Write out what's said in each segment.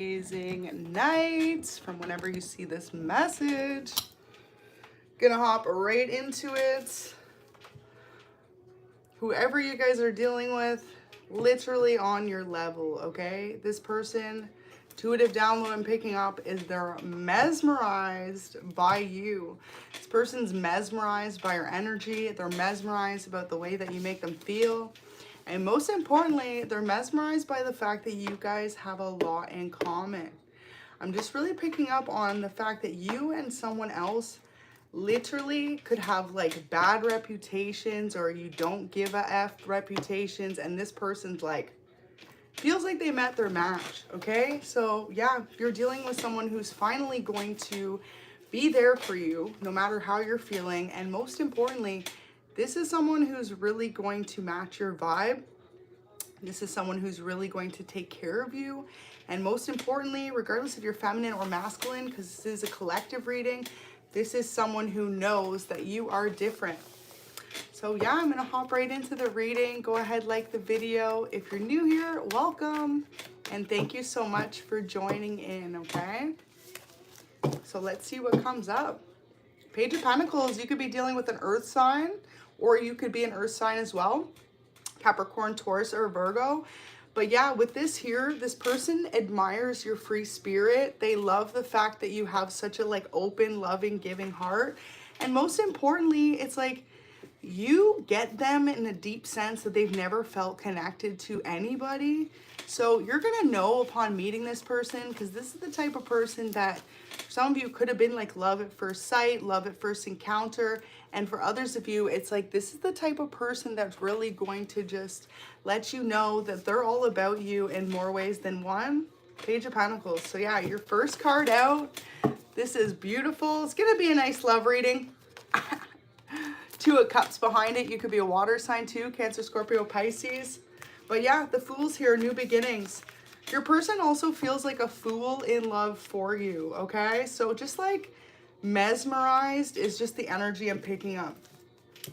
Amazing night from whenever you see this message. Gonna hop right into it. Whoever you guys are dealing with, literally on your level, okay? This person, intuitive download I'm picking up is they're mesmerized by you. This person's mesmerized by your energy. They're mesmerized about the way that you make them feel. And most importantly, they're mesmerized by the fact that you guys have a lot in common. I'm just really picking up on the fact that you and someone else literally could have like bad reputations or you don't give a F reputations, and this person's like, feels like they met their match, okay? So yeah, you're dealing with someone who's finally going to be there for you no matter how you're feeling, and most importantly, this is someone who's really going to match your vibe. This is someone who's really going to take care of you. And most importantly, regardless if you're feminine or masculine, because this is a collective reading, this is someone who knows that you are different. So yeah, I'm gonna hop right into the reading. Go ahead, like the video. If you're new here, welcome. And thank you so much for joining in, okay? So let's see what comes up. Page of Pentacles, you could be dealing with an earth sign, or you could be an earth sign as well. Capricorn, Taurus, or Virgo. But yeah, with this here, this person admires your free spirit. They love the fact that you have such a like open, loving, giving heart. And most importantly, it's like you get them in a deep sense that they've never felt connected to anybody. So you're gonna know upon meeting this person, because this is the type of person that some of you could have been like love at first sight, love at first encounter. And for others of you, it's like this is the type of person that's really going to just let you know that they're all about you in more ways than one. Page of Pentacles. So yeah, your first card out. This is beautiful. It's gonna be a nice love reading. Two of Cups behind it. You could be a water sign too, Cancer, Scorpio, Pisces. But yeah, the Fool's here, new beginnings. Your person also feels like a fool in love for you, okay? So just like mesmerized is just the energy I'm picking up.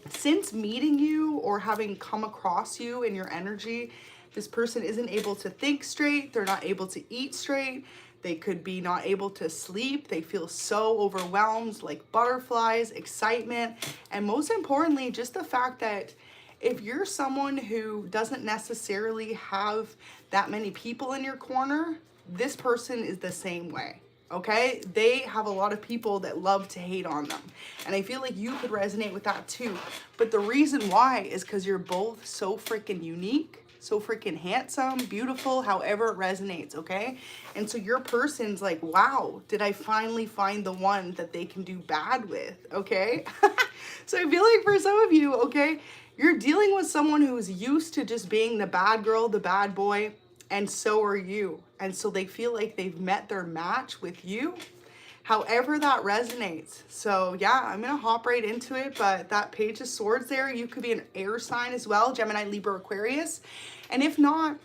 Since meeting you or having come across you in your energy, this person isn't able to think straight. They're not able to eat straight. They could be not able to sleep. They feel so overwhelmed, like butterflies, excitement. And most importantly, just the fact that if you're someone who doesn't necessarily have that many people in your corner, this person is the same way, okay? They have a lot of people that love to hate on them. And I feel like you could resonate with that too. But the reason why is because you're both so freaking unique, so freaking handsome, beautiful, however it resonates, okay? And so your person's like, wow, did I finally find the one that they can do bad with, okay? So I feel like for some of you, okay, you're dealing with someone who's used to just being the bad girl, the bad boy, and so are you. And so they feel like they've met their match with you, however that resonates. So yeah, I'm gonna hop right into it, but that Page of Swords there, you could be an air sign as well, Gemini, Libra, Aquarius. And if not,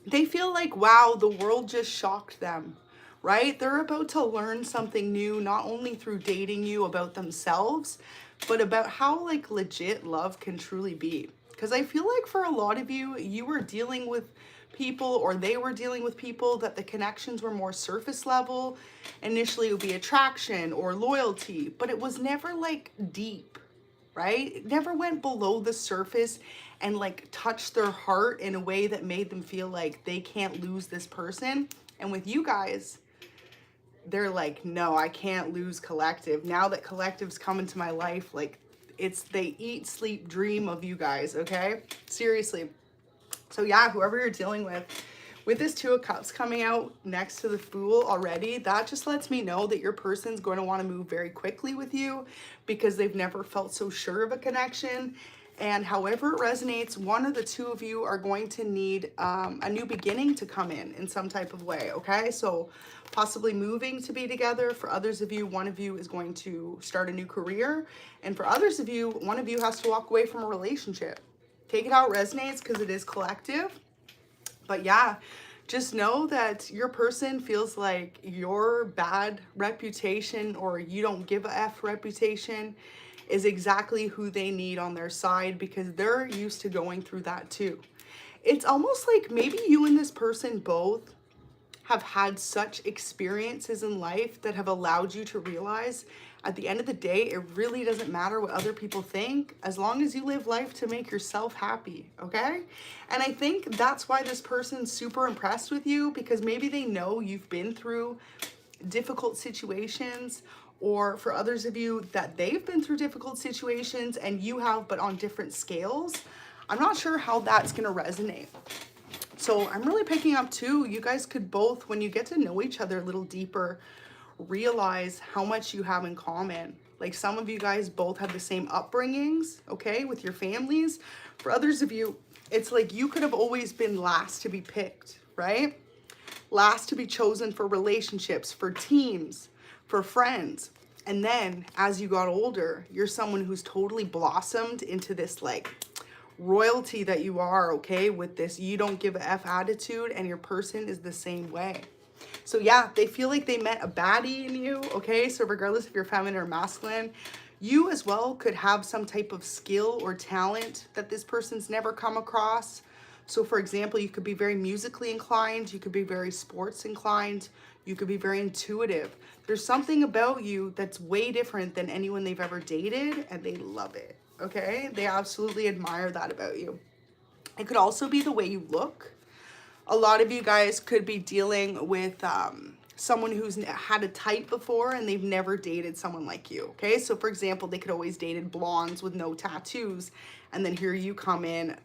they feel like, wow, the world just shocked them, right? They're about to learn something new, not only through dating you about themselves, but about how like legit love can truly be. Because I feel like for a lot of you, you were dealing with people, or they were dealing with people that the connections were more surface level. Initially it would be attraction or loyalty, but it was never like deep, right? It never went below the surface and like touched their heart in a way that made them feel like they can't lose this person. And with you guys, they're like, no, I can't lose collective. Now that collective's come into my life, like they eat, sleep, dream of you guys, okay? Seriously. So yeah, whoever you're dealing with this Two of Cups coming out next to the Fool already, that just lets me know that your person's going to want to move very quickly with you because they've never felt so sure of a connection. And however it resonates, one or the two of you are going to need a new beginning to come in some type of way, okay? So possibly moving to be together. For others of you, one of you is going to start a new career. And for others of you, one of you has to walk away from a relationship. Take it how it resonates because it is collective. But yeah, just know that your person feels like your bad reputation or you don't give a F reputation is exactly who they need on their side because they're used to going through that too. It's almost like maybe you and this person both have had such experiences in life that have allowed you to realize at the end of the day, it really doesn't matter what other people think as long as you live life to make yourself happy, okay? And I think that's why this person's super impressed with you, because maybe they know you've been through difficult situations, or for others of you that they've been through difficult situations and you have, but on different scales. I'm not sure how that's gonna resonate. So I'm really picking up too, you guys could both, when you get to know each other a little deeper, realize how much you have in common. Like some of you guys both have the same upbringings, okay, with your families. For others of you, it's like you could have always been last to be picked, right? Last to be chosen for relationships, for teams, for friends. And then as you got older, you're someone who's totally blossomed into this like royalty that you are, okay, with this you don't give a F attitude, and your person is the same way. So yeah, they feel like they met a baddie in you, okay? So regardless if you're feminine or masculine, you as well could have some type of skill or talent that this person's never come across. So for example, you could be very musically inclined, you could be very sports inclined, you could be very intuitive. There's something about you that's way different than anyone they've ever dated, and they love it, okay? They absolutely admire that about you. It could also be the way you look. A lot of you guys could be dealing with someone who's had a type before and they've never dated someone like you, okay? So for example, they could always dated blondes with no tattoos, and then here you come in,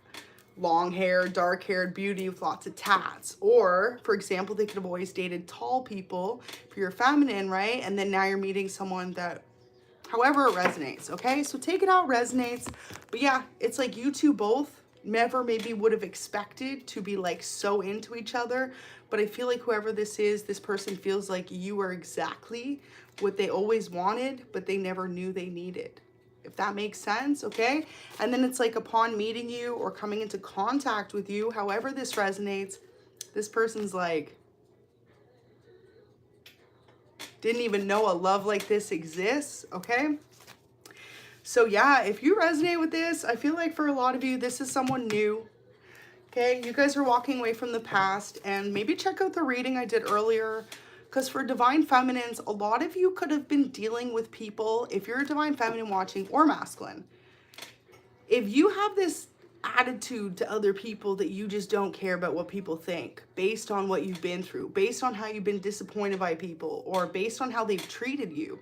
long hair, dark haired beauty with lots of tats. Or for example, they could have always dated tall people if you're feminine, right? And then now you're meeting someone that, however it resonates, okay? So take it out, resonates. But yeah, it's like you two both never maybe would have expected to be like so into each other, but I feel like whoever this is, this person feels like you are exactly what they always wanted, but they never knew they needed, if that makes sense, okay? And then it's like upon meeting you or coming into contact with you, however this resonates, this person's like, didn't even know a love like this exists, okay? So yeah, if you resonate with this, I feel like for a lot of you, this is someone new, okay? You guys are walking away from the past, and maybe check out the reading I did earlier, because for Divine Feminines, a lot of you could have been dealing with people, if you're a Divine Feminine watching or masculine, if you have this attitude to other people that you just don't care about what people think based on what you've been through, based on how you've been disappointed by people, or based on how they've treated you.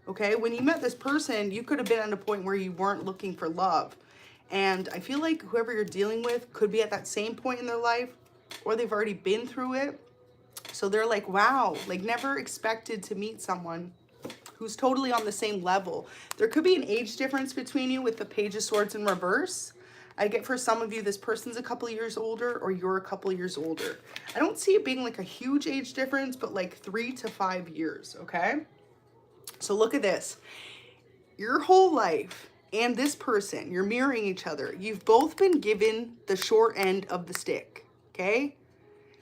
Okay, when you met this person, you could have been at a point where you weren't looking for love. And I feel like whoever you're dealing with could be at that same point in their life, or they've already been through it. So they're like, wow, like never expected to meet someone who's totally on the same level. There could be an age difference between you with the Page of Swords in reverse. I get for some of you, this person's a couple years older or you're a couple years older. I don't see it being like a huge age difference, but like 3 to 5 years, okay? So look at this. Your whole life and this person, you're mirroring each other. You've both been given the short end of the stick, okay?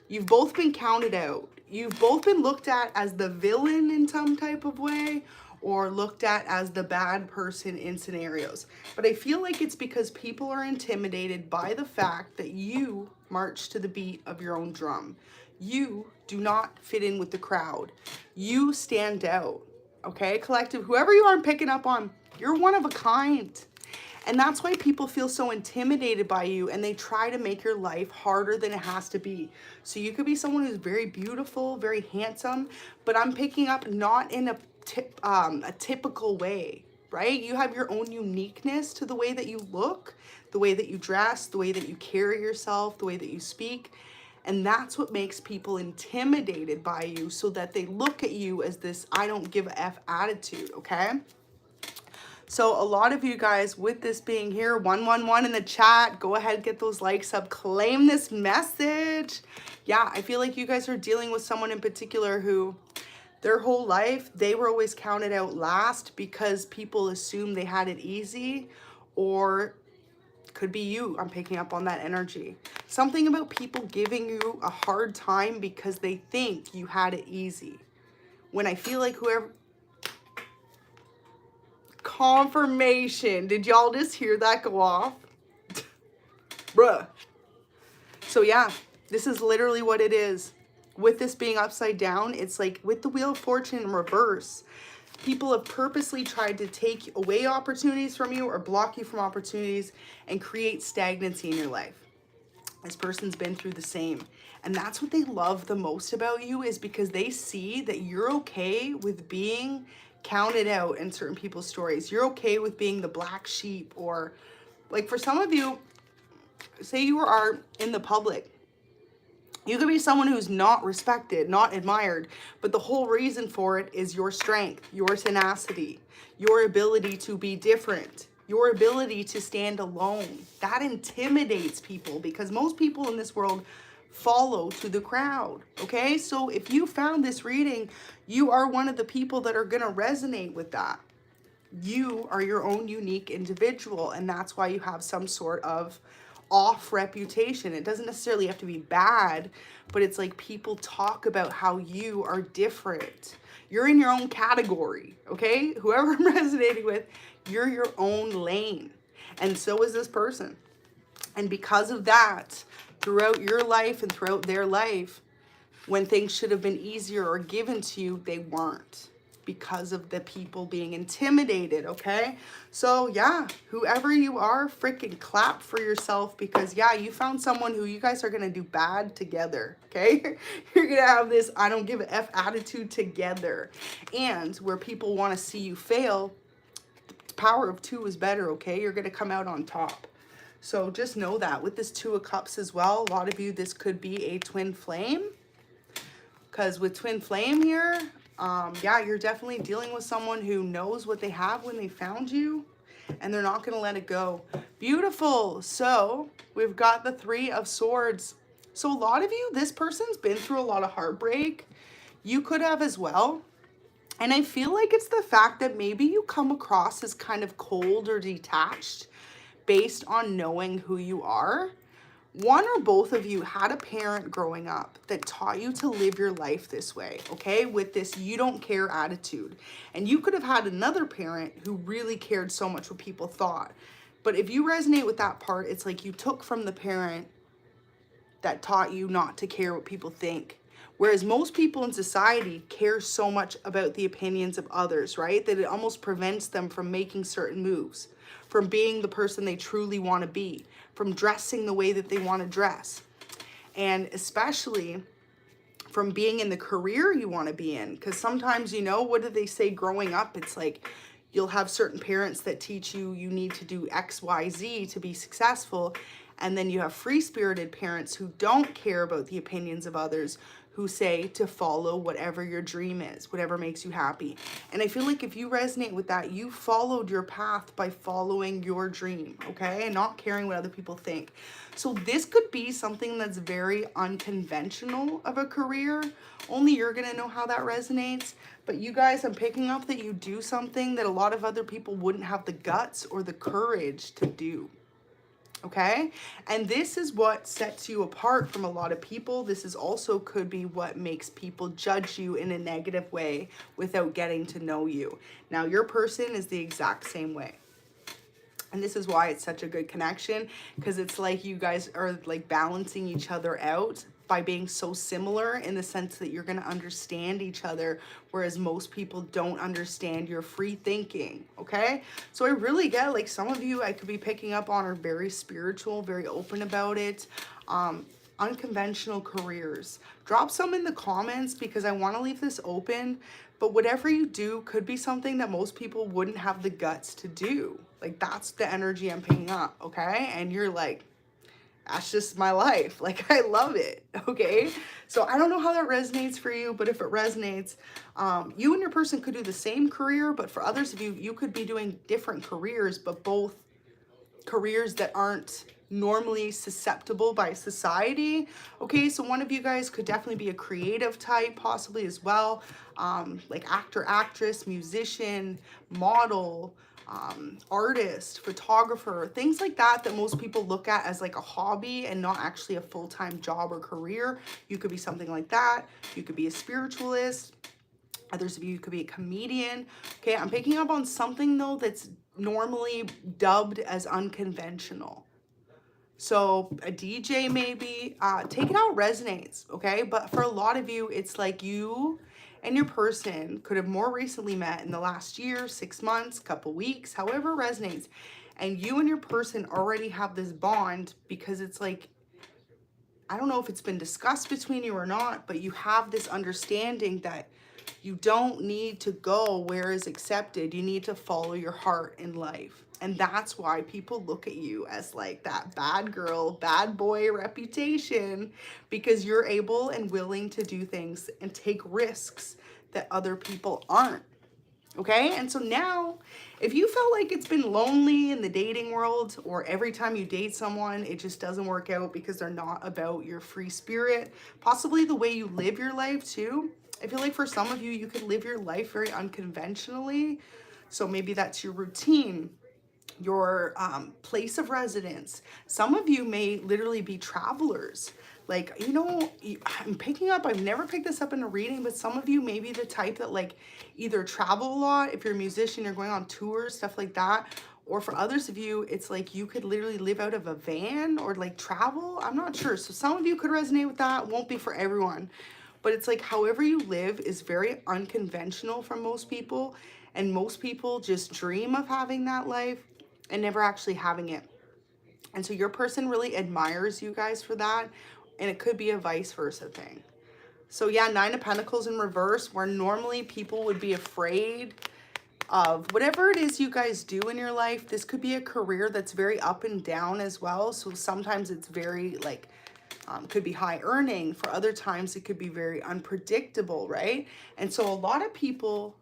You've both been counted out. You've both been looked at as the villain in some type of way, or looked at as the bad person in scenarios. But I feel like it's because people are intimidated by the fact that you march to the beat of your own drum. You do not fit in with the crowd. You stand out. Okay, collective, whoever you are picking up on, you're one of a kind. And that's why people feel so intimidated by you, and they try to make your life harder than it has to be. So you could be someone who's very beautiful, very handsome, but I'm picking up not in a typical way, right? You have your own uniqueness to the way that you look, the way that you dress, the way that you carry yourself, the way that you speak. And that's what makes people intimidated by you, so that they look at you as this I don't give a F attitude, okay? So a lot of you guys, with this being here, 111 in the chat, go ahead, get those likes up, claim this message. Yeah, I feel like you guys are dealing with someone in particular who their whole life, they were always counted out last because people assumed they had it easy, or could be you. I'm picking up on that energy. Something about people giving you a hard time because they think you had it easy. When I feel like whoever... Confirmation. Did y'all just hear that go off? Bruh. So yeah, this is literally what it is. with this being upside down, it's like with the Wheel of Fortune in reverse, people have purposely tried to take away opportunities from you or block you from opportunities and create stagnancy in your life. This person's been through the same. And that's what they love the most about you, is because they see that you're okay with being counted out in certain people's stories. You're okay with being the black sheep, or like for some of you, say you are in the public. You could be someone who's not respected, not admired, but the whole reason for it is your strength, your tenacity, your ability to be different, your ability to stand alone. That intimidates people because most people in this world follow to the crowd, okay? So if you found this reading, you are one of the people that are going to resonate with that. You are your own unique individual, and that's why you have some sort of off reputation. It doesn't necessarily have to be bad, but it's like people talk about how you are different. You're in your own category, okay? Whoever I'm resonating with, you're your own lane. And so is this person. And because of that, throughout your life and throughout their life, when things should have been easier or given to you, they weren't, because of the people being intimidated, okay? So yeah, whoever you are, freaking clap for yourself, because yeah, you found someone who you guys are gonna do bad together, okay? You're gonna have this I don't give a F attitude together. And where people wanna see you fail, the power of two is better, okay? You're gonna come out on top. So just know that. With this Two of Cups as well, a lot of you, this could be a twin flame. Because with twin flame here, yeah, you're definitely dealing with someone who knows what they have when they found you, and they're not going to let it go. Beautiful. So we've got the Three of Swords. So a lot of you, this person's been through a lot of heartbreak. You could have as well. And I feel like it's the fact that maybe you come across as kind of cold or detached based on knowing who you are. One or both of you had a parent growing up that taught you to live your life this way, okay? With this you don't care attitude. And you could have had another parent who really cared so much what people thought. But if you resonate with that part, it's like you took from the parent that taught you not to care what people think. Whereas most people in society care so much about the opinions of others, right? That it almost prevents them from making certain moves, from being the person they truly want to be, from dressing the way that they want to dress, and especially from being in the career you want to be in. Because sometimes, you know, what do they say growing up? It's like you'll have certain parents that teach you you need to do X, Y, Z to be successful. And then you have free-spirited parents who don't care about the opinions of others, who say to follow whatever your dream is, whatever makes you happy. And I feel like if you resonate with that, you followed your path by following your dream, okay? And not caring what other people think. So this could be something that's very unconventional of a career. Only you're gonna know how that resonates. But you guys, I'm picking up that you do something that a lot of other people wouldn't have the guts or the courage to do. Okay? And this is what sets you apart from a lot of people. This is also could be what makes people judge you in a negative way without getting to know you. Now, your person is the exact same way. And this is why it's such a good connection, because it's like you guys are like balancing each other out by being so similar, in the sense that you're going to understand each other, whereas most people don't understand your free thinking, okay? So I really get, like, some of you I could be picking up on are very spiritual, very open about it. Unconventional careers. Drop some in the comments, because I want to leave this open, but whatever you do could be something that most people wouldn't have the guts to do. Like, that's the energy I'm picking up, okay? And you're like, that's just my life. Like, I love it, okay? So I don't know how that resonates for you, but if it resonates, you and your person could do the same career, but for others of you, you could be doing different careers, but both careers that aren't normally susceptible by society, okay? So one of you guys could definitely be a creative type, possibly as well, like actor, actress, musician, model, artist, photographer, things like that, that most people look at as like a hobby and not actually a full-time job or career. You could be something like that. You could be a spiritualist. Others of you could be a comedian. Okay, I'm picking up on something though that's normally dubbed as unconventional. So a DJ maybe, take it how it resonates, okay? But for a lot of you, it's like you and your person could have more recently met in the last year, 6 months, couple weeks, however it resonates. And you and your person already have this bond because it's like, I don't know if it's been discussed between you or not, but you have this understanding that you don't need to go where is accepted. You need to follow your heart in life. And that's why people look at you as like that bad girl, bad boy reputation, because you're able and willing to do things and take risks that other people aren't. Okay, and so now, if you felt like it's been lonely in the dating world, or every time you date someone, it just doesn't work out because they're not about your free spirit, possibly the way you live your life too. I feel like for some of you, you could live your life very unconventionally. So maybe that's your routine, your place of residence. Some of you may literally be travelers. Like, you know, I'm picking up, I've never picked this up in a reading, but some of you may be the type that like either travel a lot. If you're a musician, you're going on tours, stuff like that. Or for others of you, it's like you could literally live out of a van or like travel. I'm not sure. So some of you could resonate with that. Won't be for everyone. But it's like however you live is very unconventional for most people. And most people just dream of having that life and never actually having it. And so your person really admires you guys for that. And it could be a vice versa thing. So yeah, 9 of Pentacles in reverse, where normally people would be afraid of whatever it is you guys do in your life. This could be a career that's very up and down as well. So sometimes it's very like, could be high earning. For other times, it could be very unpredictable, right? And so a lot of people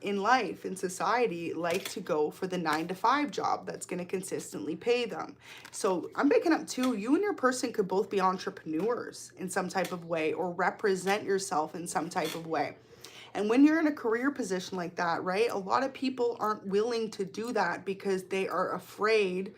in life, in society, like to go for the 9-to-5 job that's going to consistently pay them. So I'm picking up too, you and your person could both be entrepreneurs in some type of way, or represent yourself in some type of way. And when you're in a career position like that, right, a lot of people aren't willing to do that because they are afraid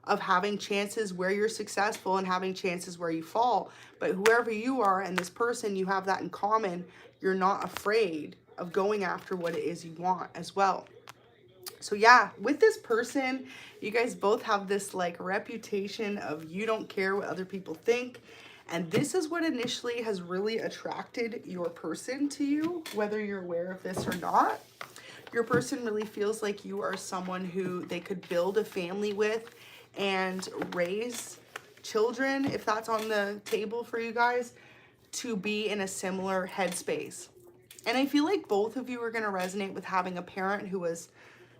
of having chances where you're successful and having chances where you fall. But whoever you are and this person, you have that in common. You're not afraid of going after what it is you want as well. So yeah, with this person, you guys both have this like reputation of you don't care what other people think. And this is what initially has really attracted your person to you, whether you're aware of this or not. Your person really feels like you are someone who they could build a family with and raise children, if that's on the table for you guys, to be in a similar headspace. And I feel like both of you are going to resonate with having a parent who was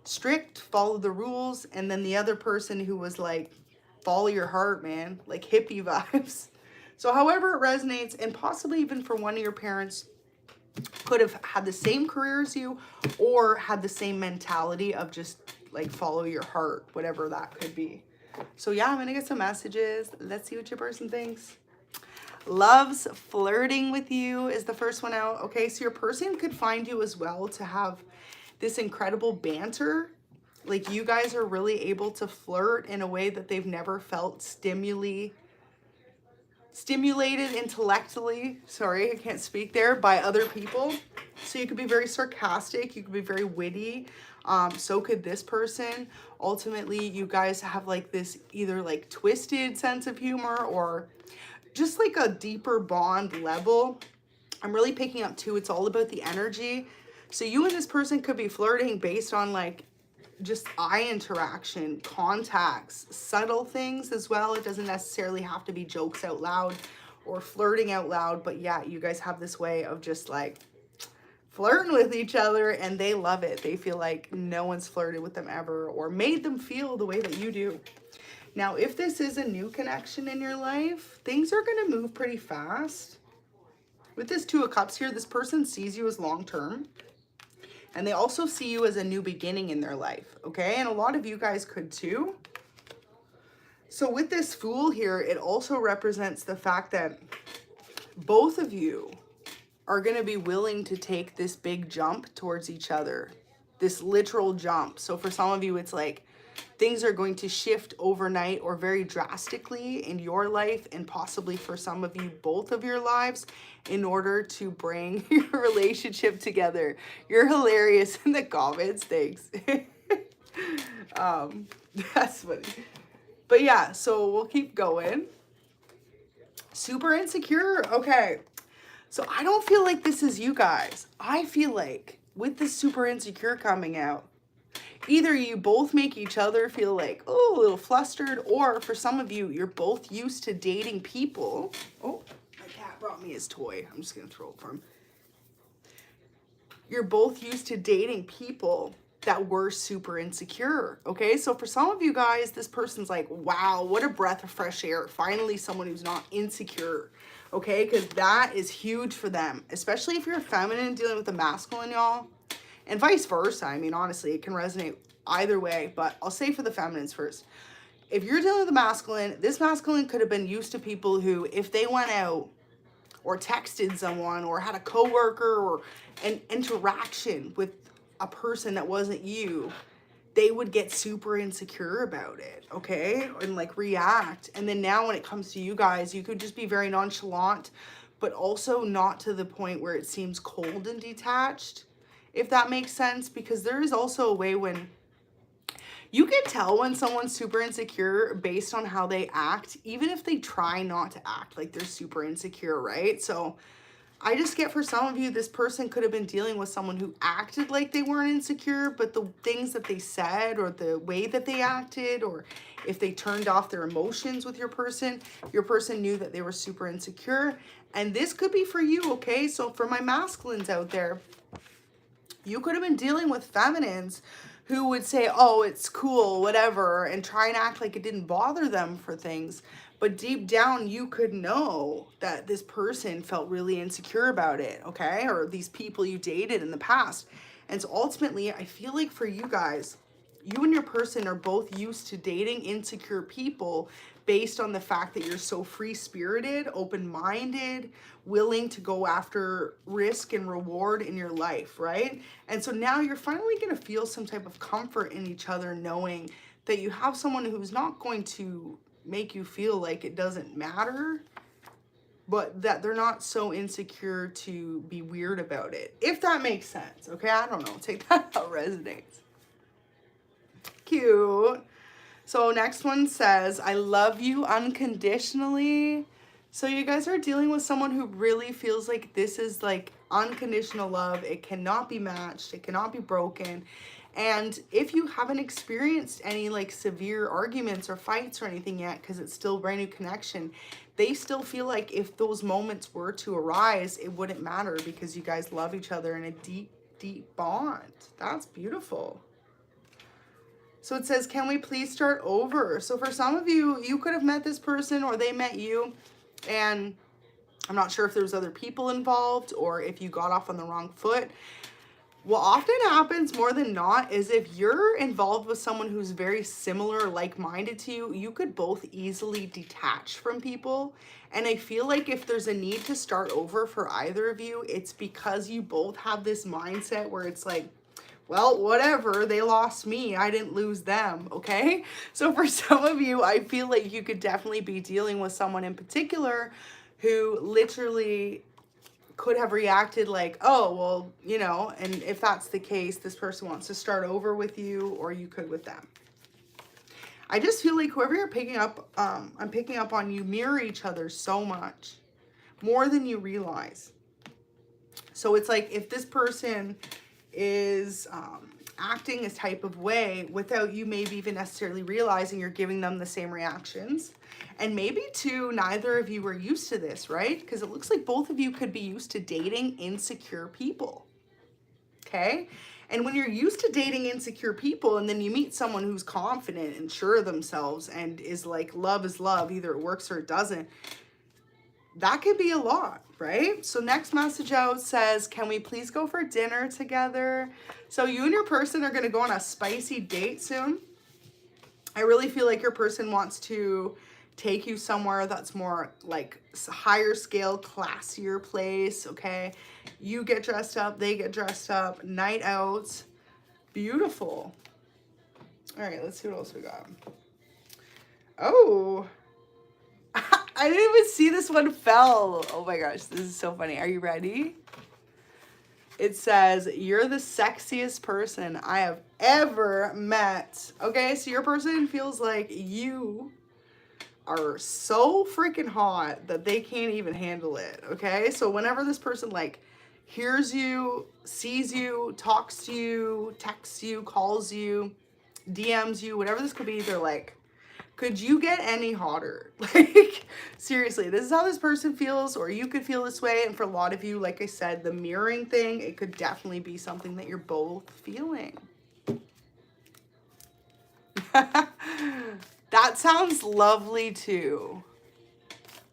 strict, follow the rules, and then the other person who was like, follow your heart, man, like hippie vibes. So however it resonates, and possibly even for one of your parents could have had the same career as you or had the same mentality of just like follow your heart, whatever that could be. So yeah, I'm going to get some messages. Let's see what your person thinks. Loves flirting with you is the first one out. Okay, so your person could find you as well to have this incredible banter. Like you guys are really able to flirt in a way that they've never felt stimulated intellectually, sorry, I can't speak there, by other people. So you could be very sarcastic, you could be very witty. So could this person. Ultimately, you guys have like this either like twisted sense of humor or just like a deeper bond level. I'm really picking up too, it's all about the energy. So you and this person could be flirting based on like just eye interaction, contacts, subtle things as well. It doesn't necessarily have to be jokes out loud or flirting out loud, but yeah, you guys have this way of just like flirting with each other and they love it. They feel like no one's flirted with them ever or made them feel the way that you do. Now, if this is a new connection in your life, things are going to move pretty fast. With this 2 of Cups here, this person sees you as long-term. And they also see you as a new beginning in their life, okay? And a lot of you guys could too. So with this Fool here, it also represents the fact that both of you are going to be willing to take this big jump towards each other. This literal jump. So for some of you, it's like things are going to shift overnight or very drastically in your life and possibly for some of you, both of your lives, in order to bring your relationship together. You're hilarious in the comments. Thanks. That's funny. But yeah, so we'll keep going. Super insecure. Okay. So I don't feel like this is you guys. I feel like with this super insecure coming out, either you both make each other feel like, oh, a little flustered, or for some of you, you're both used to dating people. Oh, my cat brought me his toy. I'm just going to throw it for him. You're both used to dating people that were super insecure, okay? So for some of you guys, this person's like, wow, what a breath of fresh air. Finally, someone who's not insecure, okay? Because that is huge for them, especially if you're a feminine dealing with a masculine, y'all. And vice versa. I mean, honestly, it can resonate either way, but I'll say for the feminines first. If you're dealing with a masculine, this masculine could have been used to people who, if they went out or texted someone or had a coworker or an interaction with a person that wasn't you, they would get super insecure about it, okay? And like react. And then now when it comes to you guys, you could just be very nonchalant, but also not to the point where it seems cold and detached, if that makes sense, because there is also a way when you can tell when someone's super insecure based on how they act, even if they try not to act like they're super insecure, right? So I just get for some of you, this person could have been dealing with someone who acted like they weren't insecure, but the things that they said or the way that they acted, or if they turned off their emotions with your person knew that they were super insecure. And this could be for you, okay? So for my masculines out there, you could have been dealing with feminines who would say, oh, it's cool, whatever, and try and act like it didn't bother them for things. But deep down, you could know that this person felt really insecure about it, okay? Or these people you dated in the past. And so ultimately, I feel like for you guys, you and your person are both used to dating insecure people based on the fact that you're so free-spirited, open-minded, willing to go after risk and reward in your life, right? And so now you're finally going to feel some type of comfort in each other, knowing that you have someone who's not going to make you feel like it doesn't matter, but that they're not so insecure to be weird about it, if that makes sense, okay? I don't know. Take that how it resonates. Cute. So next one says, I love you unconditionally. So you guys are dealing with someone who really feels like this is like unconditional love. It cannot be matched. It cannot be broken. And if you haven't experienced any like severe arguments or fights or anything yet, because it's still a brand new connection, they still feel like if those moments were to arise, it wouldn't matter because you guys love each other in a deep, deep bond. That's beautiful. So it says, can we please start over? So for some of you, you could have met this person or they met you, and I'm not sure if there's other people involved or if you got off on the wrong foot. What often happens more than not is if you're involved with someone who's very similar, like-minded to you, you could both easily detach from people. And I feel like if there's a need to start over for either of you, it's because you both have this mindset where it's like, well, whatever, they lost me, I didn't lose them, okay? So for some of you, I feel like you could definitely be dealing with someone in particular who literally could have reacted like, oh, well, you know, and if that's the case, this person wants to start over with you, or you could with them. I just feel like whoever you're picking up, I'm picking up on, you mirror each other so much, more than you realize. So it's like if this person is acting a type of way without you maybe even necessarily realizing, you're giving them the same reactions. And maybe too, neither of you were used to this, right? Because it looks like both of you could be used to dating insecure people, okay? And when you're used to dating insecure people and then you meet someone who's confident and sure of themselves and is like, love is love, either it works or it doesn't, that could be a lot, right? So next message out says, can we please go for dinner together? So you and your person are going to go on a spicy date soon. I really feel like your person wants to take you somewhere that's more like higher scale, classier place, okay? You get dressed up, they get dressed up, night out. Beautiful. All right, let's see what else we got. Oh, I didn't even see this one fell. Oh my gosh, this is so funny. Are you ready? It says, you're the sexiest person I have ever met. Okay, so your person feels like you are so freaking hot that they can't even handle it, okay? So whenever this person like hears you, sees you, talks to you, texts you, calls you, DMs you, whatever this could be, they're like, could you get any hotter? Like, seriously, this is how this person feels, or you could feel this way. And for a lot of you, like I said, the mirroring thing, it could definitely be something that you're both feeling. That sounds lovely too.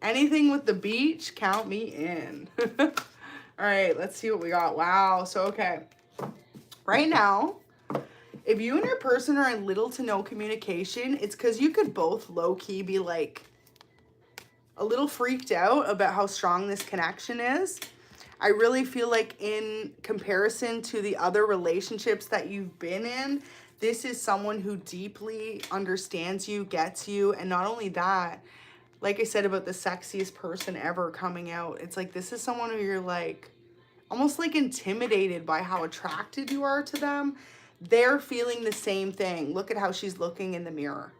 Anything with the beach, count me in. All right, let's see what we got. Wow. So, okay. Right now, if you and your person are in little to no communication, it's because you could both low-key be like a little freaked out about how strong this connection is. I really feel like in comparison to the other relationships that you've been in, this is someone who deeply understands you, gets you. And not only that, like I said about the sexiest person ever coming out, it's like this is someone who you're like almost like intimidated by how attracted you are to them. They're feeling the same thing. Look at how she's looking in the mirror.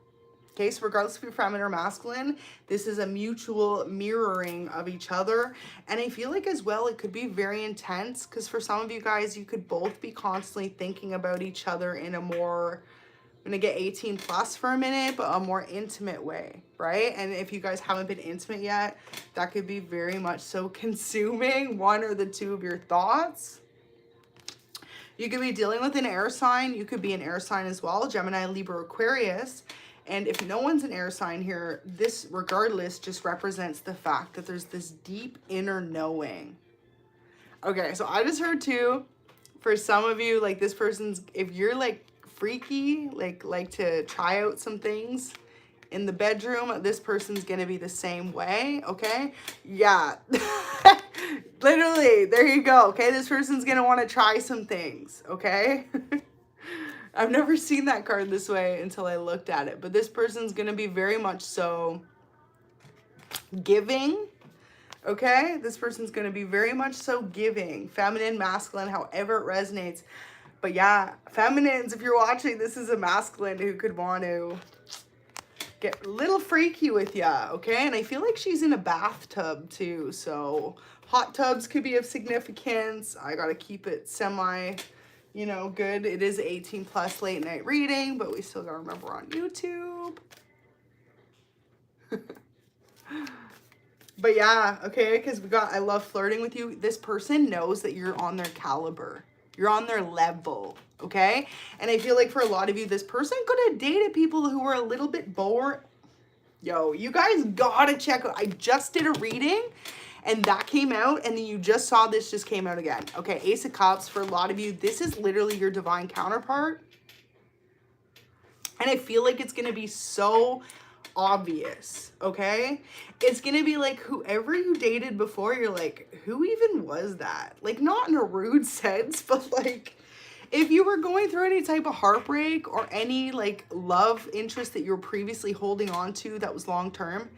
Okay, so regardless if you're feminine or masculine, this is a mutual mirroring of each other. And I feel like as well, it could be very intense because for some of you guys, you could both be constantly thinking about each other in a more, I'm going to get 18 plus for a minute, but a more intimate way, right? And if you guys haven't been intimate yet, that could be very much so consuming one or the two of your thoughts. You could be dealing with an air sign. You could be an air sign as well, Gemini, Libra, Aquarius. And if no one's an air sign here, this regardless just represents the fact that there's this deep inner knowing. Okay, so I just heard too, for some of you, like this person's, if you're like freaky, like to try out some things in the bedroom, this person's gonna be the same way, okay? Yeah, literally, there you go, okay? This person's gonna wanna try some things, okay? I've never seen that card this way until I looked at it, but this person's gonna be very much so giving, okay? This person's gonna be very much so giving, feminine, masculine, however it resonates. But yeah, feminines, if you're watching, this is a masculine who could want to get a little freaky with ya, okay? And I feel like she's in a bathtub too, so hot tubs could be of significance. I gotta keep it semi, you know, good. It is 18 plus late night reading, but we still gotta remember we're on YouTube. But yeah, okay, because we got, I love flirting with you. This person knows that you're on their caliber. You're on their level, okay? And I feel like for a lot of you, this person could have dated people who were a little bit bored. Yo, you guys gotta check out. I just did a reading and that came out, and then you just saw this just came out again. Okay, Ace of Cups, for a lot of you, this is literally your divine counterpart. And I feel like it's gonna be so obvious, okay? It's gonna be like whoever you dated before, you're like, who even was that? Like, not in a rude sense, but like, if you were going through any type of heartbreak or any like love interest that you were previously holding on to that was long-term,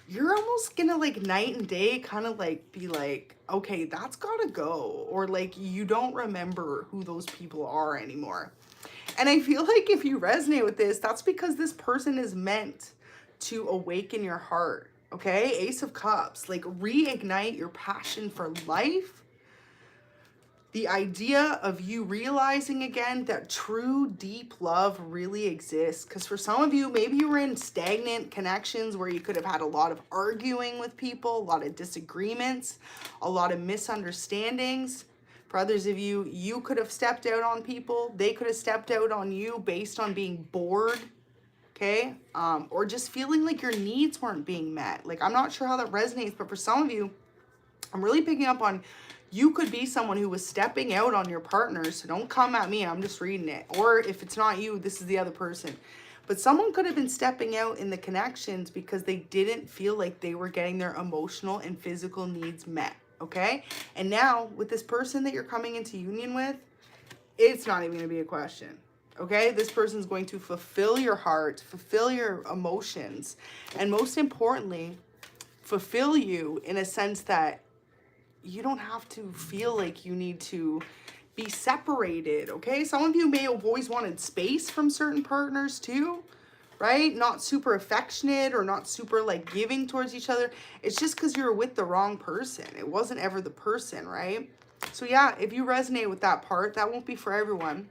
you're almost gonna like night and day kind of like be like, okay, that's gotta go. Or like, you don't remember who those people are anymore. And I feel like if you resonate with this, that's because this person is meant to awaken your heart, okay? Ace of Cups, like reignite your passion for life. The idea of you realizing again that true deep love really exists. Because for some of you, maybe you were in stagnant connections where you could have had a lot of arguing with people, a lot of disagreements, a lot of misunderstandings. For others of you, you could have stepped out on people. They could have stepped out on you based on being bored, okay? Or just feeling like your needs weren't being met. Like, I'm not sure how that resonates, but for some of you, I'm really picking up on you could be someone who was stepping out on your partner. So don't come at me, I'm just reading it. Or if it's not you, this is the other person. But someone could have been stepping out in the connections because they didn't feel like they were getting their emotional and physical needs met, okay? And now with this person that you're coming into union with, it's not even gonna be a question, okay? This person's going to fulfill your heart, fulfill your emotions, and most importantly, fulfill you in a sense that you don't have to feel like you need to be separated, okay? Some of you may have always wanted space from certain partners too, right? Not super affectionate or not super like giving towards each other. It's just because you're with the wrong person. It wasn't ever the person, right? So yeah, if you resonate with that part, that won't be for everyone.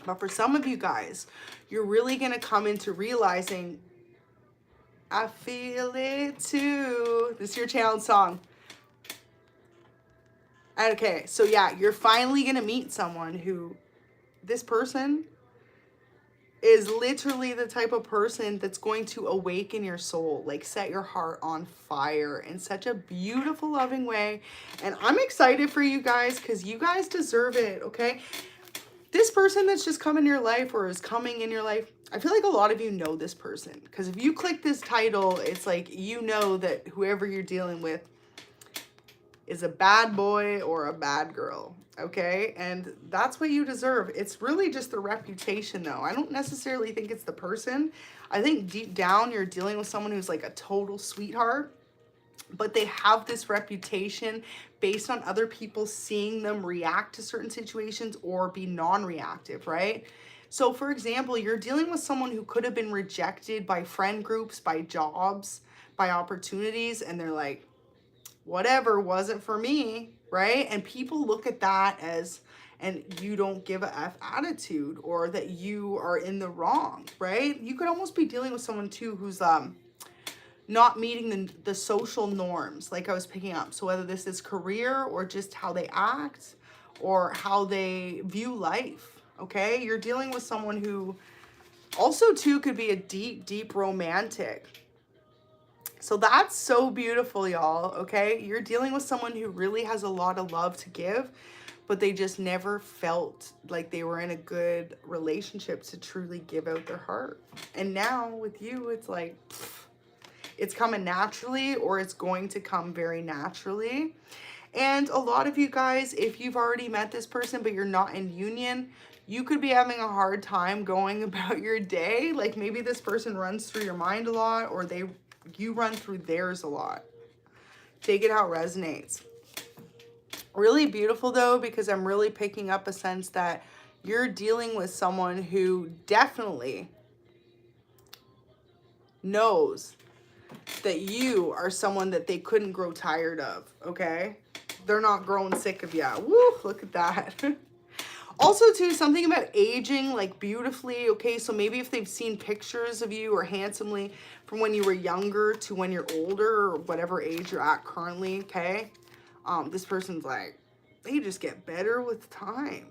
But for some of you guys, you're really going to come into realizing, I feel it too. This is your channel song. Okay, so yeah, you're finally going to meet someone who, this person is literally the type of person that's going to awaken your soul, like set your heart on fire in such a beautiful, loving way. And I'm excited for you guys because you guys deserve it, okay? This person that's just come in your life or is coming in your life, I feel like a lot of you know this person, because if you click this title, it's like you know that whoever you're dealing with is a bad boy or a bad girl, okay? And that's what you deserve. It's really just the reputation, though. I don't necessarily think it's the person. I think deep down you're dealing with someone who's like a total sweetheart, but they have this reputation based on other people seeing them react to certain situations or be non-reactive, right? So for example, you're dealing with someone who could have been rejected by friend groups, by jobs, by opportunities, and they're like, whatever, wasn't for me, right? And people look at that as, and you don't give a F attitude, or that you are in the wrong, right? You could almost be dealing with someone too who's not meeting the social norms, like I was picking up. So whether this is career or just how they act or how they view life, okay? You're dealing with someone who also too could be a deep, deep romantic. So that's so beautiful, y'all, okay? You're dealing with someone who really has a lot of love to give, but they just never felt like they were in a good relationship to truly give out their heart. And now with you, it's like, it's coming naturally, or it's going to come very naturally. And a lot of you guys, if you've already met this person, but you're not in union, you could be having a hard time going about your day. Like maybe this person runs through your mind a lot, or you run through theirs a lot. Take it how it resonates. Really beautiful though, because I'm really picking up a sense that you're dealing with someone who definitely knows that you are someone that they couldn't grow tired of, okay? They're not growing sick of you. Woo, look at that. Also too, something about aging like beautifully, okay? So maybe if they've seen pictures of you or handsomely from when you were younger to when you're older, or whatever age you're at currently, okay? This person's like, they just get better with time.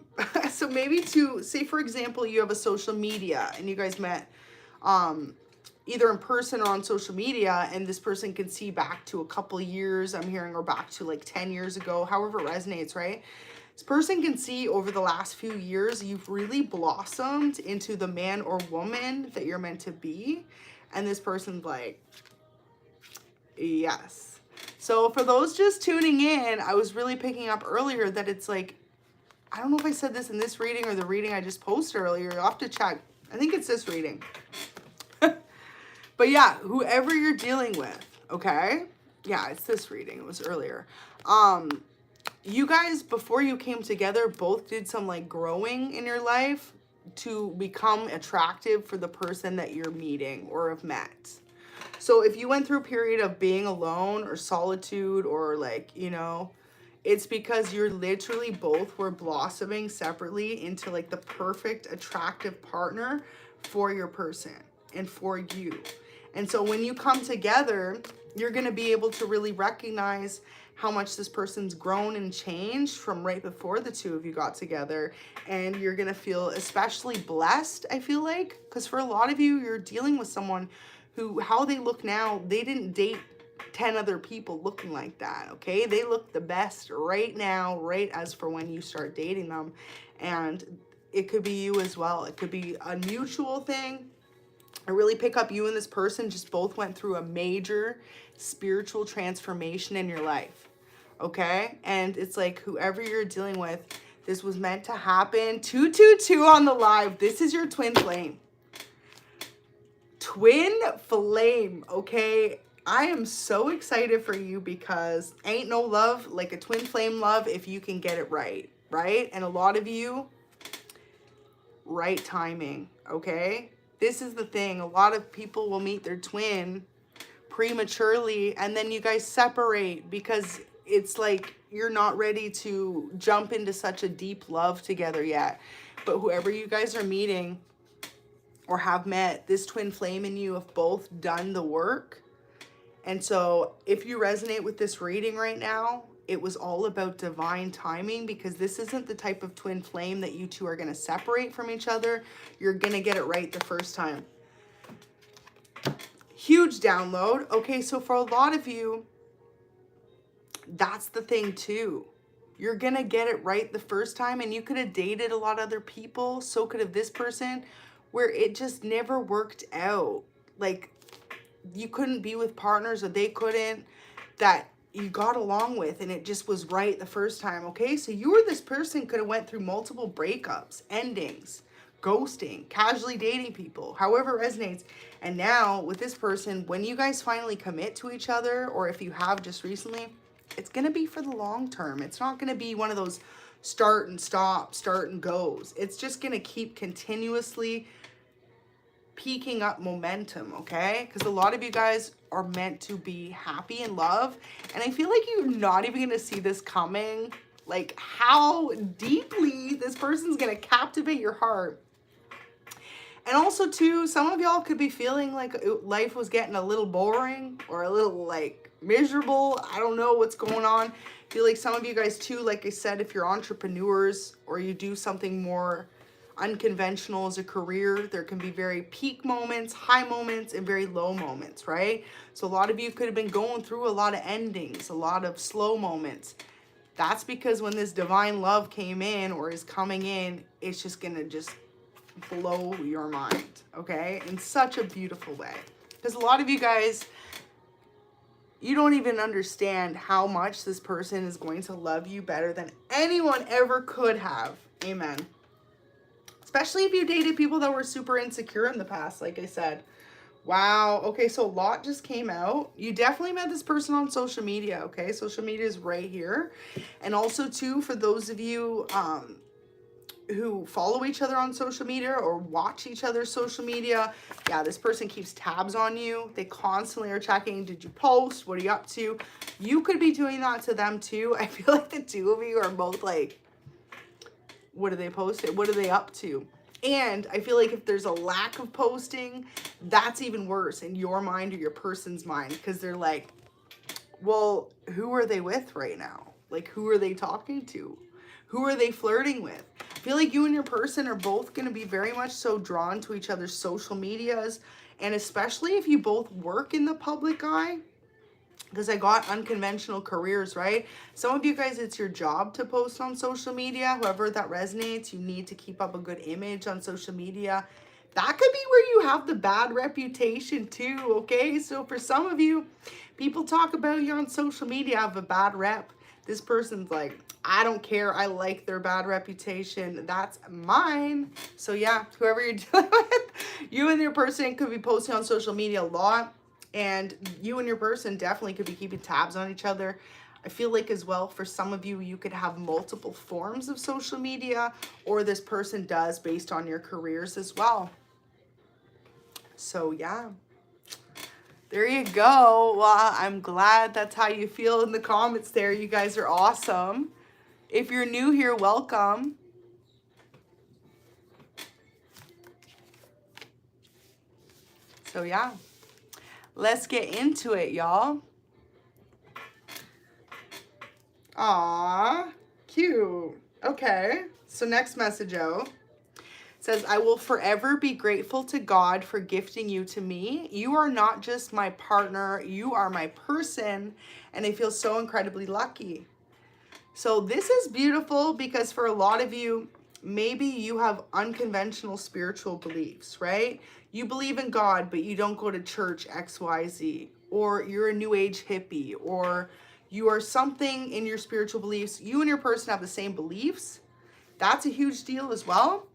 So maybe to say, for example, you have a social media and you guys met either in person or on social media, and this person can see back to a couple years, I'm hearing, or back to like 10 years ago, however it resonates, right? This person can see over the last few years, you've really blossomed into the man or woman that you're meant to be. And this person's like, yes. So for those just tuning in, I was really picking up earlier that it's like, I don't know if I said this in this reading or the reading I just posted earlier. You'll have to check. I think it's this reading. But yeah, whoever you're dealing with, okay? Yeah, it's this reading. It was earlier. You guys, before you came together, both did some like growing in your life to become attractive for the person that you're meeting or have met. So if you went through a period of being alone or solitude or like, you know, it's because you're literally both were blossoming separately into like the perfect attractive partner for your person and for you. And so when you come together, you're going to be able to really recognize how much this person's grown and changed from right before the two of you got together. And you're going to feel especially blessed, I feel like, because for a lot of you, you're dealing with someone who, how they look now, they didn't date 10 other people looking like that, okay? They look the best right now, right as for when you start dating them. And it could be you as well. It could be a mutual thing. I really pick up you and this person just both went through a major spiritual transformation in your life, okay? And it's like whoever you're dealing with, this was meant to happen. 222 on the live. This is your twin flame. Twin flame, okay? I am so excited for you because ain't no love like a twin flame love if you can get it right, right? And a lot of you, right timing, okay? This is the thing. A lot of people will meet their twin prematurely, and then you guys separate because it's like you're not ready to jump into such a deep love together yet. But whoever you guys are meeting or have met, this twin flame in you have both done the work. And so if you resonate with this reading right now, it was all about divine timing, because this isn't the type of twin flame that you two are going to separate from each other. You're going to get it right the first time. Huge download. Okay, so for a lot of you, that's the thing too. You're going to get it right the first time, and you could have dated a lot of other people. So could have this person, where it just never worked out. Like, you couldn't be with partners, or they couldn't, that you got along with, and it just was right the first time. Okay, so you or this person could have went through multiple breakups, endings, ghosting, casually dating people, however it resonates. And now with this person, when you guys finally commit to each other, or if you have just recently, it's going to be for the long term. It's not going to be one of those start and stop, start and goes. It's just going to keep continuously peaking up momentum, okay? Because a lot of you guys are meant to be happy in love, and I feel like you're not even gonna see this coming, like how deeply this person's gonna captivate your heart. And also too, some of y'all could be feeling like life was getting a little boring or a little like miserable. I don't know what's going on. I feel like some of you guys too, like I said, if you're entrepreneurs or you do something more unconventional as a career, there can be very peak moments, high moments, and very low moments, right? So a lot of you could have been going through a lot of endings, a lot of slow moments. That's because when this divine love came in or is coming in, it's just gonna just blow your mind, okay? In such a beautiful way. Because a lot of you guys, you don't even understand how much this person is going to love you better than anyone ever could have. Amen. Especially if you dated people that were super insecure in the past, like I said. Wow. Okay, so a lot just came out. You definitely met this person on social media, okay? Social media is right here. And also, too, for those of you who follow each other on social media or watch each other's social media, yeah, this person keeps tabs on you. They constantly are checking, did you post? What are you up to? You could be doing that to them, too. I feel like the two of you are both like, what do they post? What are they up to? And I feel like if there's a lack of posting, that's even worse in your mind or your person's mind, because they're like, well, who are they with right now? Like, who are they talking to? Who are they flirting with? I feel like you and your person are both going to be very much so drawn to each other's social medias, and especially if you both work in the public eye. Because I got unconventional careers, right? Some of you guys, it's your job to post on social media. Whoever that resonates, you need to keep up a good image on social media. That could be where you have the bad reputation too, okay? So for some of you, people talk about you on social media, have a bad rep. This person's like, I don't care. I like their bad reputation. That's mine. So yeah, whoever you're dealing with, you and your person could be posting on social media a lot. And you and your person definitely could be keeping tabs on each other. I feel like as well, for some of you, you could have multiple forms of social media, or this person does based on your careers as well. So yeah, there you go. Well, I'm glad that's how you feel in the comments there. You guys are awesome. If you're new here, welcome. So yeah. Let's get into it, y'all. Aw, cute. Okay, so next message out says, I will forever be grateful to God for gifting you to me. You are not just my partner, you are my person, and I feel so incredibly lucky. So this is beautiful because for a lot of you, maybe you have unconventional spiritual beliefs, right? You believe in God, but you don't go to church XYZ, or you're a new age hippie, or you are something in your spiritual beliefs. You and your person have the same beliefs. That's a huge deal as well.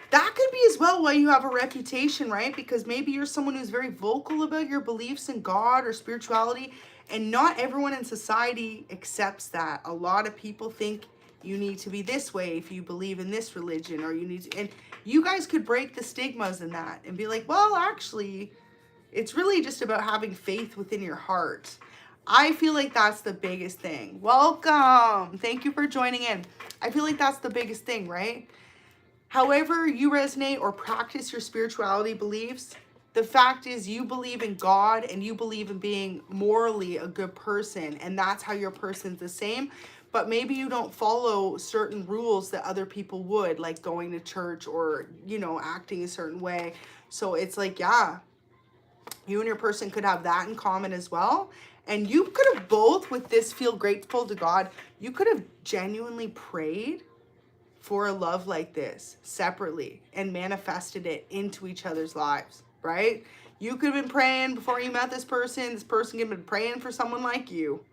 That could be as well why you have a reputation, right? Because maybe you're someone who's very vocal about your beliefs in God or spirituality, and not everyone in society accepts that. A lot of people think you need to be this way if you believe in this religion, or you need to, and you guys could break the stigmas in that and be like, well, actually, it's really just about having faith within your heart. I feel like that's the biggest thing. Welcome. Thank you for joining in. I feel like that's the biggest thing, right? However you resonate or practice your spirituality beliefs, the fact is you believe in God and you believe in being morally a good person, and that's how your person's the same. But maybe you don't follow certain rules that other people would, like going to church or, you know, acting a certain way. So it's like, yeah, you and your person could have that in common as well. And you could have both, with this feel grateful to God, you could have genuinely prayed for a love like this separately and manifested it into each other's lives, right? You could have been praying before you met this person could have been praying for someone like you.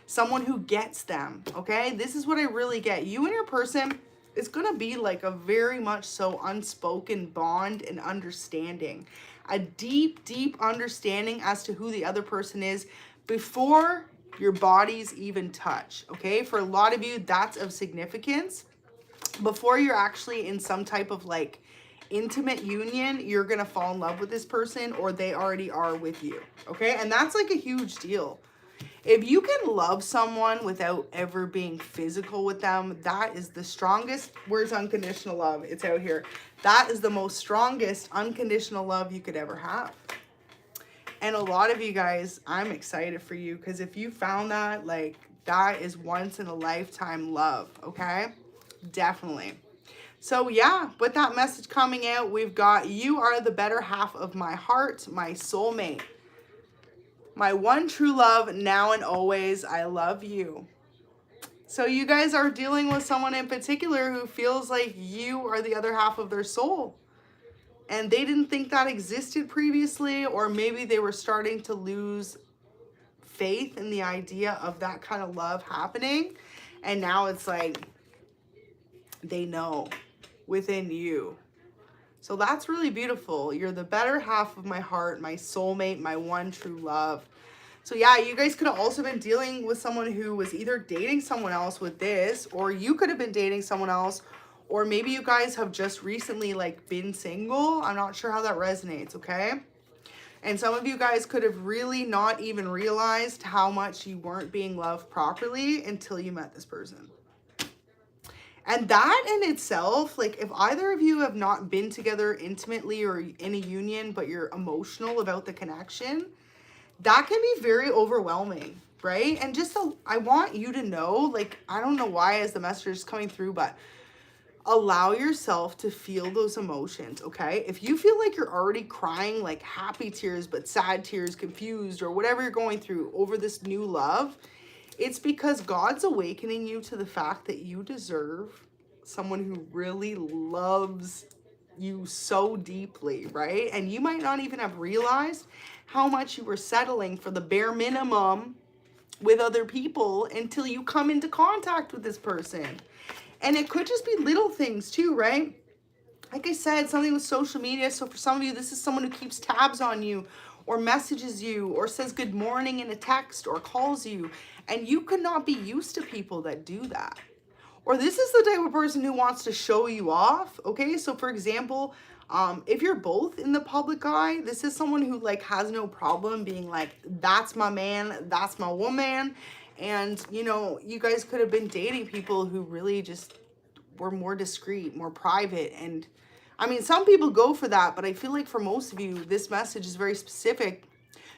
Someone who gets them, okay? This is what I really get. You and your person, it's going to be like a very much so unspoken bond and understanding. A deep, deep understanding as to who the other person is before your bodies even touch, okay? For a lot of you, that's of significance. Before you're actually in some type of like intimate union, you're going to fall in love with this person, or they already are with you, okay? And that's like a huge deal. If you can love someone without ever being physical with them, that is the strongest. Where's unconditional love? It's out here. That is the most strongest unconditional love you could ever have. And a lot of you guys, I'm excited for you, because if you found that, like, that is once in a lifetime love, okay? Definitely. So yeah, with that message coming out, we've got, you are the better half of my heart, my soulmate. My one true love, now and always, I love you. So you guys are dealing with someone in particular who feels like you are the other half of their soul. And they didn't think that existed previously, or maybe they were starting to lose faith in the idea of that kind of love happening. And now it's like, they know within you. So that's really beautiful. You're the better half of my heart, my soulmate, my one true love. So yeah, you guys could have also been dealing with someone who was either dating someone else with this, or you could have been dating someone else, or maybe you guys have just recently like been single. I'm not sure how that resonates, okay? And some of you guys could have really not even realized how much you weren't being loved properly until you met this person. And that in itself, like if either of you have not been together intimately or in a union, but you're emotional about the connection, that can be very overwhelming, right? And just so I want you to know, like, I don't know why as the message is coming through, but allow yourself to feel those emotions, okay? If you feel like you're already crying like happy tears, but sad tears, confused, or whatever you're going through over this new love, it's because God's awakening you to the fact that you deserve someone who really loves you so deeply, right? And you might not even have realized how much you were settling for the bare minimum with other people until you come into contact with this person. And it could just be little things too, right? Like I said, something with social media. So for some of you, this is someone who keeps tabs on you, or messages you, or says good morning in a text, or calls you. And you could not be used to people that do that. Or this is the type of person who wants to show you off, okay? So for example, if you're both in the public eye, this is someone who like has no problem being like, that's my man, that's my woman. And you know, you guys could have been dating people who really just were more discreet, more private. And I mean, some people go for that, but I feel like for most of you, this message is very specific.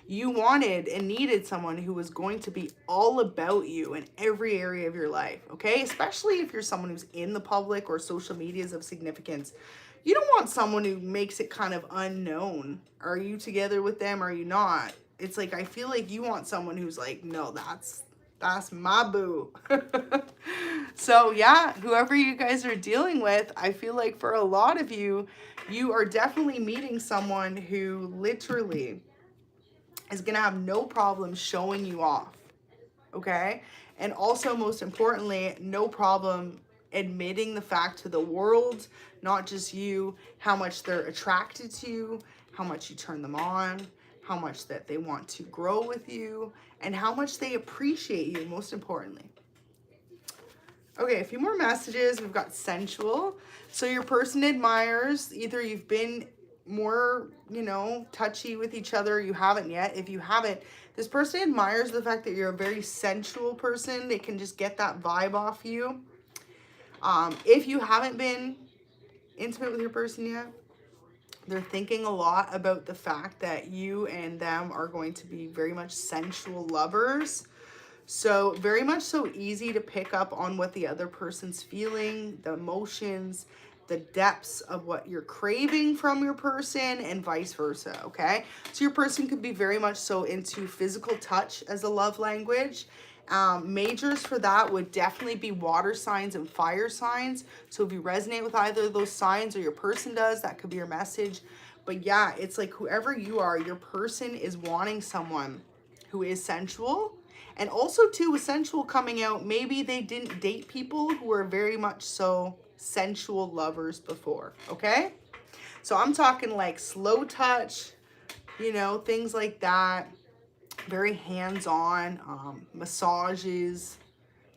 You wanted and needed someone who was going to be all about you in every area of your life, okay? Especially if you're someone who's in the public or social medias of significance. You don't want someone who makes it kind of unknown. Are you together with them? Are you not? It's like, I feel like you want someone who's like, no, that's my boo. So yeah, whoever you guys are dealing with, I feel like for a lot of you, you are definitely meeting someone who literally is going to have no problem showing you off, okay? And also, most importantly, no problem admitting the fact to the world, not just you, how much they're attracted to you, how much you turn them on, how much that they want to grow with you, and how much they appreciate you, most importantly. Okay, a few more messages. We've got sensual. So your person admires, either you've been more, you know, touchy with each other, you haven't yet. If you haven't, this person admires the fact that you're a very sensual person. They can just get that vibe off you. If you haven't been intimate with your person yet, they're thinking a lot about the fact that you and them are going to be very much sensual lovers. So very much so easy to pick up on what the other person's feeling, the emotions, the depths of what you're craving from your person, and vice versa, okay? So your person could be very much so into physical touch as a love language. Majors for that would definitely be water signs and fire signs. So if you resonate with either of those signs, or your person does, that could be your message. But yeah, it's like whoever you are, your person is wanting someone who is sensual. And also too, with sensual coming out, maybe they didn't date people who were very much so sensual lovers before, okay? So I'm talking like slow touch, you know, things like that. Very hands-on, massages,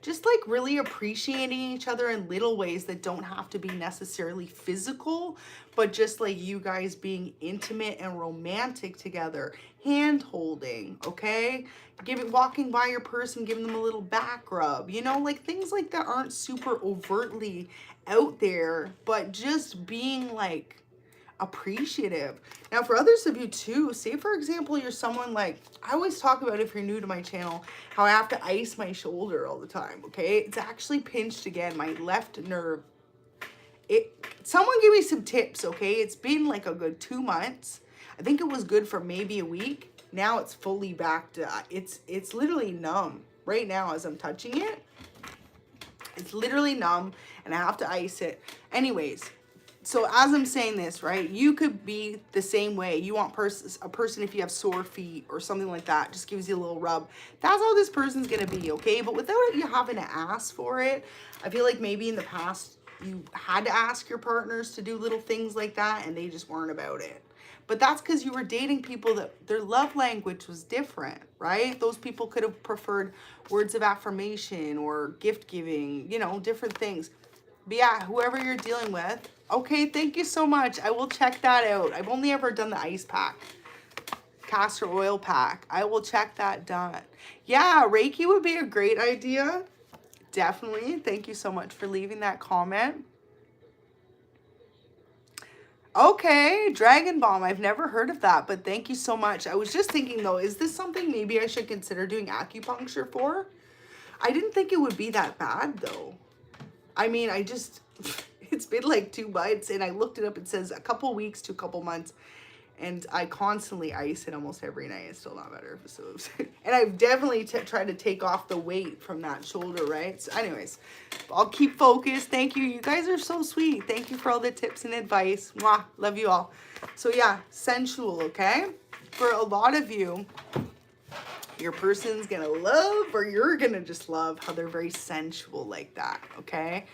just like really appreciating each other in little ways that don't have to be necessarily physical, but just like you guys being intimate and romantic together, hand holding, okay? Walking by your person, giving them a little back rub, you know, like things like that aren't super overtly out there, but just being like appreciative. Now for others of you too, say for example you're someone like, I always talk about, if you're new to my channel, how I have to ice my shoulder all the time, okay? It's actually pinched again, my left nerve. Someone give me some tips, okay? It's been like a good 2 months. I think it was good for maybe a week. Now it's fully back to, it's literally numb right now as I'm touching it. It's literally numb and I have to ice it. Anyways, so as I'm saying this, right, you could be the same way. You want a person, if you have sore feet or something like that, just gives you a little rub. That's how this person's going to be, okay? But without you having to ask for it, I feel like maybe in the past you had to ask your partners to do little things like that and they just weren't about it. But that's because you were dating people that their love language was different, right? Those people could have preferred words of affirmation or gift giving, you know, different things. But yeah, whoever you're dealing with, okay, thank you so much. I will check that out. I've only ever done the ice pack, castor oil pack. I will check that done. Yeah, Reiki would be a great idea. Definitely. Thank you so much for leaving that comment. Okay, Dragon Balm. I've never heard of that, but thank you so much. I was just thinking though, is this something maybe I should consider doing acupuncture for? I didn't think it would be that bad though. I mean, it's been like 2 months and I looked it up. It says a couple weeks to a couple months and I constantly ice it almost every night. It's still not better. So, and I've definitely tried to take off the weight from that shoulder, right? So anyways, I'll keep focused. Thank you. You guys are so sweet. Thank you for all the tips and advice. Mwah. Love you all. So yeah, sensual, okay? For a lot of you, your person's gonna love, or you're gonna just love how they're very sensual like that, okay?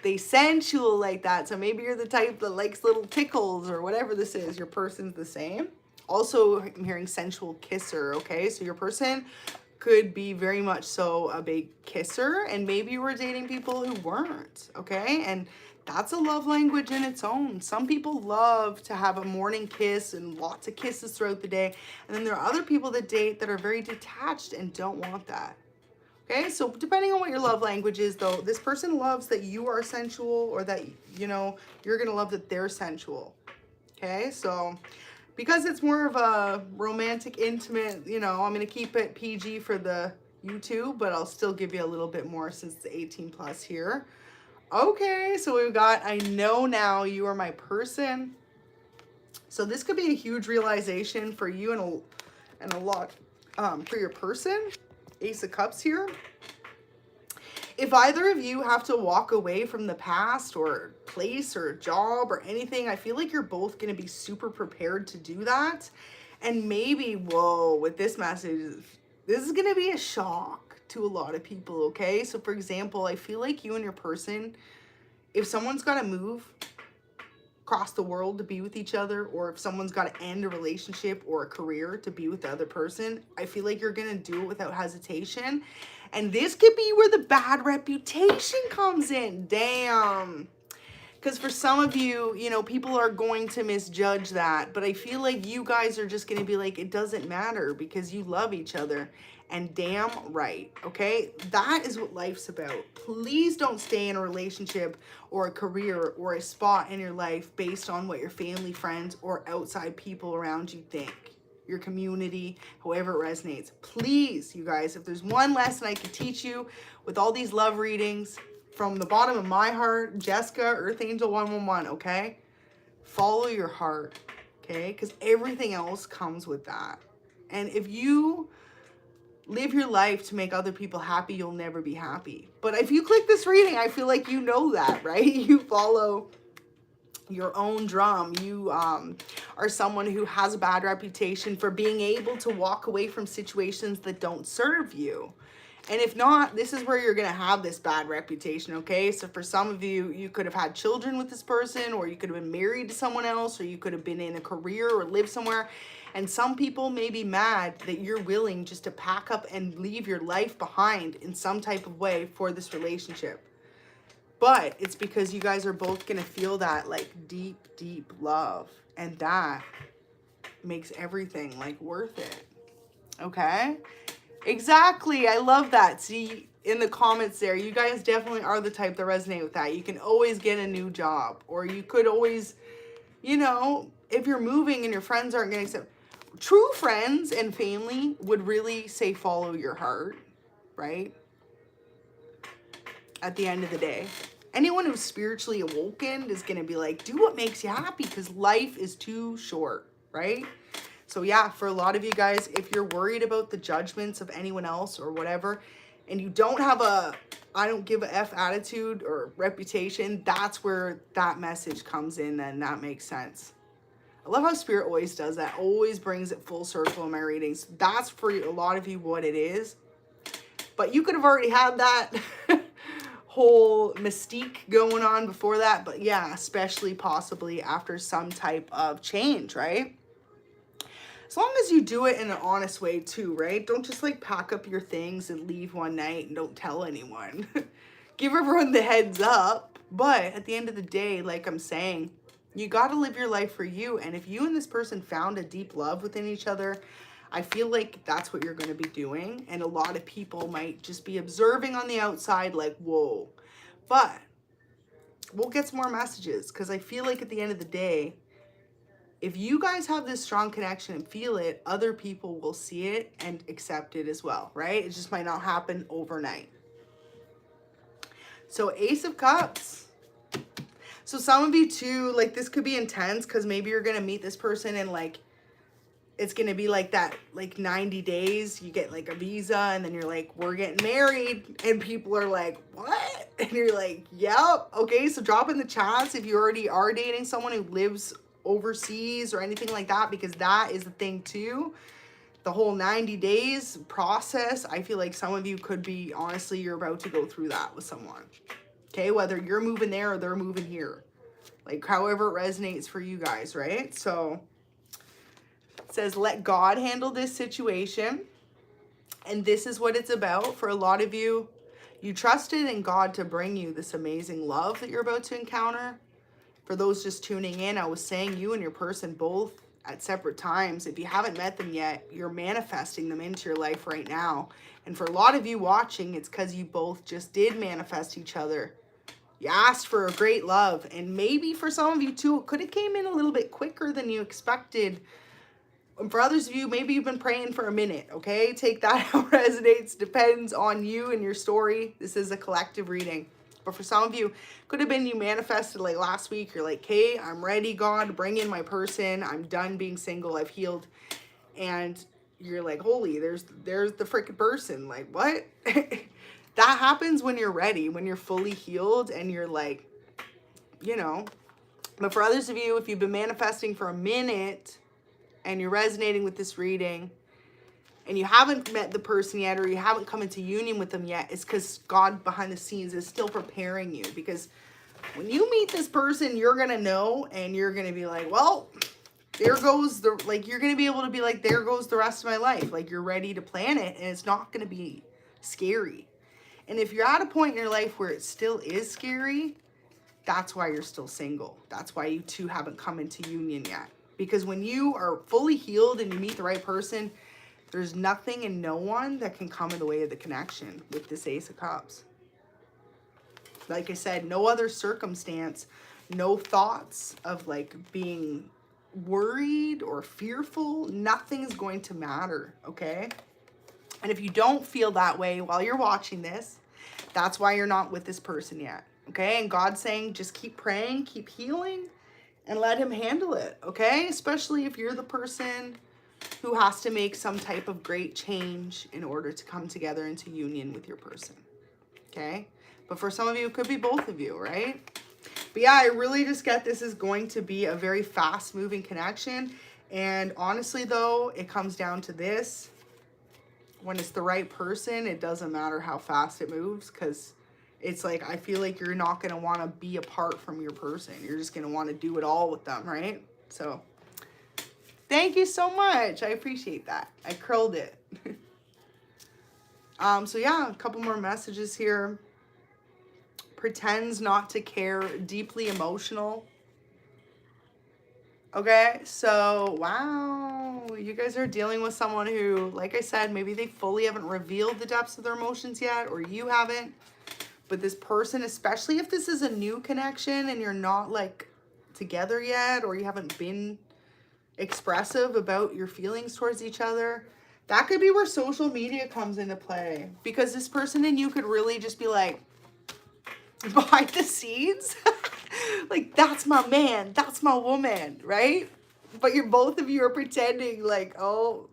They sensual like that. So maybe you're the type that likes little tickles or whatever this is. Your person's the same. Also, I'm hearing sensual kisser, okay? So your person could be very much so a big kisser, and maybe you were dating people who weren't, okay? And that's a love language in its own. Some people love to have a morning kiss and lots of kisses throughout the day. And then there are other people that date that are very detached and don't want that. Okay, so depending on what your love language is, though, this person loves that you are sensual, or that, you know, you're going to love that they're sensual. Okay, so because it's more of a romantic, intimate, you know, I'm going to keep it PG for the YouTube, but I'll still give you a little bit more since it's 18 plus here. Okay, so we've got, I know now you are my person. So this could be a huge realization for you and a lot for your person. Ace of Cups here. If either of you have to walk away from the past or place or job or anything, I feel like you're both going to be super prepared to do that. And maybe, whoa, with this message, this is going to be a shock to a lot of people, okay? So for example, I feel like you and your person, if someone's got to move, across the world to be with each other, or if someone's got to end a relationship or a career to be with the other person, I feel like you're going to do it without hesitation. And this could be where the bad reputation comes in. Damn. Because for some of you, you know, people are going to misjudge that. But I feel like you guys are just going to be like, it doesn't matter because you love each other. And damn right, okay? That is what life's about. Please don't stay in a relationship or a career or a spot in your life based on what your family, friends, or outside people around you think. Your community, however it resonates. Please, you guys, if there's one lesson I could teach you with all these love readings, from the bottom of my heart, Jessica, Earth Angel 111, okay? Follow your heart, okay? Because everything else comes with that. And if you live your life to make other people happy, you'll never be happy. But if you click this reading, I feel like you know that, right? You follow your own drum. You are someone who has a bad reputation for being able to walk away from situations that don't serve you. And if not, this is where you're going to have this bad reputation, okay? So for some of you, you could have had children with this person, or you could have been married to someone else, or you could have been in a career or lived somewhere. And some people may be mad that you're willing just to pack up and leave your life behind in some type of way for this relationship. But it's because you guys are both going to feel that like deep, deep love. And that makes everything like worth it. Okay? Exactly. I love that. See, in the comments there, you guys definitely are the type that resonate with that. You can always get a new job, or you could always, you know, if you're moving and your friends aren't going to accept. True friends and family would really say follow your heart, right? At the end of the day. Anyone who's spiritually awoken is going to be like, do what makes you happy, because life is too short, right? So yeah, for a lot of you guys, if you're worried about the judgments of anyone else or whatever, and you don't have a I don't give a F attitude or reputation, that's where that message comes in, and that makes sense. I love how Spirit always does that, always brings it full circle in my readings. That's for a lot of you what it is. But you could have already had that whole mystique going on before that. But yeah, especially possibly after some type of change, right? As long as you do it in an honest way too, right? Don't just like pack up your things and leave one night and don't tell anyone. Give everyone the heads up. But at the end of the day, like I'm saying, you got to live your life for you. And if you and this person found a deep love within each other, I feel like that's what you're going to be doing. And a lot of people might just be observing on the outside like, whoa. But we'll get some more messages, because I feel like at the end of the day, if you guys have this strong connection and feel it, other people will see it and accept it as well, right? It just might not happen overnight. So Ace of Cups. So some of you too, like this could be intense, because maybe you're going to meet this person and like, it's going to be like that, like 90 days, you get like a visa and then you're like, we're getting married. And people are like, what? And you're like, yep. Okay. So drop in the chats if you already are dating someone who lives overseas or anything like that, because that is the thing too. The whole 90 days process, I feel like some of you could be, honestly, you're about to go through that with someone. Okay, whether you're moving there or they're moving here. Like however it resonates for you guys, right? So it says, let God handle this situation. And this is what it's about. For a lot of you, you trusted in God to bring you this amazing love that you're about to encounter. For those just tuning in, I was saying you and your person both at separate times. If you haven't met them yet, you're manifesting them into your life right now. And for a lot of you watching, it's because you both just did manifest each other. You asked for a great love. And maybe for some of you too, it could have came in a little bit quicker than you expected. And for others of you, maybe you've been praying for a minute, okay? Take that how it resonates. Depends on you and your story. This is a collective reading. But for some of you, could have been you manifested like last week. You're like, hey, I'm ready, God, bring in my person. I'm done being single. I've healed. And you're like, holy, there's the freaking person. Like, what? That happens when you're ready, when you're fully healed and you're like, you know. But for others of you, if you've been manifesting for a minute and you're resonating with this reading, and you haven't met the person yet, or you haven't come into union with them yet, it's because God behind the scenes is still preparing you. Because When you meet this person, you're going to know, and you're going to be like, well, there goes the, like, you're going to be able to be like, there goes the rest of my life. Like, you're ready to plan it, and it's not going to be scary. And if you're at a point in your life where it still is scary, that's why you're still single. That's why you two haven't come into union yet. Because when you are fully healed and you meet the right person, there's nothing and no one that can come in the way of the connection with this Ace of Cups. Like I said, no other circumstance, no thoughts of like being worried or fearful. Nothing is going to matter, okay? And if you don't feel that way while you're watching this, that's why you're not with this person yet. Okay, and God's saying just keep praying, keep healing, and let him handle it, okay? Especially if you're the person who has to make some type of great change in order to come together into union with your person, okay? But for some of you, it could be both of you, right? But yeah, I really just get this is going to be a very fast-moving connection. And honestly, though, it comes down to this. When it's the right person, it doesn't matter how fast it moves, because it's like, I feel like you're not going to want to be apart from your person. You're just going to want to do it all with them, right? So, thank you so much. I appreciate that. I curled it. So yeah, a couple more messages here. Pretends not to care, deeply emotional. Okay, so, wow. You guys are dealing with someone who, like I said, maybe they fully haven't revealed the depths of their emotions yet, or you haven't. But this person, especially if this is a new connection and you're not like together yet, or you haven't been expressive about your feelings towards each other, that could be where social media comes into play. Because this person and you could really just be like, behind the scenes, like, that's my man, that's my woman, right? But both of you are pretending like, oh,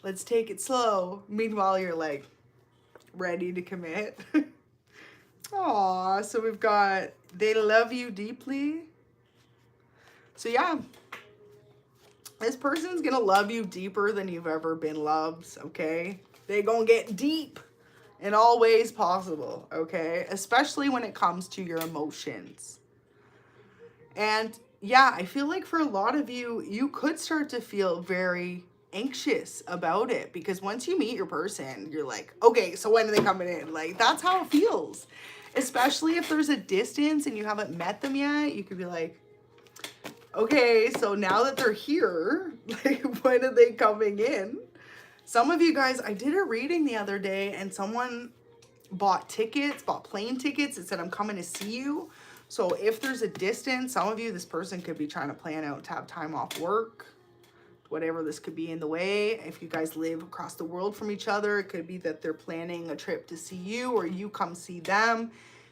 let's take it slow. Meanwhile, you're like ready to commit. Aw, so we've got, they love you deeply. So yeah, this person's gonna love you deeper than you've ever been loved, okay? They gonna get deep in all ways possible, okay? Especially when it comes to your emotions. And yeah, I feel like for a lot of you, you could start to feel very anxious about it, because once you meet your person, you're like, okay, so when are they coming in? Like, that's how it feels. Especially if there's a distance and you haven't met them yet, you could be like, okay, so now that they're here, like, when are they coming in? Some of you guys, I did a reading the other day and someone bought plane tickets. It said, I'm coming to see you. So if there's a distance, some of you, this person could be trying to plan out to have time off work, whatever this could be in the way. If you guys live across the world from each other, it could be that they're planning a trip to see you or you come see them.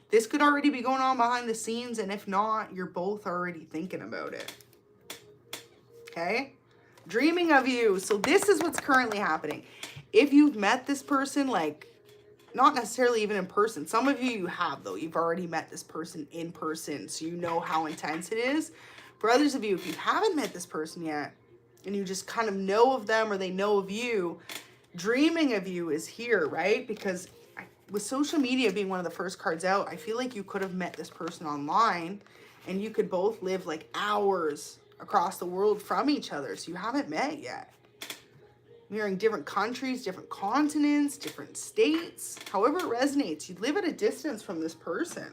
This could already be going on behind the scenes. And if not, you're both already thinking about it. Okay? Dreaming of you. So this is what's currently happening. If you've met this person, like, not necessarily even in person. Some of you have, though. You've already met this person in person, so you know how intense it is. For others of you, if you haven't met this person yet, and you just kind of know of them or they know of you, dreaming of you is here, right? Because with social media being one of the first cards out, I feel like you could have met this person online, and you could both live like hours across the world from each other, so you haven't met yet. You're in different countries, different continents, different states. However it resonates, you live at a distance from this person.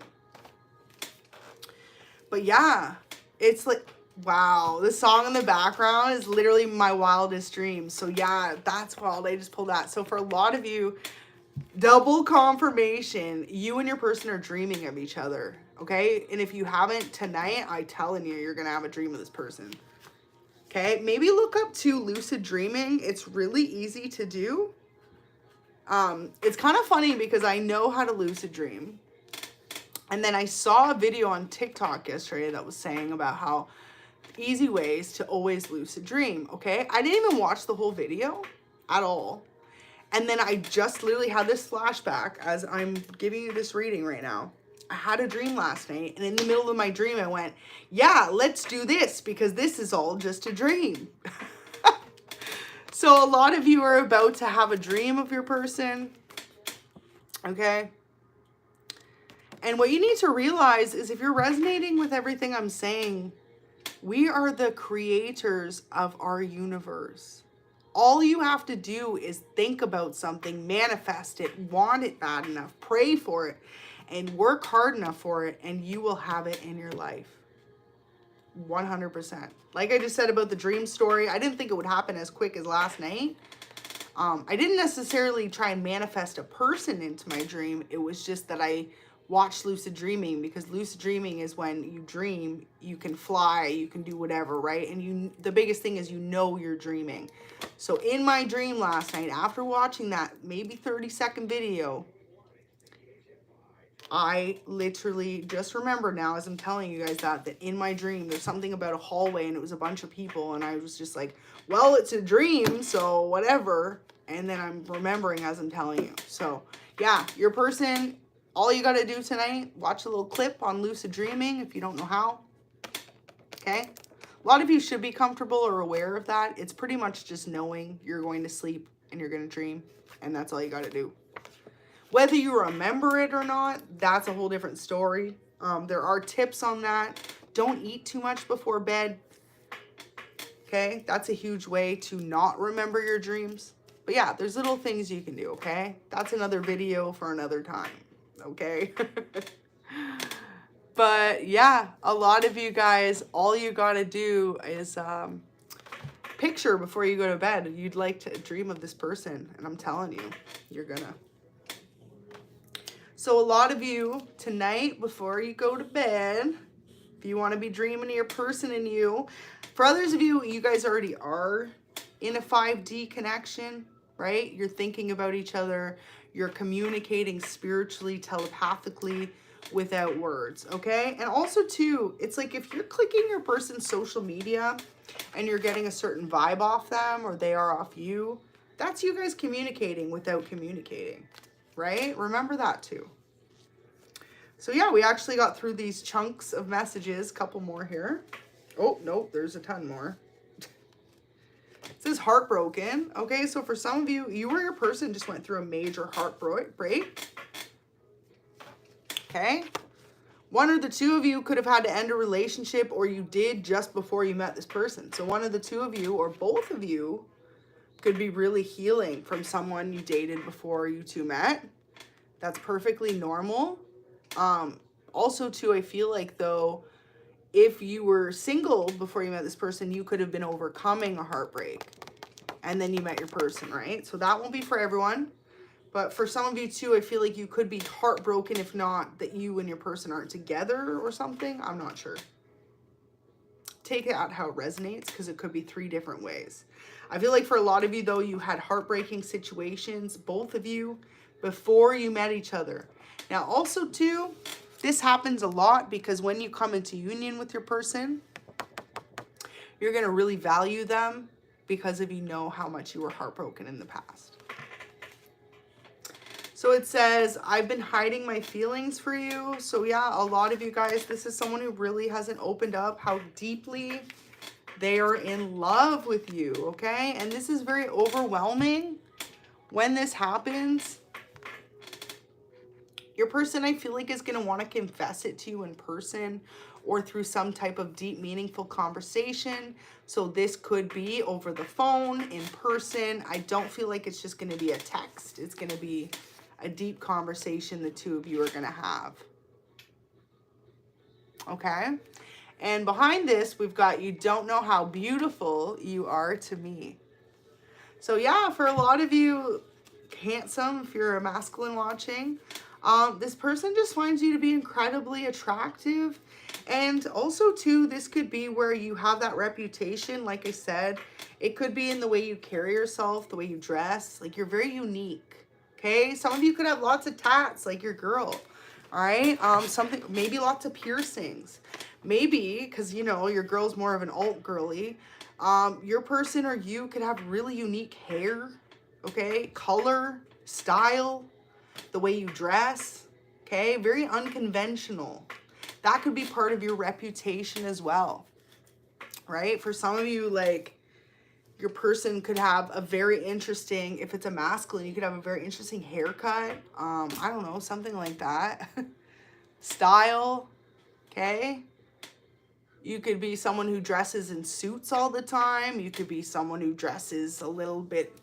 But yeah, it's like, wow, the song in the background is literally my wildest dreams. So yeah, that's wild. I just pulled that. So for a lot of you, double confirmation, you and your person are dreaming of each other, okay? And if you haven't tonight, I'm telling you, you're going to have a dream of this person. Okay, maybe look up to lucid dreaming. It's really easy to do. It's kind of funny because I know how to lucid dream. And then I saw a video on TikTok yesterday that was saying about how easy ways to always lucid dream, okay? I didn't even watch the whole video at all. And then I just literally had this flashback as I'm giving you this reading right now. I had a dream last night, and in the middle of my dream, I went, yeah, let's do this, because this is all just a dream. So a lot of you are about to have a dream of your person, okay? And what you need to realize is if you're resonating with everything I'm saying, we are the creators of our universe. All you have to do is think about something, manifest it, want it bad enough, pray for it, and work hard enough for it, and you will have it in your life. 100%. Like I just said about the dream story, I didn't think it would happen as quick as last night. I didn't necessarily try and manifest a person into my dream. It was just that I watched lucid dreaming, because lucid dreaming is when you dream, you can fly, you can do whatever, right? And the biggest thing is you're dreaming. So in my dream last night, after watching that maybe 30-second video, I literally just remember now as I'm telling you guys that in my dream, there's something about a hallway and it was a bunch of people. And I was just like, well, it's a dream, so whatever. And then I'm remembering as I'm telling you. So yeah, your person, all you got to do tonight, watch a little clip on lucid dreaming if you don't know how. Okay. A lot of you should be comfortable or aware of that. It's pretty much just knowing you're going to sleep and you're going to dream. And that's all you got to do. Whether you remember it or not, that's a whole different story. There are tips on that. Don't eat too much before bed. Okay, that's a huge way to not remember your dreams. But yeah, there's little things you can do, okay? That's another video for another time, okay? But yeah, a lot of you guys, all you gotta do is picture before you go to bed. You'd like to dream of this person, and I'm telling you, you're gonna. So a lot of you tonight, before you go to bed, if you want to be dreaming of your person and you, for others of you, you guys already are in a 5D connection, right? You're thinking about each other. You're communicating spiritually, telepathically, without words, okay? And also too, it's like if you're clicking your person's social media and you're getting a certain vibe off them or they are off you, that's you guys communicating without communicating. Right? Remember that too. So yeah, we actually got through these chunks of messages. Couple more here. Oh, no, there's a ton more. It says heartbroken. Okay, so for some of you, you or your person just went through a major heartbreak. Okay. One or the two of you could have had to end a relationship, or you did just before you met this person. So one of the two of you or both of you could be really healing from someone you dated before you two met. That's perfectly normal. Also too, I feel like though, if you were single before you met this person, you could have been overcoming a heartbreak and then you met your person, right? So that won't be for everyone. But for some of you too, I feel like you could be heartbroken, if not that you and your person aren't together or something. I'm not sure. Take it out how it resonates, because it could be 3 different ways. I feel like for a lot of you though, you had heartbreaking situations, both of you, before you met each other. Now also too, this happens a lot because when you come into union with your person, you're going to really value them because of how much you were heartbroken in the past. So it says, I've been hiding my feelings for you. So yeah, a lot of you guys, this is someone who really hasn't opened up how deeply they are in love with you, okay? And this is very overwhelming when this happens. Your person, I feel like, is going to want to confess it to you in person or through some type of deep, meaningful conversation. So this could be over the phone, in person. I don't feel like it's just going to be a text. It's going to be a deep conversation the two of you are going to have. Okay? And behind this, we've got, you don't know how beautiful you are to me. So yeah, for a lot of you, handsome, if you're a masculine watching, this person just finds you to be incredibly attractive. And also too, this could be where you have that reputation. Like I said, it could be in the way you carry yourself, the way you dress. Like, you're very unique. Okay. Some of you could have lots of tats like your girl. All right. Maybe lots of piercings. Maybe because, your girl's more of an alt girly. Your person or you could have really unique hair. Okay. Color, style, the way you dress. Okay. Very unconventional. That could be part of your reputation as well. Right. For some of you, like, your person could have a very interesting, if it's a masculine, you could have a very interesting haircut. I don't know, something like that. style, okay? You could be someone who dresses in suits all the time. You could be someone who dresses a little bit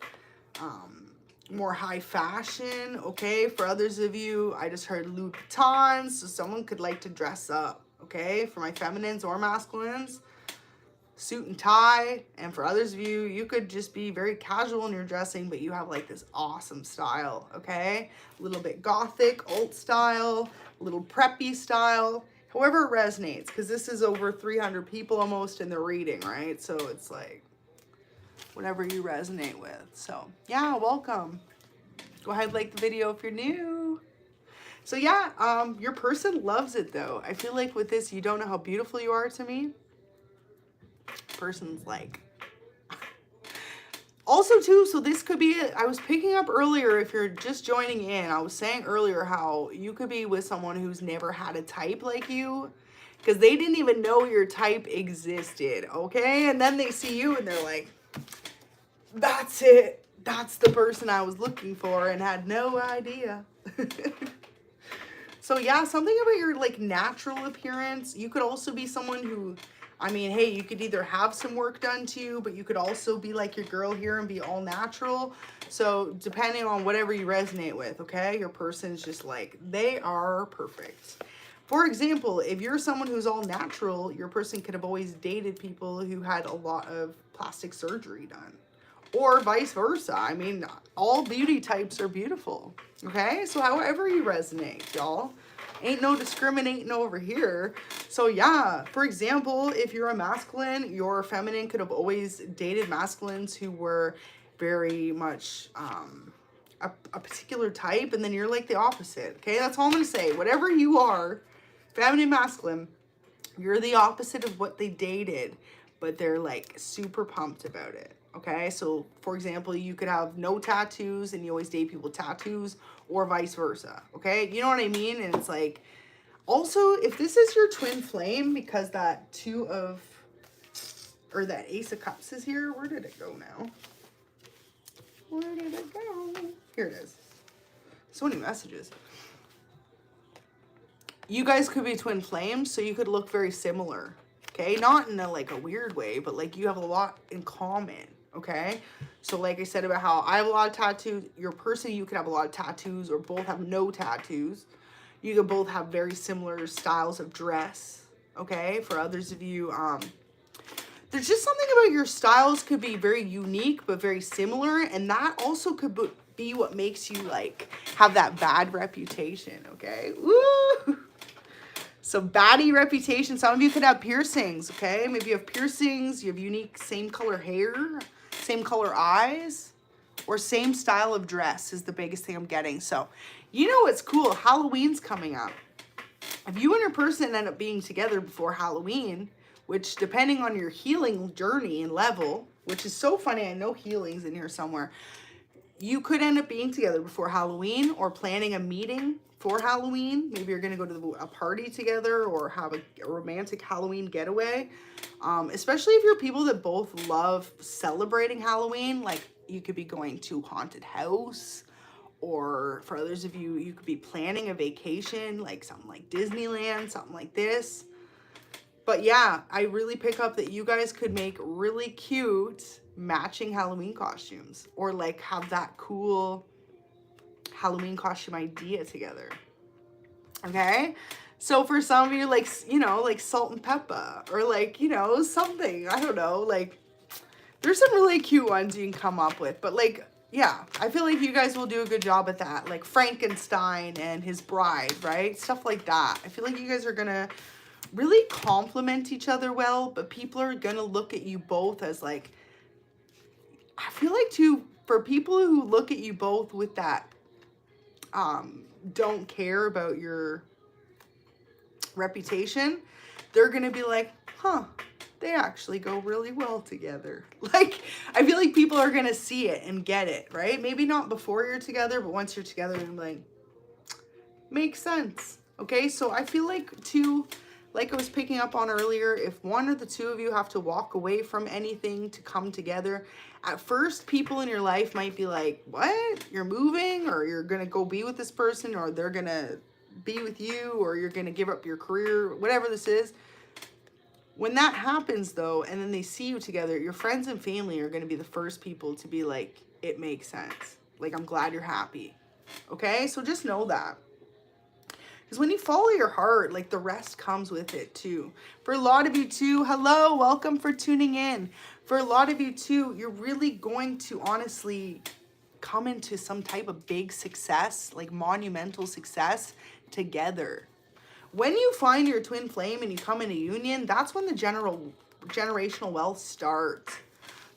more high fashion, okay? For others of you, I just heard Louis Vuitton, so someone could like to dress up, okay? For my feminines or masculines, suit and tie. And for others of you, you could just be very casual in your dressing, but you have like this awesome style, okay? A little bit gothic, alt style, a little preppy style, however it resonates, because this is over 300 people almost in the reading, right? So it's like whatever you resonate with. So yeah, welcome. Go ahead, like the video if you're new. So yeah, your person loves it though. I feel like with this, you don't know how beautiful you are to me. Person's like, also too, so this could be it. I was picking up earlier, if you're just joining in, I was saying earlier how you could be with someone who's never had a type like you, because they didn't even know your type existed, okay? And then they see you and they're like, that's it. That's the person I was looking for and had no idea. So yeah, something about your like natural appearance. You could also be someone who, I mean, hey, you could either have some work done to you, but you could also be like your girl here and be all natural. So depending on whatever you resonate with, okay? Your person's just like, they are perfect. For example, if you're someone who's all natural, your person could have always dated people who had a lot of plastic surgery done. Or vice versa. I mean, all beauty types are beautiful, okay? So however you resonate, y'all. Ain't no discriminating over here. So yeah, for example, if you're a masculine, your feminine could have always dated masculines who were very much a particular type, and then you're like the opposite, okay? That's all I'm gonna say. Whatever you are, feminine, masculine, you're the opposite of what they dated, but they're like super pumped about it. Okay, so for example, you could have no tattoos and you always date people with tattoos, or vice versa. Okay, you know what I mean? And it's like, also, if this is your twin flame, because that that Ace of Cups is here, where did it go now? Where did it go? Here it is. So many messages. You guys could be twin flames, so you could look very similar. Okay, not in a weird way, but like you have a lot in common. Okay, so like I said about how I have a lot of tattoos, your person, you could have a lot of tattoos, or both have no tattoos. You could both have very similar styles of dress. Okay, for others of you, there's just something about your styles could be very unique but very similar, and that also could be what makes you like have that bad reputation. Okay, woo. So baddie reputation. Some of you could have piercings, okay? Maybe you have piercings, you have unique same color hair, same color eyes, or same style of dress is the biggest thing I'm getting. So you know what's cool? Halloween's coming up. If you and your person end up being together before Halloween, which depending on your healing journey and level, which is so funny, I know healing's in here somewhere, you could end up being together before Halloween or planning a meeting for Halloween. Maybe you're going to go to a party together or have a romantic Halloween getaway. Especially if you're people that both love celebrating Halloween, like you could be going to a haunted house, or for others of you, you could be planning a vacation, like something like Disneyland, something like this. But yeah, I really pick up that you guys could make really cute matching Halloween costumes, or like have that cool Halloween costume idea together. Okay, so for some of you, like, you know, like salt and pepper, or like, you know, something, I don't know, like there's some really cute ones you can come up with. But like, yeah, I feel like you guys will do a good job at that, like Frankenstein and his bride, right? Stuff like that. I feel like you guys are gonna really complement each other well, but people are gonna look at you both as like, I feel like too, for people who look at you both with that don't care about your reputation, they're gonna be like, huh, they actually go really well together. Like, I feel like people are gonna see it and get it, right? Maybe not before you're together, but once you're together, and like, makes sense. Okay, so I feel like too, like I was picking up on earlier, if one or the two of you have to walk away from anything to come together, at first people in your life might be like, what? You're moving, or you're gonna go be with this person, or they're gonna be with you, or you're going to give up your career, whatever this is. When that happens though, and then they see you together, your friends and family are going to be the first people to be like, it makes sense. Like, I'm glad you're happy. Okay? So just know that. Because when you follow your heart, like, the rest comes with it too. For a lot of you too, hello, welcome for tuning in. For a lot of you too, you're really going to honestly come into some type of big success, like monumental success together. When you find your twin flame and you come into union, that's when the generational wealth starts.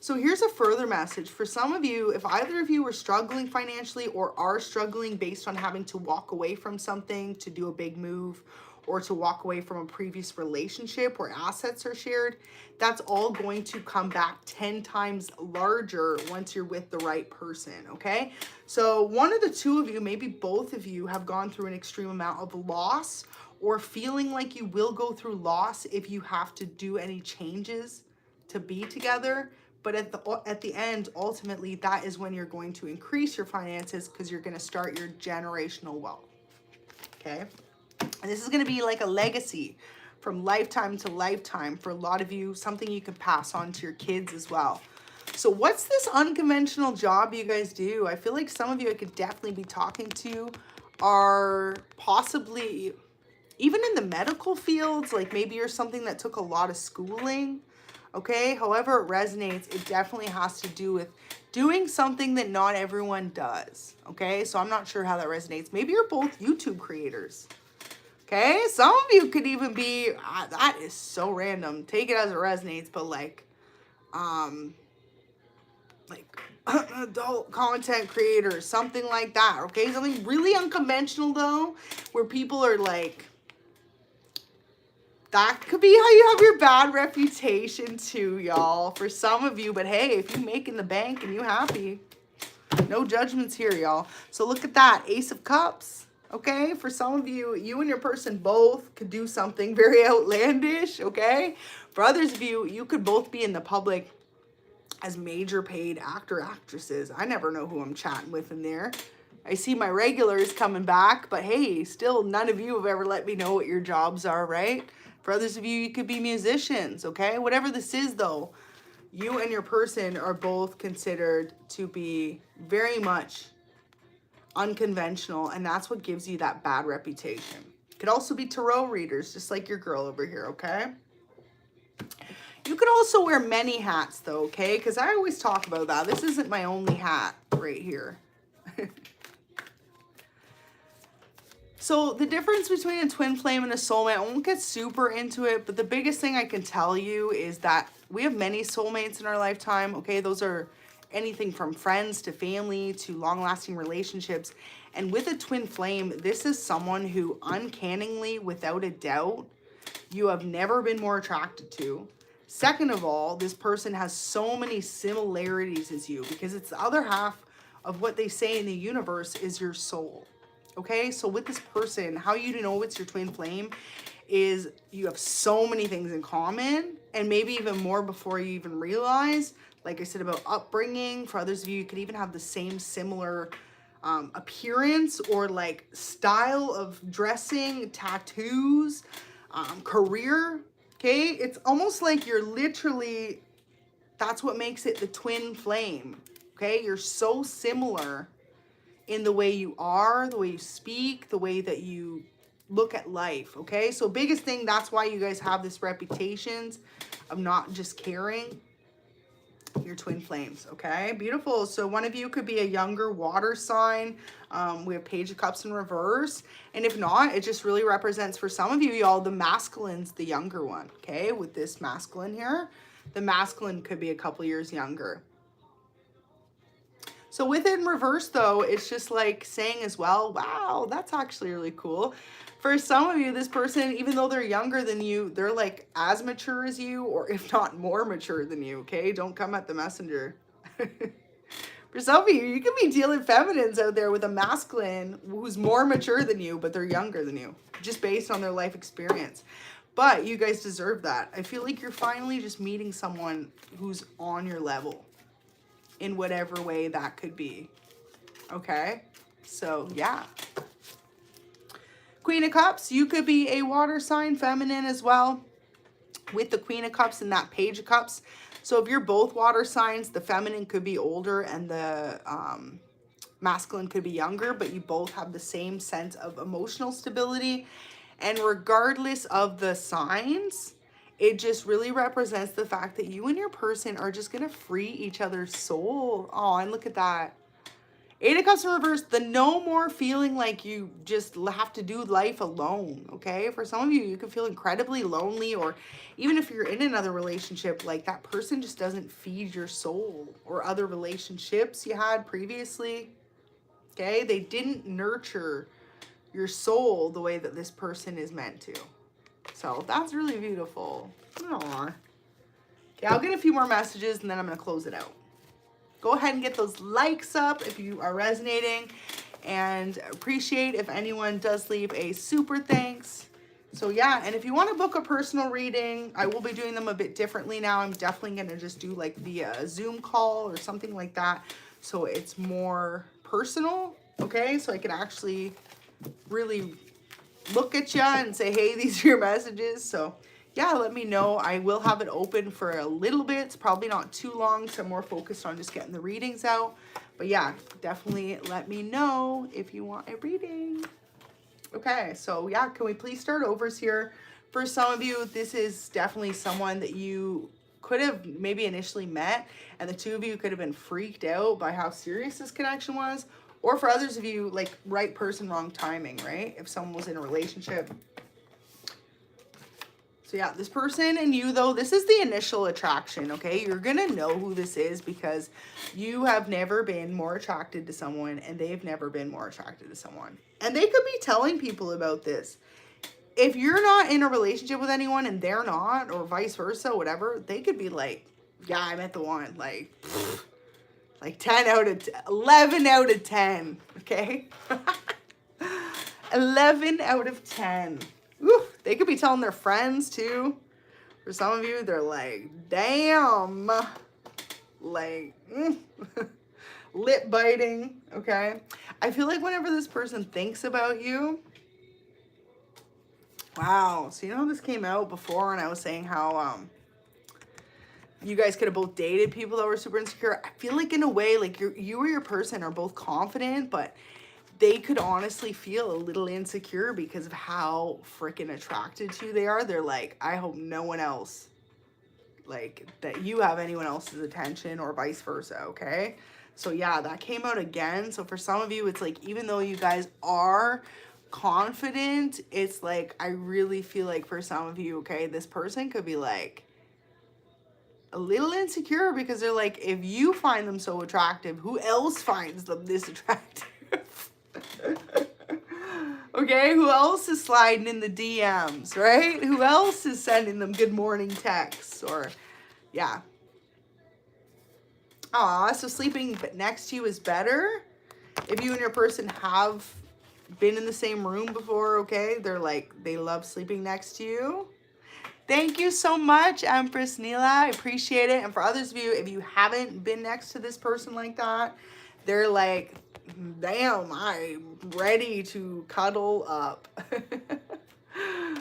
So here's a further message. For some of you, if either of you are struggling financially or are struggling based on having to walk away from something to do a big move, or to walk away from a previous relationship where assets are shared, that's all going to come back 10 times larger once you're with the right person, okay? So one of the two of you, maybe both of you, have gone through an extreme amount of loss, or feeling like you will go through loss if you have to do any changes to be together. But at the end, ultimately, that is when you're going to increase your finances, because you're going to start your generational wealth, okay? And this is going to be like a legacy from lifetime to lifetime for a lot of you, something you can pass on to your kids as well. So what's this unconventional job you guys do? I feel like some of you I could definitely be talking to are possibly even in the medical fields, like maybe you're something that took a lot of schooling, okay? However it resonates, it definitely has to do with doing something that not everyone does, okay? So I'm not sure how that resonates. Maybe you're both YouTube creators, okay? Some of you could even be, that is so random. Take it as it resonates, but like adult content creators, something like that, okay? Something really unconventional though, where people are like, that could be how you have your bad reputation too, y'all. For some of you, but hey, if you're making the bank and you happy, no judgments here, y'all. So look at that, Ace of Cups, okay? For some of you, you and your person both could do something very outlandish, okay? For others of you, you could both be in the public as major paid actor, actresses. I never know who I'm chatting with in there. I see my regulars coming back, but hey, still none of you have ever let me know what your jobs are, right? For others of you, you could be musicians, okay? Whatever this is though, you and your person are both considered to be very much unconventional, and that's what gives you that bad reputation. Could also be tarot readers, just like your girl over here, okay? You could also wear many hats though, okay? Because I always talk about that. This isn't my only hat right here. So the difference between a twin flame and a soulmate, I won't get super into it, but the biggest thing I can tell you is that we have many soulmates in our lifetime, okay? Those are anything from friends to family to long-lasting relationships. And with a twin flame, this is someone who uncannily, without a doubt, you have never been more attracted to. Second of all, this person has so many similarities as you, because it's the other half of what they say in the universe is your soul. Okay, so with this person, how you know it's your twin flame is you have so many things in common, and maybe even more before you even realize. Like I said about upbringing, for others of you, you could even have the same similar appearance or like style of dressing, tattoos, career. Okay, it's almost like you're literally, that's what makes it the twin flame. Okay, you're so similar in the way you are, the way you speak, the way that you look at life, okay? So biggest thing, that's why you guys have this reputations of not just caring. Your twin flames, okay? Beautiful. So one of you could be a younger water sign. We have Page of Cups in reverse. And if not, it just really represents for some of you, y'all, the masculine's the younger one, okay? With this masculine here, the masculine could be a couple years younger. So with it in reverse though, it's just like saying as well, wow, that's actually really cool. For some of you, this person, even though they're younger than you, they're like as mature as you, or if not more mature than you, okay? Don't come at the messenger. For some of you, you can be dealing feminines out there with a masculine who's more mature than you, but they're younger than you, just based on their life experience. But you guys deserve that. I feel like you're finally just meeting someone who's on your level, in whatever way that could be, okay? So yeah. Queen of Cups, you could be a water sign, feminine as well, with the Queen of Cups and that Page of Cups. So if you're both water signs, the feminine could be older and the masculine could be younger, but you both have the same sense of emotional stability. And regardless of the signs, it just really represents the fact that you and your person are just going to free each other's soul. Oh, and look at that. Eight of Cups in reverse, the no more feeling like you just have to do life alone, okay? For some of you, you can feel incredibly lonely, or even if you're in another relationship, like that person just doesn't feed your soul, or other relationships you had previously, okay? They didn't nurture your soul the way that this person is meant to. So that's really beautiful. Aww. Okay, I'll get a few more messages and then I'm going to close it out. Go ahead and get those likes up if you are resonating, and appreciate if anyone does leave a super thanks. So yeah, and if you want to book a personal reading, I will be doing them a bit differently now. I'm definitely going to just do like via Zoom call or something like that, so it's more personal, okay? So I can actually really look at you and say, hey, these are your messages. So yeah, let me know. I will have it open for a little bit. It's probably not too long, so I'm more focused on just getting the readings out. But yeah, definitely let me know if you want a reading. Okay, so yeah, can we please start overs here? For some of you, this is definitely someone that you could have maybe initially met, and the two of you could have been freaked out by how serious this connection was. Or for others of you, like right person, wrong timing, right? If someone was in a relationship. So yeah, this person and you, though, this is the initial attraction, okay? You're going to know who this is because you have never been more attracted to someone and they've never been more attracted to someone. And they could be telling people about this. If you're not in a relationship with anyone and they're not, or vice versa, whatever, they could be like, yeah, I met the one. Like 10 out of 10, 11 out of 10, okay? 11 out of 10. Oof, they could be telling their friends too. For some of you, they're like, damn. Like, lip biting, okay? I feel like whenever this person thinks about you, wow. So you know how this came out before and I was saying how you guys could have both dated people that were super insecure. I feel like in a way, like you or your person are both confident, but they could honestly feel a little insecure because of how freaking attracted to you they are. They're like, I hope no one else, like, that you have anyone else's attention or vice versa, okay? So yeah, that came out again. So for some of you, it's like, even though you guys are confident, it's like, I really feel like for some of you, okay, this person could be like a little insecure because they're like, if you find them so attractive, who else finds them this attractive? Okay, who else is sliding in the DMs, right? Who else is sending them good morning texts? Or yeah. Aw, so sleeping next to you is better. If you and your person have been in the same room before, okay, they're like, they love sleeping next to you. Thank you so much, Empress Neela. I appreciate it. And for others of you, if you haven't been next to this person like that, they're like, damn, I'm ready to cuddle up.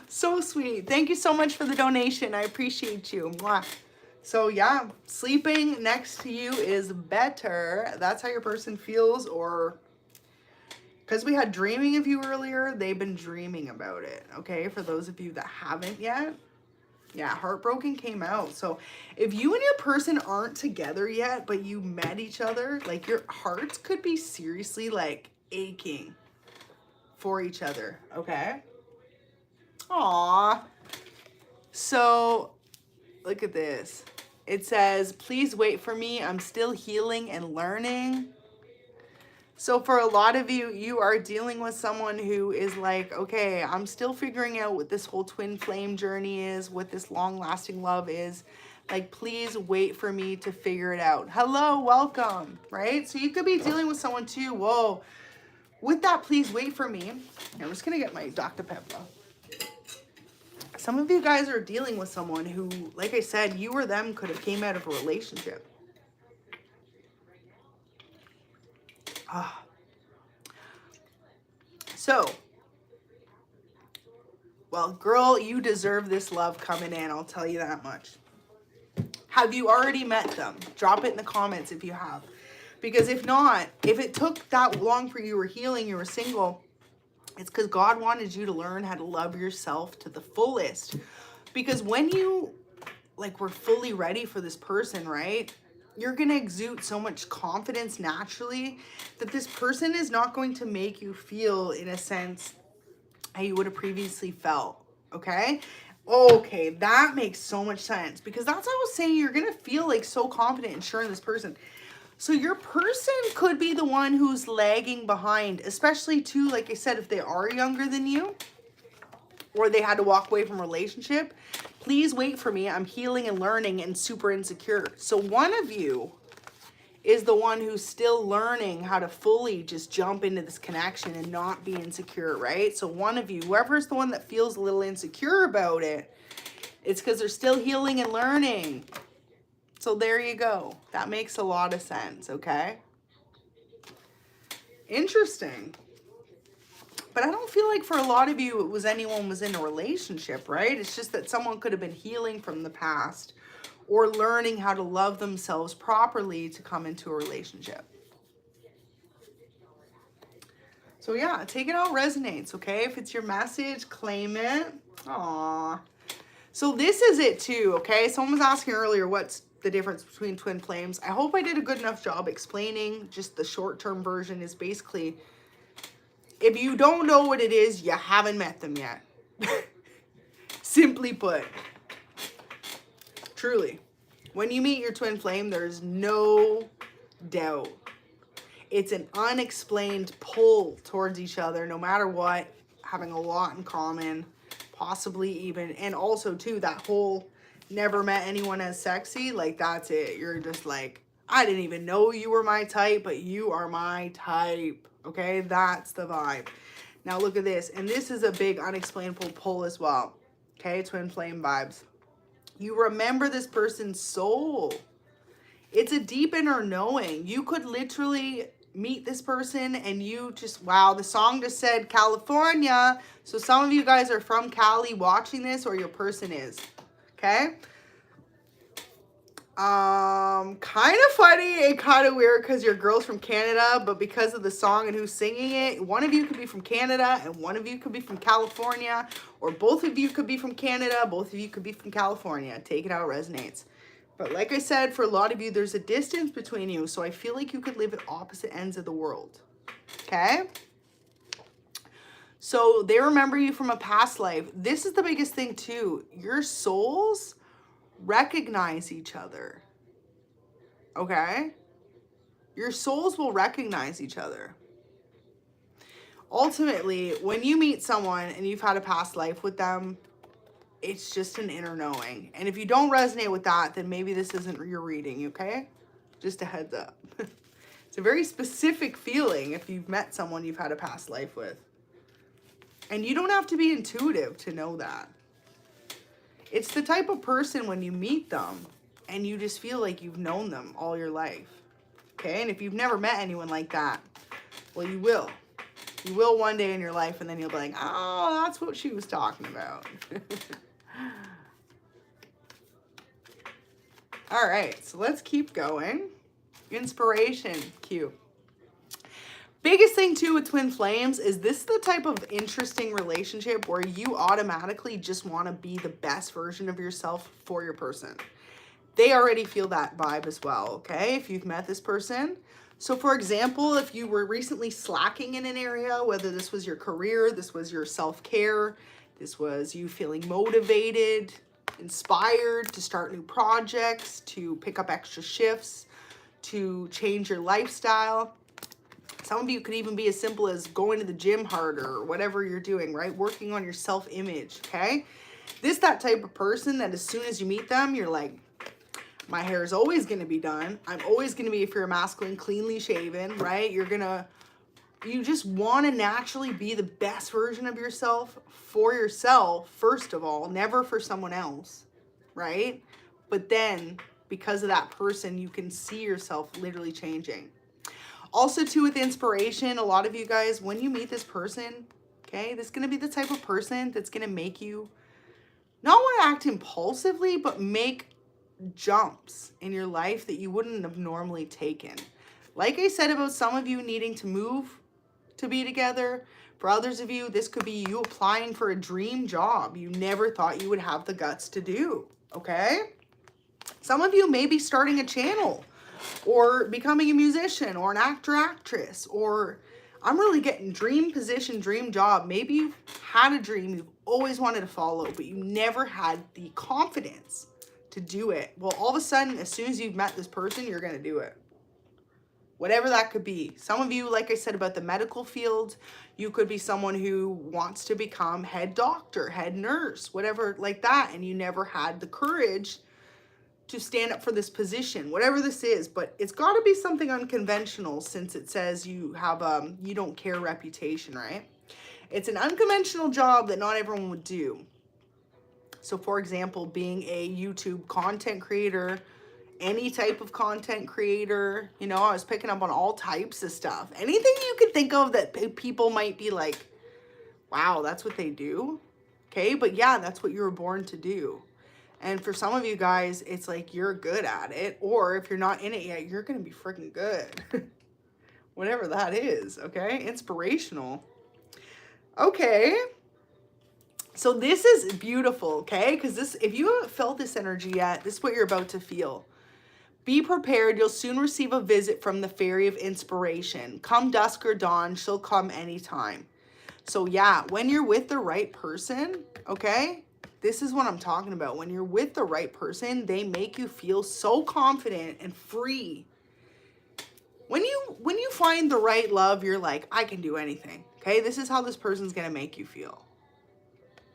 So sweet. Thank you so much for the donation. I appreciate you. Mwah. So yeah, sleeping next to you is better. That's how your person feels. Or because we had dreaming of you earlier, they've been dreaming about it. Okay, for those of you that haven't yet. Yeah, heartbroken came out. So if you and your person aren't together yet, but you met each other, like your hearts could be seriously like aching for each other, okay? Aww. So look at this. It says, please wait for me. I'm still healing and learning. So for a lot of you, you are dealing with someone who is like, okay, I'm still figuring out what this whole twin flame journey is, what this long-lasting love is. Like, please wait for me to figure it out. Hello, welcome, right? So you could be dealing with someone too. Whoa. With that, please wait for me. I'm just going to get my Dr. Pepper. Some of you guys are dealing with someone who, like I said, you or them could have came out of a relationship. So Well, girl, you deserve this love coming in. I'll tell you that much. Have you already met them? Drop it in the comments if you have. Because if not, if it took that long for you were healing, you were single, it's because God wanted you to learn how to love yourself to the fullest. Because when you were fully ready for this person, right? You're going to exude so much confidence naturally that this person is not going to make you feel, in a sense, how you would have previously felt. Okay? Okay, that makes so much sense. Because that's what I was saying. You're going to feel like so confident and sure in this person. So your person could be the one who's lagging behind, especially too, like I said, if they are younger than you or they had to walk away from a relationship. Please wait for me. I'm healing and learning and super insecure. So one of you is the one who's still learning how to fully just jump into this connection and not be insecure, right? So one of you, whoever's the one that feels a little insecure about it, it's because they're still healing and learning. So there you go. That makes a lot of sense, okay? Interesting. But I don't feel like for a lot of you, it was anyone was in a relationship, right? It's just that someone could have been healing from the past or learning how to love themselves properly to come into a relationship. So yeah, take it how it resonates, okay? If it's your message, claim it. Aww. So this is it too, okay? Someone was asking earlier, what's the difference between twin flames? I hope I did a good enough job explaining. Just the short-term version is basically, if you don't know what it is, you haven't met them yet. Simply put. Truly. When you meet your twin flame, there's no doubt. It's an unexplained pull towards each other, no matter what, having a lot in common, possibly even, and also too, that whole never met anyone as sexy, like that's it. You're just like, I didn't even know you were my type, but you are my type. Okay, that's the vibe. Now look at this, and this is a big unexplainable pull as well. Okay, twin flame vibes. You remember this person's soul. It's a deep inner knowing. You could literally meet this person and you just, wow, the song just said California. So some of you guys are from Cali watching this, or your person is. Okay? Kind of funny and kind of weird because your girl's from Canada, but because of the song and who's singing it, one of you could be from Canada and one of you could be from California, or both of you could be from Canada, both of you could be from California. Take it how it resonates. But like I said, for a lot of you, there's a distance between you, so I feel like you could live at opposite ends of the world. Okay? So they remember you from a past life. This is the biggest thing too. Your souls recognize each other. Okay? Your souls will recognize each other. Ultimately, when you meet someone and you've had a past life with them, it's just an inner knowing. And if you don't resonate with that, then maybe this isn't your reading, okay? Just a heads up. It's a very specific feeling if you've met someone you've had a past life with. And you don't have to be intuitive to know that. It's the type of person when you meet them and you just feel like you've known them all your life. Okay? And if you've never met anyone like that, well, you will. You will one day in your life, and then you'll be like, oh, that's what she was talking about. All right, so let's keep going. Inspiration, cute. Biggest thing too with twin flames is this is the type of interesting relationship where you automatically just want to be the best version of yourself for your person. They already feel that vibe as well, okay? If you've met this person. So for example, if you were recently slacking in an area, whether this was your career, this was your self-care, this was you feeling motivated, inspired to start new projects, to pick up extra shifts, to change your lifestyle. Some of you could even be as simple as going to the gym harder or whatever you're doing, right? Working on your self-image, okay? That type of person that as soon as you meet them, you're like, my hair is always going to be done. I'm always going to be, if you're a masculine, cleanly shaven, right? You just want to naturally be the best version of yourself for yourself, first of all, never for someone else, right? But then because of that person, you can see yourself literally changing. Also too, with inspiration, a lot of you guys, when you meet this person, Okay, this is going to be the type of person that's going to make you not want to act impulsively, but make jumps in your life that you wouldn't have normally taken. Like I said about some of you needing to move to be together, for others of you, this could be you applying for a dream job you never thought you would have the guts to do, okay? Some of you may be starting a channel or becoming a musician or an actor, actress, or I'm really getting dream position, dream job. Maybe you've had a dream you've always wanted to follow, but you never had the confidence to do it. Well, all of a sudden, as soon as you've met this person, you're going to do it. Whatever that could be. Some of you, like I said about the medical field, you could be someone who wants to become head doctor, head nurse, whatever like that, and you never had the courage to stand up for this position, whatever this is. But it's got to be something unconventional, since it says you have you don't care reputation, right? It's an unconventional job that not everyone would do. So for example, being a YouTube content creator, any type of content creator, you know, I was picking up on all types of stuff. Anything you could think of that people might be like, wow, that's what they do. Okay, but yeah, that's what you were born to do. And for some of you guys, it's like you're good at it. Or if you're not in it yet, you're going to be freaking good. Whatever that is, okay? Inspirational. Okay. So this is beautiful, okay? Because this, if you haven't felt this energy yet, this is what you're about to feel. Be prepared. You'll soon receive a visit from the fairy of inspiration. Come dusk or dawn, she'll come anytime. So yeah, when you're with the right person, okay? This is what I'm talking about. When you're with the right person, they make you feel so confident and free. When you find the right love, you're like, I can do anything. Okay? This is how this person's going to make you feel.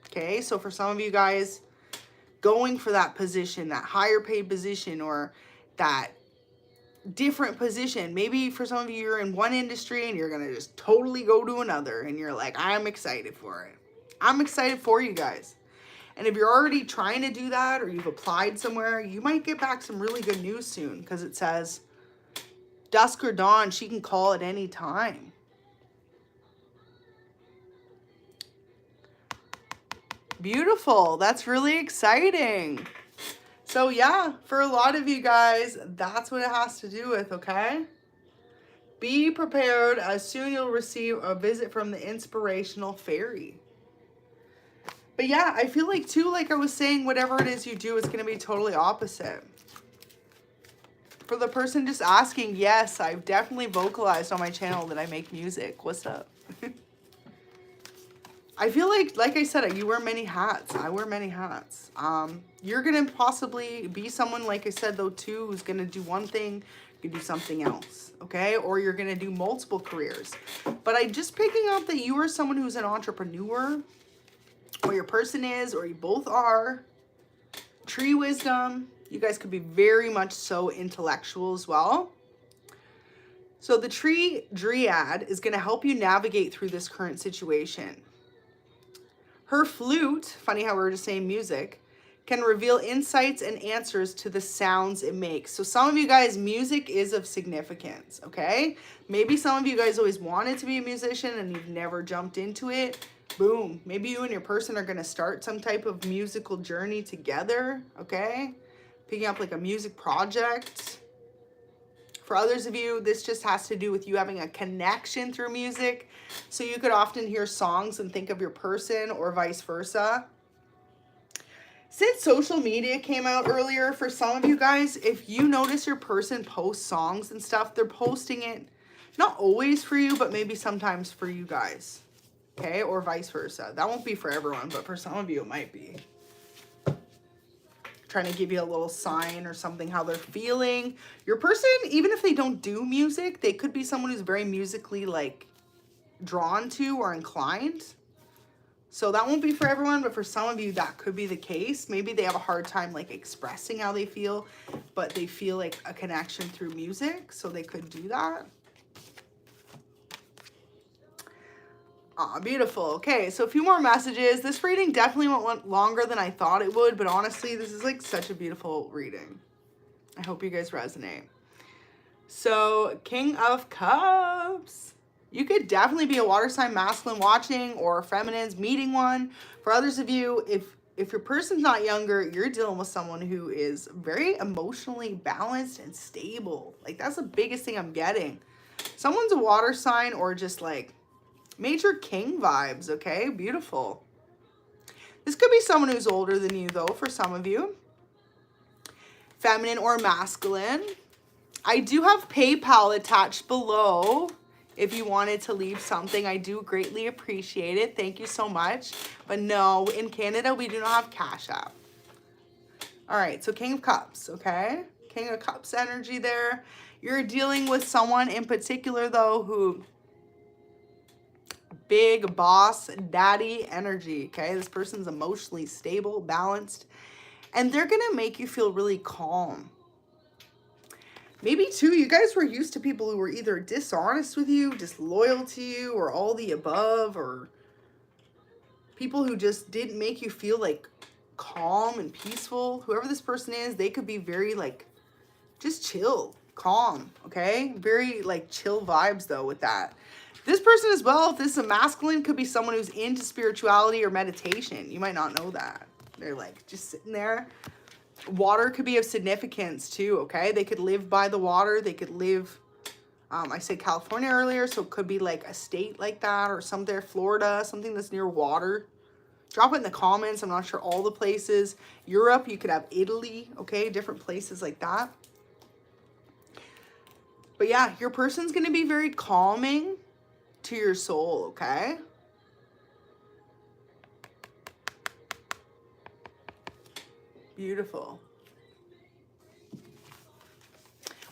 Okay? So for some of you guys, going for that position, that higher paid position, or that different position. Maybe for some of you, you're in one industry and you're going to just totally go to another. And you're like, I'm excited for it. I'm excited for you guys. And if you're already trying to do that, or you've applied somewhere, you might get back some really good news soon, because it says dusk or dawn, she can call at any time. Beautiful. That's really exciting. So yeah, for a lot of you guys, that's what it has to do with, okay? Be prepared, as soon you'll receive a visit from the inspirational fairy. But yeah, I feel like too, like I was saying, whatever it is you do, it's going to be totally opposite. For the person just asking, yes, I've definitely vocalized on my channel that I make music. What's up? I feel like I said, you wear many hats. I wear many hats. You're going to possibly be someone, like I said, though, too, who's going to do one thing, you do something else, okay? Or you're going to do multiple careers. But I'm just picking up that you are someone who's an entrepreneur, or your person is, or you both are. Tree wisdom. You guys could be very much so intellectual as well. So the tree dryad is going to help you navigate through this current situation. Her flute, funny how we were just saying music, can reveal insights and answers to the sounds it makes. So some of you guys, music is of significance, okay? Maybe some of you guys always wanted to be a musician and you've never jumped into it. Boom. Maybe you and your person are going to start some type of musical journey together, okay? Picking up like a music project. For others of you, this just has to do with you having a connection through music. So you could often hear songs and think of your person, or vice versa. Since social media came out earlier, for some of you guys, if you notice your person posts songs and stuff, they're posting it not always for you, but maybe sometimes for you guys. Okay, or vice versa. That won't be for everyone, but for some of you it might be. Trying to give you a little sign or something, how they're feeling. Your person, even if they don't do music, they could be someone who's very musically like drawn to or inclined. So that won't be for everyone, but for some of you that could be the case. Maybe they have a hard time like expressing how they feel, but they feel like a connection through music, so they could do that. Aw, beautiful. Okay, so a few more messages. This reading definitely went longer than I thought it would, but honestly, this is like such a beautiful reading. I hope you guys resonate. So, King of Cups. You could definitely be a water sign masculine watching, or feminines meeting one. For others of you, if your person's not younger, you're dealing with someone who is very emotionally balanced and stable. Like, that's the biggest thing I'm getting. Someone's a water sign, or just like major king vibes, okay? Beautiful. This could be someone who's older than you, though, for some of you. Feminine or masculine. I do have PayPal attached below if you wanted to leave something. I do greatly appreciate it. Thank you so much. But no, in Canada, we do not have Cash App. All right, so King of Cups, okay? King of Cups energy there. You're dealing with someone in particular, though, who... big boss daddy energy, okay? This person's emotionally stable, balanced, and they're gonna make you feel really calm. Maybe too, you guys were used to people who were either dishonest with you, disloyal to you, or all the above, or people who just didn't make you feel like calm and peaceful. Whoever this person is, they could be very like just chill, calm, okay? Very like chill vibes though with that. This person as well, if this is a masculine, could be someone who's into spirituality or meditation. You might not know that. They're like just sitting there. Water could be of significance too, okay? They could live by the water. They could live, I said California earlier, so it could be like a state like that, or somewhere, Florida, something that's near water. Drop it in the comments. I'm not sure all the places. Europe, you could have Italy, okay? Different places like that. But yeah, your person's going to be very calming to your soul, okay? Beautiful.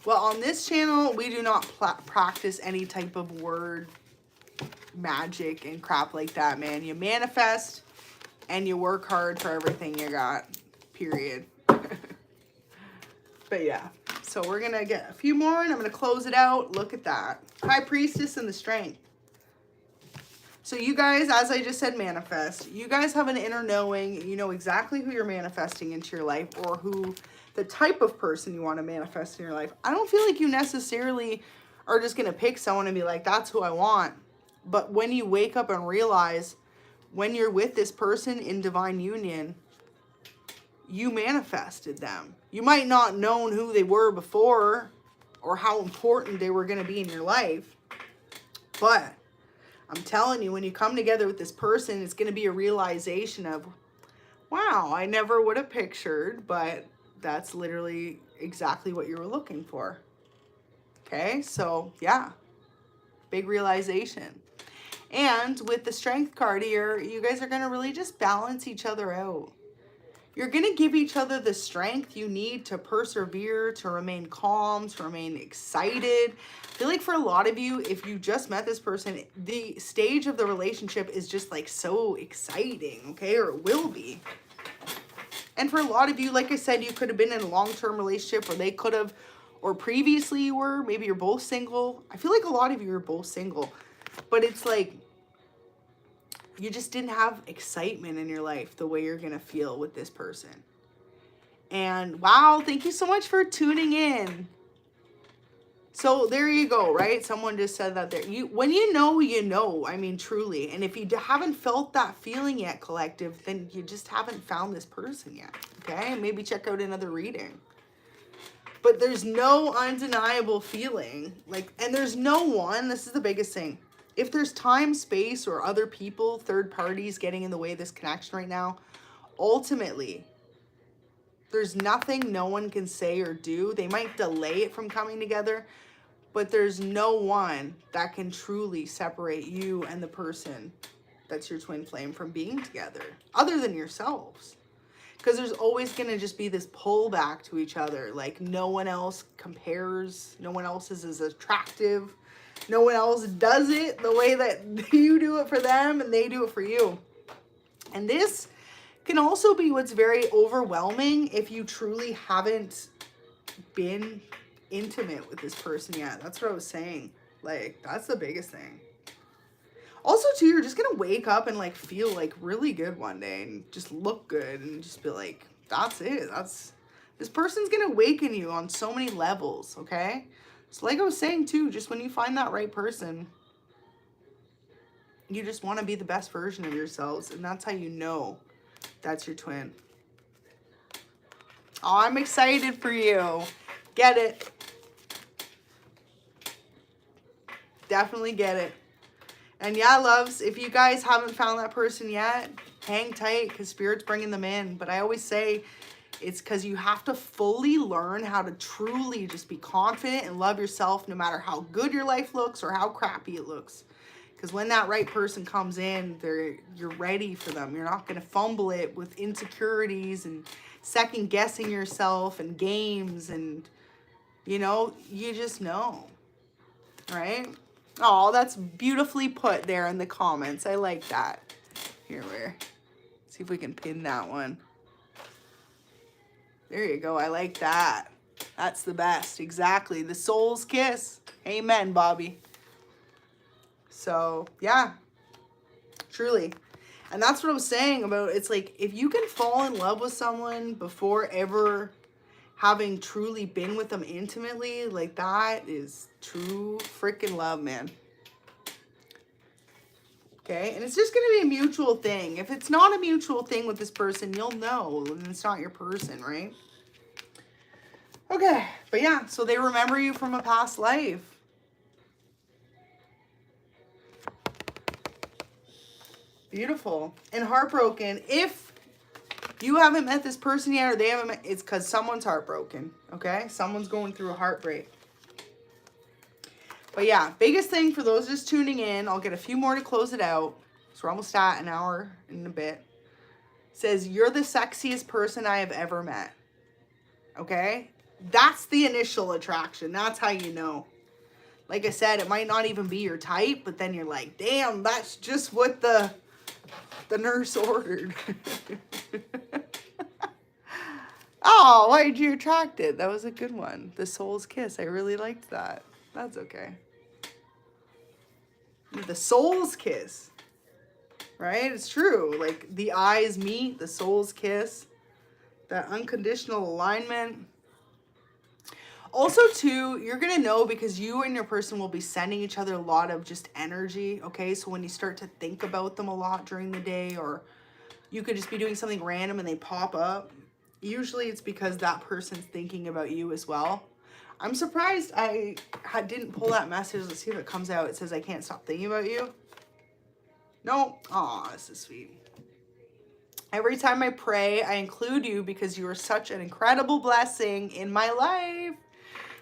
Well, on this channel, we do not practice any type of word magic and crap like that, man. You manifest and you work hard for everything you got, period. But yeah, so we're going to get a few more and I'm going to close it out. Look at that. High Priestess and the Strength. So you guys, as I just said, manifest. You guys have an inner knowing. You know exactly who you're manifesting into your life, or who the type of person you want to manifest in your life. I don't feel like you necessarily are just going to pick someone and be like, that's who I want. But when you wake up and realize when you're with this person in divine union, you manifested them. You might not known who they were before or how important they were going to be in your life, but I'm telling you, when you come together with this person, it's going to be a realization of, wow, I never would have pictured, but that's literally exactly what you were looking for. Okay, so yeah, big realization. And with the Strength card here, you guys are going to really just balance each other out. You're going to give each other the strength you need to persevere, to remain calm, to remain excited. I feel like for a lot of you, if you just met this person, the stage of the relationship is just like so exciting, okay? Or it will be. And for a lot of you, like I said, you could have been in a long-term relationship, or they could have, or previously you were. Maybe you're both single. I feel like a lot of you are both single. But it's like, you just didn't have excitement in your life the way you're going to feel with this person. And wow, thank you so much for tuning in. So there you go, right? Someone just said that there. When you know, you know. I mean, truly. And if you haven't felt that feeling yet, collective, then you just haven't found this person yet. Okay? Maybe check out another reading. But there's no undeniable feeling. And there's no one. This is the biggest thing. If there's time, space, or other people, third parties getting in the way of this connection right now, ultimately, there's nothing no one can say or do. They might delay it from coming together, but there's no one that can truly separate you and the person that's your twin flame from being together, other than yourselves. Because there's always going to just be this pull back to each other. Like, no one else compares. No one else is as attractive. No one else does it the way that you do it for them and they do it for you. And this can also be what's very overwhelming if you truly haven't been intimate with this person yet. That's what I was saying. Like, that's the biggest thing. Also, too, you're just going to wake up and, like, feel, like, really good one day and just look good and just be like, that's it. This person's going to awaken you on so many levels, okay? So like I was saying too, just when you find that right person, you just want to be the best version of yourselves. And that's how you know that's your twin. Oh, I'm excited for you. Get it. Definitely get it. And yeah, loves, if you guys haven't found that person yet, hang tight because Spirit's bringing them in. But I always say it's because you have to fully learn how to truly just be confident and love yourself no matter how good your life looks or how crappy it looks. Because when that right person comes in, you're ready for them. You're not going to fumble it with insecurities and second guessing yourself and games and, you know, you just know, right? Oh, that's beautifully put there in the comments. I like that. Here, see if we can pin that one. There you go. I like that. That's the best. Exactly. The soul's kiss. Amen, Bobby. So, yeah. Truly. And that's what I was saying about, it's like, if you can fall in love with someone before ever having truly been with them intimately, like that is true freaking love, man. Okay, and it's just going to be a mutual thing. If it's not a mutual thing with this person, you'll know, and it's not your person, right? Okay, but yeah, so they remember you from a past life. Beautiful. And heartbroken. If you haven't met this person yet, or they haven't met, it's because someone's heartbroken, okay? Someone's going through a heartbreak. But yeah, biggest thing for those just tuning in, I'll get a few more to close it out. So we're almost at an hour and a bit. It says, you're the sexiest person I have ever met. Okay? That's the initial attraction. That's how you know. Like I said, it might not even be your type, but then you're like, damn, that's just what the nurse ordered. Oh, why did you attract it? That was a good one. The soul's kiss. I really liked that. That's okay. The soul's kiss. Right? It's true. Like the eyes meet, the soul's kiss. That unconditional alignment. Also, too, you're going to know because you and your person will be sending each other a lot of just energy, okay? So when you start to think about them a lot during the day, or you could just be doing something random and they pop up, usually it's because that person's thinking about you as well. I'm surprised I didn't pull that message. Let's see if it comes out. It says, I can't stop thinking about you. No. Aw, this is sweet. Every time I pray, I include you because you are such an incredible blessing in my life.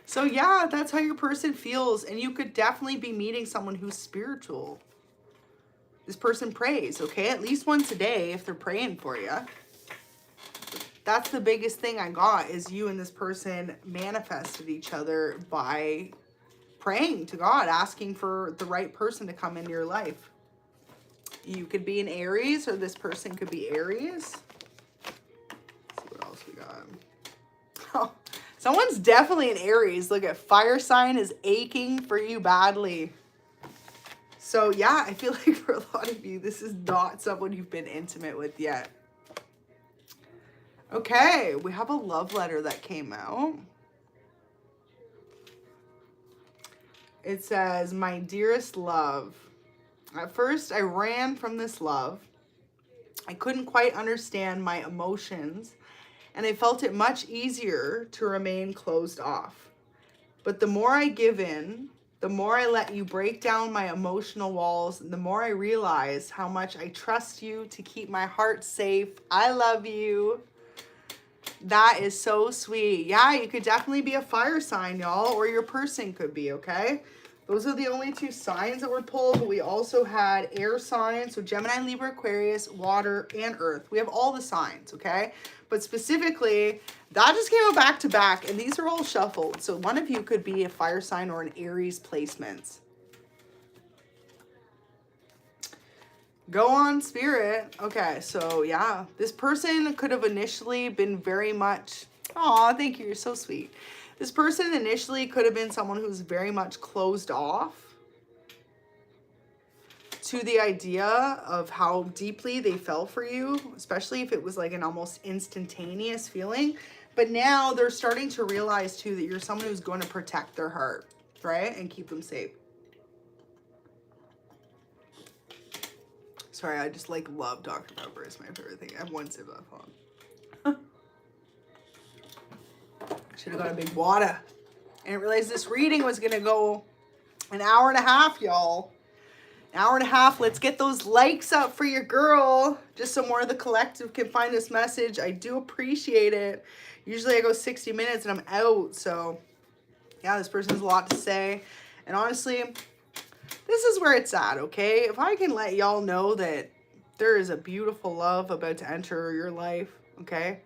So yeah, that's how your person feels. And you could definitely be meeting someone who's spiritual. This person prays, okay? At least once a day if they're praying for you. That's the biggest thing I got is you and this person manifested each other by praying to God, asking for the right person to come into your life. You could be an Aries, or this person could be Aries. Let's see what else we got. Oh, someone's definitely an Aries. Look at fire sign is aching for you badly. So yeah, I feel like for a lot of you, this is not someone you've been intimate with yet. Okay, we have a love letter that came out. It says, my dearest love. At first, I ran from this love. I couldn't quite understand my emotions, and I felt it much easier to remain closed off. But the more I give in, the more I let you break down my emotional walls, the more I realize how much I trust you to keep my heart safe. I love you. That is so sweet. Yeah, you could definitely be a fire sign, y'all, or your person could be, okay? Those are the only two signs that were pulled, but we also had air signs, so Gemini, Libra, Aquarius, water, and earth. We have all the signs, okay? But specifically, that just came out back to back, and these are all shuffled. So one of you could be a fire sign or an Aries placement. Go on, Spirit. Okay, so yeah, this person could have initially been very much, aw, thank you, you're so sweet. This person initially could have been someone who's very much closed off to the idea of how deeply they fell for you, especially if it was like an almost instantaneous feeling. But now they're starting to realize too that you're someone who's going to protect their heart, right? And keep them safe. Sorry, I just like love Dr. Pepper. It's my favorite thing. I have one sip left on. Should have got a big water. I didn't realize this reading was going to go an hour and a half, y'all. An hour and a half. Let's get those likes up for your girl. Just so more of the collective can find this message. I do appreciate it. Usually I go 60 minutes and I'm out. So, yeah, this person has a lot to say. And honestly, this is where it's at, okay? If I can let y'all know that there is a beautiful love about to enter your life, okay?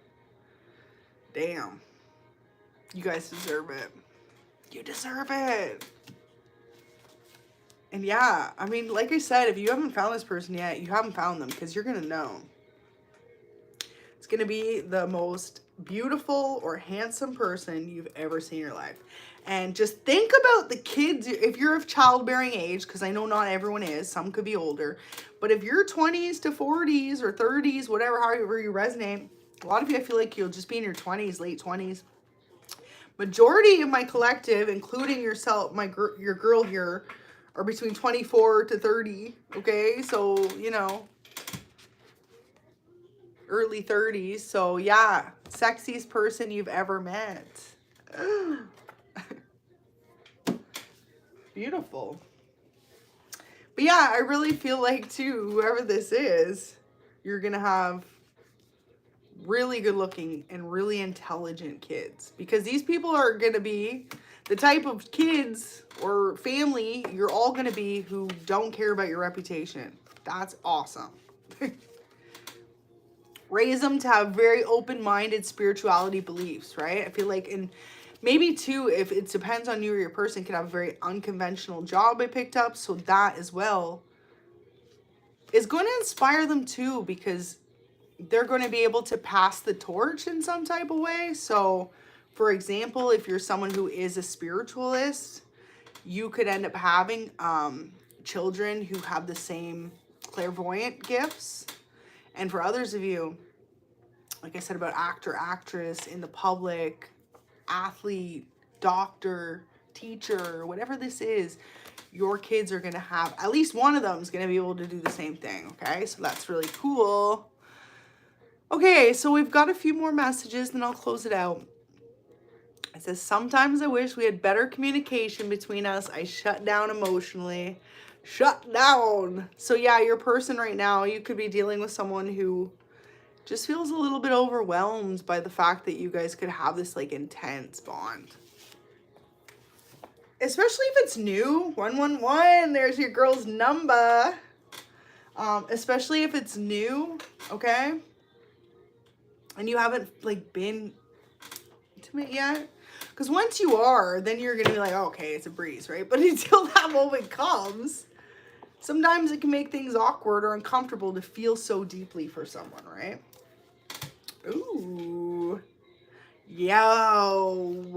Damn. You guys deserve it. You deserve it. And yeah, I mean, like I said, if you haven't found this person yet, you haven't found them, because you're going to know. It's going to be the most beautiful or handsome person you've ever seen in your life. And just think about the kids, if you're of childbearing age, because I know not everyone is, some could be older. But if you're 20s to 40s or 30s, whatever, however you resonate, a lot of you, I feel like you'll just be in your 20s, late 20s. Majority of my collective, including yourself, your girl here, are between 24 to 30, okay? So, you know, early 30s. So, yeah, sexiest person you've ever met. Beautiful. But yeah, I really feel like, too, whoever this is, you're going to have really good looking and really intelligent kids, because these people are going to be the type of kids or family you're all going to be who don't care about your reputation. That's awesome. Raise them to have very open-minded spirituality beliefs, right? I feel like, and maybe too, if it depends on you or your person, could have a very unconventional job I picked up, so that as well is going to inspire them too, because they're going to be able to pass the torch in some type of way. So, for example, if you're someone who is a spiritualist, you could end up having children who have the same clairvoyant gifts. And for others of you, like I said about actor, actress, in the public, athlete, doctor, teacher, whatever this is, your kids are going to have, at least one of them is going to be able to do the same thing, okay? So that's really cool. Okay, so we've got a few more messages, then I'll close it out. It says, sometimes I wish we had better communication between us. I shut down emotionally. Shut down. So yeah, your person right now, you could be dealing with someone who just feels a little bit overwhelmed by the fact that you guys could have this like intense bond. Especially if it's new. 111, there's your girl's number. Especially if it's new, okay? And you haven't like been intimate yet. Because once you are, then you're going to be like, oh, okay, it's a breeze, right? But until that moment comes, sometimes it can make things awkward or uncomfortable to feel so deeply for someone, right? Ooh. Yo.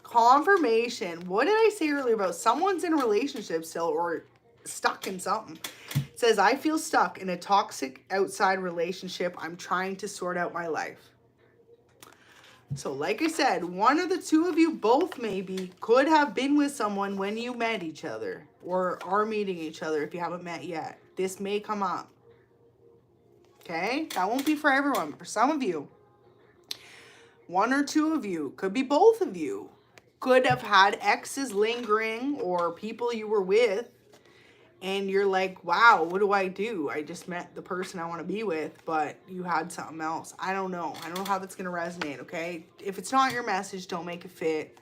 Confirmation. What did I say earlier about someone's in a relationship still or stuck in something? It says, I feel stuck in a toxic outside relationship. I'm trying to sort out my life. So like I said, one of the two of you both maybe could have been with someone when you met each other or are meeting each other if you haven't met yet. This may come up. Okay? That won't be for everyone. For some of you, one or two of you, could be both of you, could have had exes lingering or people you were with. And you're like, wow, what do? I just met the person I want to be with, but you had something else. I don't know. I don't know how that's going to resonate, okay? If it's not your message, don't make it fit.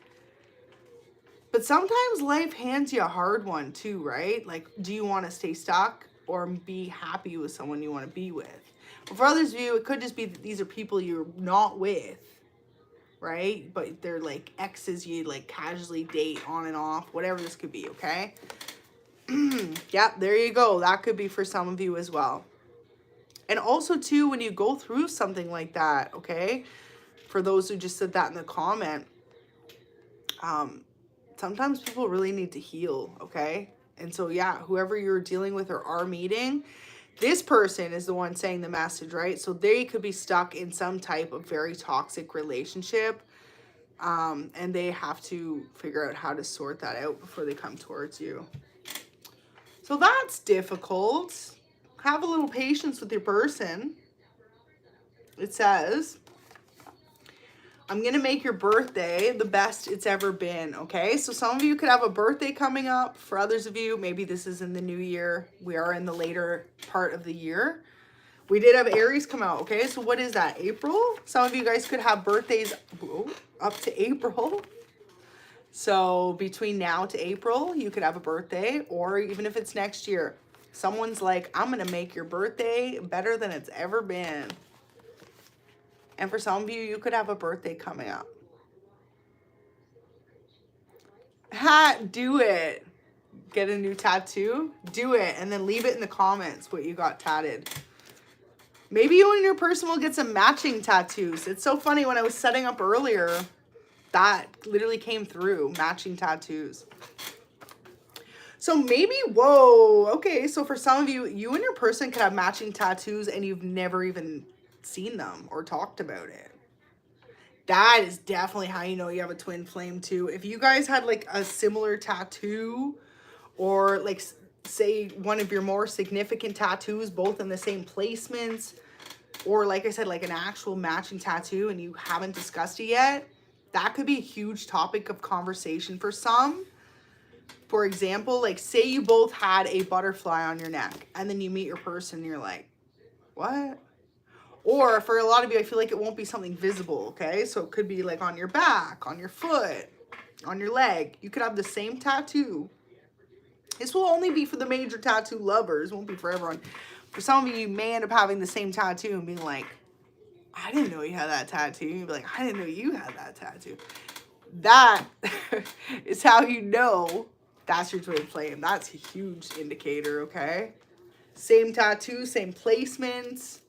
But sometimes life hands you a hard one too, right? Like, do you want to stay stuck or be happy with someone you want to be with? But for others of you, it could just be that these are people you're not with, right? But they're like exes you like casually date on and off, whatever this could be, okay? Yep, there you go. That could be for some of you as well. And also, too, when you go through something like that, okay, for those who just said that in the comment, sometimes people really need to heal, okay? And so, yeah, whoever you're dealing with or are meeting, this person is the one saying the message, right? So they could be stuck in some type of very toxic relationship, and they have to figure out how to sort that out before they come towards you. So that's difficult. Have a little patience with your person. It says, I'm going to make your birthday the best it's ever been, okay? So some of you could have a birthday coming up. For others of you, maybe this is in the new year. We are in the later part of the year. We did have Aries come out, okay? So what is that, April? Some of you guys could have birthdays up to April. So between now to April, you could have a birthday, or even if it's next year, someone's like, I'm going to make your birthday better than it's ever been. And for some of you, you could have a birthday coming up. Do it. Get a new tattoo? Do it. And then leave it in the comments what you got tatted. Maybe you and your person will get some matching tattoos. It's so funny, when I was setting up earlier, that literally came through, matching tattoos. So maybe, whoa, okay, so for some of you, you and your person could have matching tattoos and you've never even seen them or talked about it. That is definitely how you know you have a twin flame too. If you guys had like a similar tattoo, or like say one of your more significant tattoos, both in the same placements, or like I said, like an actual matching tattoo and you haven't discussed it yet, that could be a huge topic of conversation for some. For example, like say you both had a butterfly on your neck and then you meet your person and you're like, what? Or for a lot of you, I feel like it won't be something visible, okay? So it could be like on your back, on your foot, on your leg. You could have the same tattoo. This will only be for the major tattoo lovers. It won't be for everyone. For some of you, you may end up having the same tattoo and being like, I didn't know you had that tattoo. You'd be like, I didn't know you had that tattoo. That is how you know that's your twin flame. That's a huge indicator, okay? Same tattoo, same placements.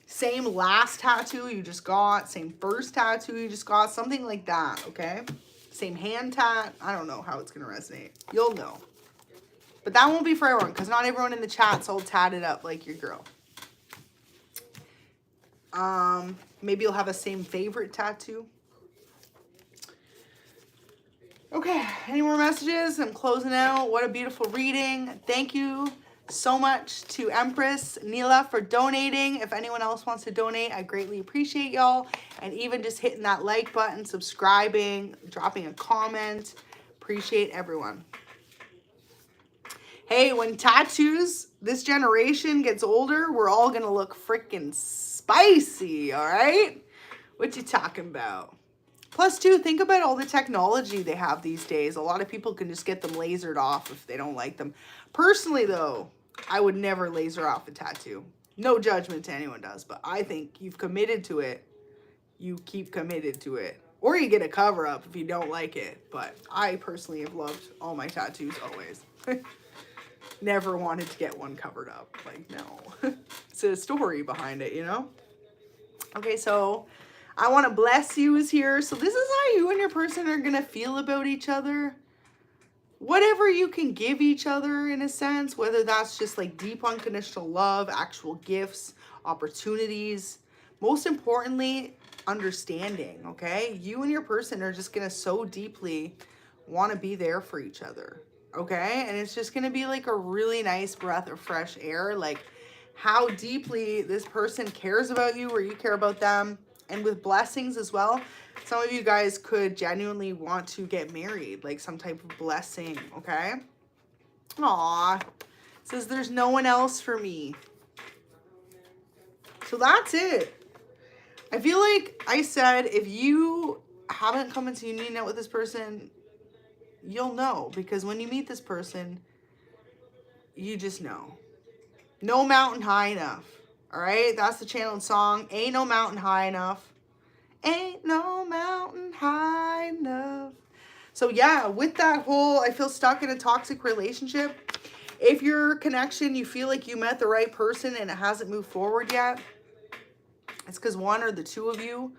Same last tattoo you just got, same first tattoo you just got, something like that, okay? Same hand tat. I don't know how it's going to resonate. You'll know. But that won't be for everyone, because not everyone in the chat's all tatted up like your girl. Maybe you'll have a same favorite tattoo. Okay, any more messages? I'm closing out. What a beautiful reading. Thank you so much to Empress Neela for donating. If anyone else wants to donate, I greatly appreciate y'all. And even just hitting that like button, subscribing, dropping a comment. Appreciate everyone. Hey, when tattoos, this generation gets older, we're all gonna look freaking spicy, all right? What you talking about? Plus, too, think about all the technology they have these days. A lot of people can just get them lasered off if they don't like them. Personally, though, I would never laser off a tattoo. No judgment to anyone does, but I think you've committed to it. You keep committed to it. Or you get a cover-up if you don't like it. But I personally have loved all my tattoos always. Never wanted to get one covered up. Like, no. It's a story behind it, you know? Okay, so I want to bless you is here. So this is how you and your person are going to feel about each other. Whatever you can give each other in a sense, whether that's just like deep unconditional love, actual gifts, opportunities. Most importantly, understanding, okay? You and your person are just going to so deeply want to be there for each other, okay? And it's just going to be like a really nice breath of fresh air, like how deeply this person cares about you or you care about them. And with blessings as well, some of you guys could genuinely want to get married, like some type of blessing, okay? Aw, it says there's no one else for me. So that's it. I feel like I said, if you haven't come into union yet with this person, you'll know. Because when you meet this person, you just know. No mountain high enough. All right? That's the channeled song. Ain't no mountain high enough. Ain't no mountain high enough. So yeah, with that whole, I feel stuck in a toxic relationship. If your connection, you feel like you met the right person and it hasn't moved forward yet, it's because one or the two of you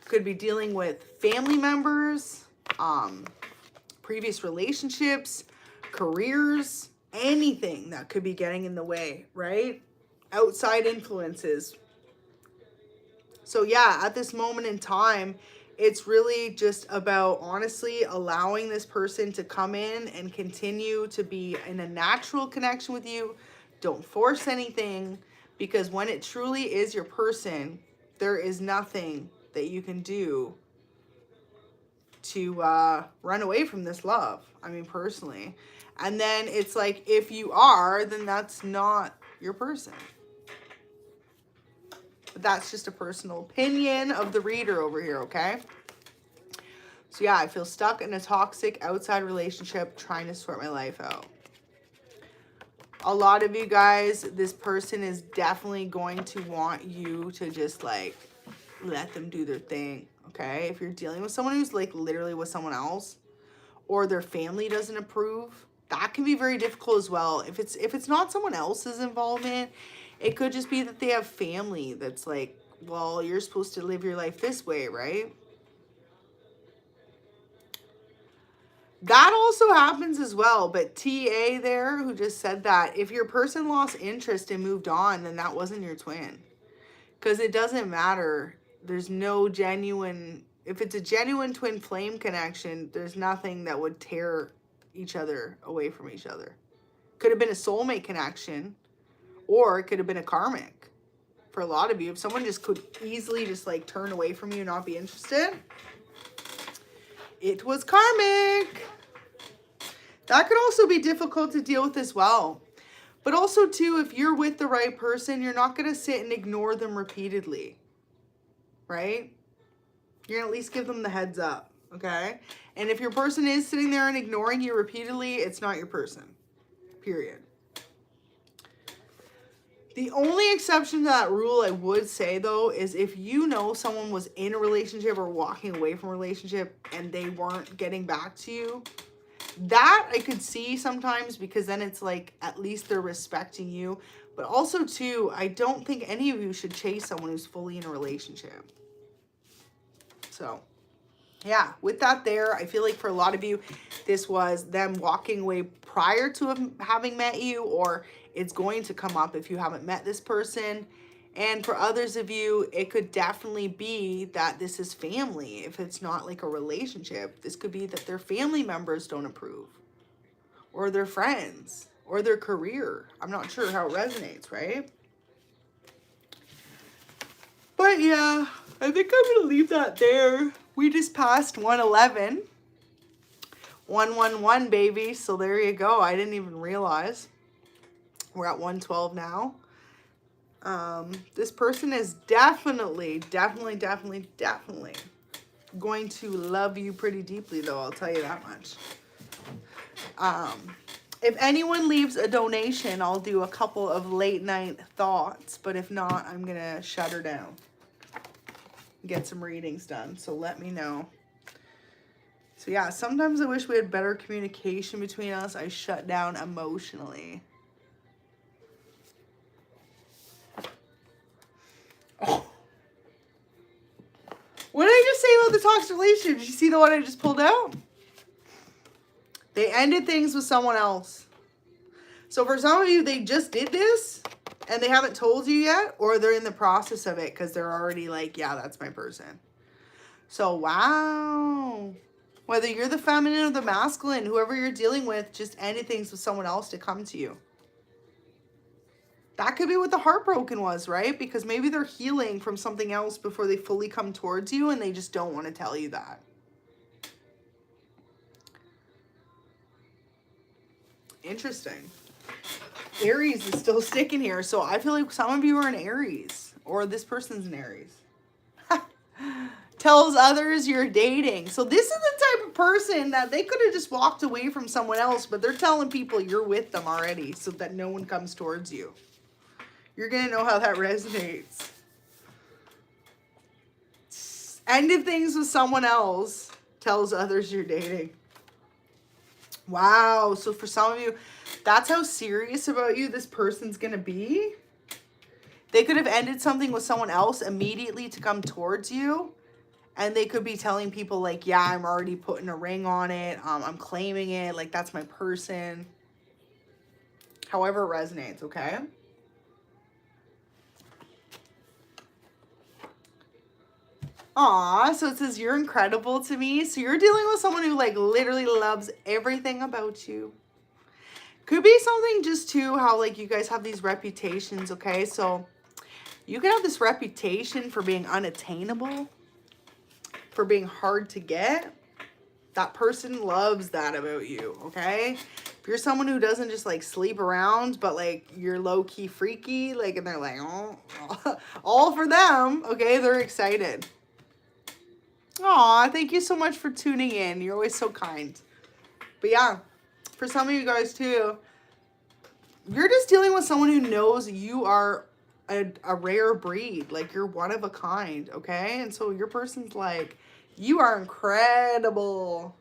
could be dealing with family members, previous relationships, careers, anything that could be getting in the way, right? Outside influences. So yeah, at this moment in time, It's really just about, honestly, allowing this person to come in and continue to be in a natural connection with you. Don't force anything, because when it truly is your person, there is nothing that you can do to run away from this love. I mean, personally. And then it's like, if you are, then that's not your person. But that's just a personal opinion of the reader over here, okay? So yeah, I feel stuck in a toxic outside relationship trying to sort my life out. A lot of you guys, this person is definitely going to want you to just like let them do their thing, okay? If you're dealing with someone who's like literally with someone else, or their family doesn't approve, that can be very difficult as well. If it's not someone else's involvement, it could just be that they have family that's like, well, you're supposed to live your life this way, right? That also happens as well. But TA there, who just said that, if your person lost interest and moved on, then that wasn't your twin. Because it doesn't matter. There's no genuine, if it's a genuine twin flame connection, there's nothing that would tear each other away from each other. Could have been a soulmate connection, or it could have been a karmic. For a lot of you, if someone just could easily just like turn away from you and not be interested, it was karmic. That could also be difficult to deal with as well. But also too, if you're with the right person, you're not going to sit and ignore them repeatedly, right? You're going to at least give them the heads up, okay? And if your person is sitting there and ignoring you repeatedly, it's not your person, period. The only exception to that rule, I would say, though, is if you know someone was in a relationship or walking away from a relationship and they weren't getting back to you, that I could see sometimes, because then it's like at least they're respecting you. But also, too, I don't think any of you should chase someone who's fully in a relationship. So, yeah, with that there, I feel like for a lot of you, this was them walking away prior to having met you, or it's going to come up if you haven't met this person. And for others of you, it could definitely be that this is family. If it's not like a relationship, this could be that their family members don't approve, or their friends, or their career. I'm not sure how it resonates, right? But yeah, I think I'm going to leave that there. We just passed 111. 111, baby. So there you go. I didn't even realize. We're at 112 now. This person is definitely going to love you pretty deeply, though. I'll tell you that much. If anyone leaves a donation, I'll do a couple of late night thoughts. But if not, I'm going to shut her down. Get some readings done. So let me know. So yeah, sometimes I wish we had better communication between us. I shut down emotionally. Oh. What did I just say about the toxic relationship? Did you see the one I just pulled out? They ended things with someone else. So for some of you, they just did this and they haven't told you yet, or they're in the process of it because they're already like, yeah, that's my person. So, wow. Whether you're the feminine or the masculine, whoever you're dealing with just ended things with someone else to come to you. That could be what the heartbroken was, right? Because maybe they're healing from something else before they fully come towards you and they just don't want to tell you that. Interesting. Aries is still sticking here. So I feel like some of you are an Aries, or this person's an Aries. Tells others you're dating. So this is the type of person that they could have just walked away from someone else, but they're telling people you're with them already so that no one comes towards you. You're going to know how that resonates. Ended things with someone else, tells others you're dating. Wow. So for some of you, that's how serious about you this person's going to be. They could have ended something with someone else immediately to come towards you. And they could be telling people like, yeah, I'm already putting a ring on it. I'm claiming it. Like, that's my person. However it resonates, okay? Aw, so it says you're incredible to me. So you're dealing with someone who like literally loves everything about you. Could be something just too how like you guys have these reputations, okay? So you can have this reputation for being unattainable, for being hard to get. That person loves that about you, okay? If you're someone who doesn't just like sleep around, but like you're low-key freaky, like, and they're like, oh, all for them, okay? They're excited. Aw, thank you so much for tuning in. You're always so kind. But yeah, for some of you guys too, you're just dealing with someone who knows you are a rare breed. Like, you're one of a kind, okay? And so your person's like, you are incredible.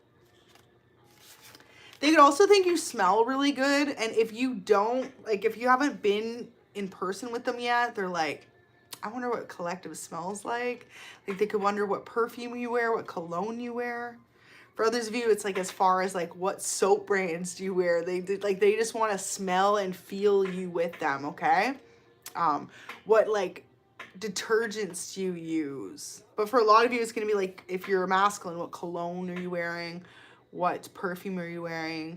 They could also think you smell really good. And if you don't, like, if you haven't been in person with them yet, they're like, I wonder what collective smells like. Like, they could wonder what perfume you wear, what cologne you wear. For others of you, it's like as far as like what soap brands do you wear. They just want to smell and feel you with them, okay? What like detergents do you use? But for a lot of you, it's going to be like, if you're a masculine, what cologne are you wearing? What perfume are you wearing?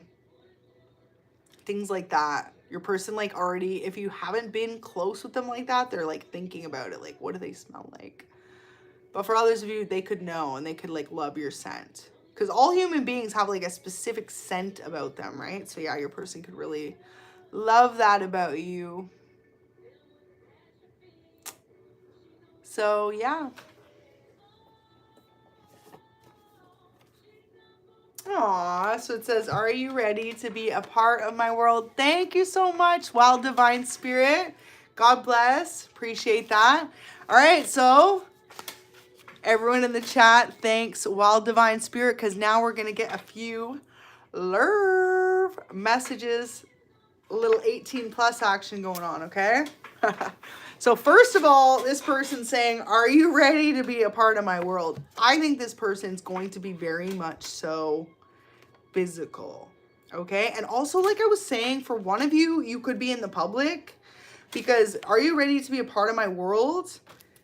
Things like that. Your person like already, if you haven't been close with them like that, they're like thinking about it. Like, what do they smell like? But for others of you, they could know and they could like love your scent. Because all human beings have like a specific scent about them, right? So yeah, your person could really love that about you. So yeah. Aw, so it says, are you ready to be a part of my world? Thank you so much, Wild Divine Spirit. God bless. Appreciate that. All right, so everyone in the chat, thanks, Wild Divine Spirit, because now we're going to get a few love messages, a little 18 plus action going on, okay? So first of all, this person's saying, are you ready to be a part of my world? I think this person's going to be very much so physical, okay? And also, like I was saying, for one of you, you could be in the public, because are you ready to be a part of my world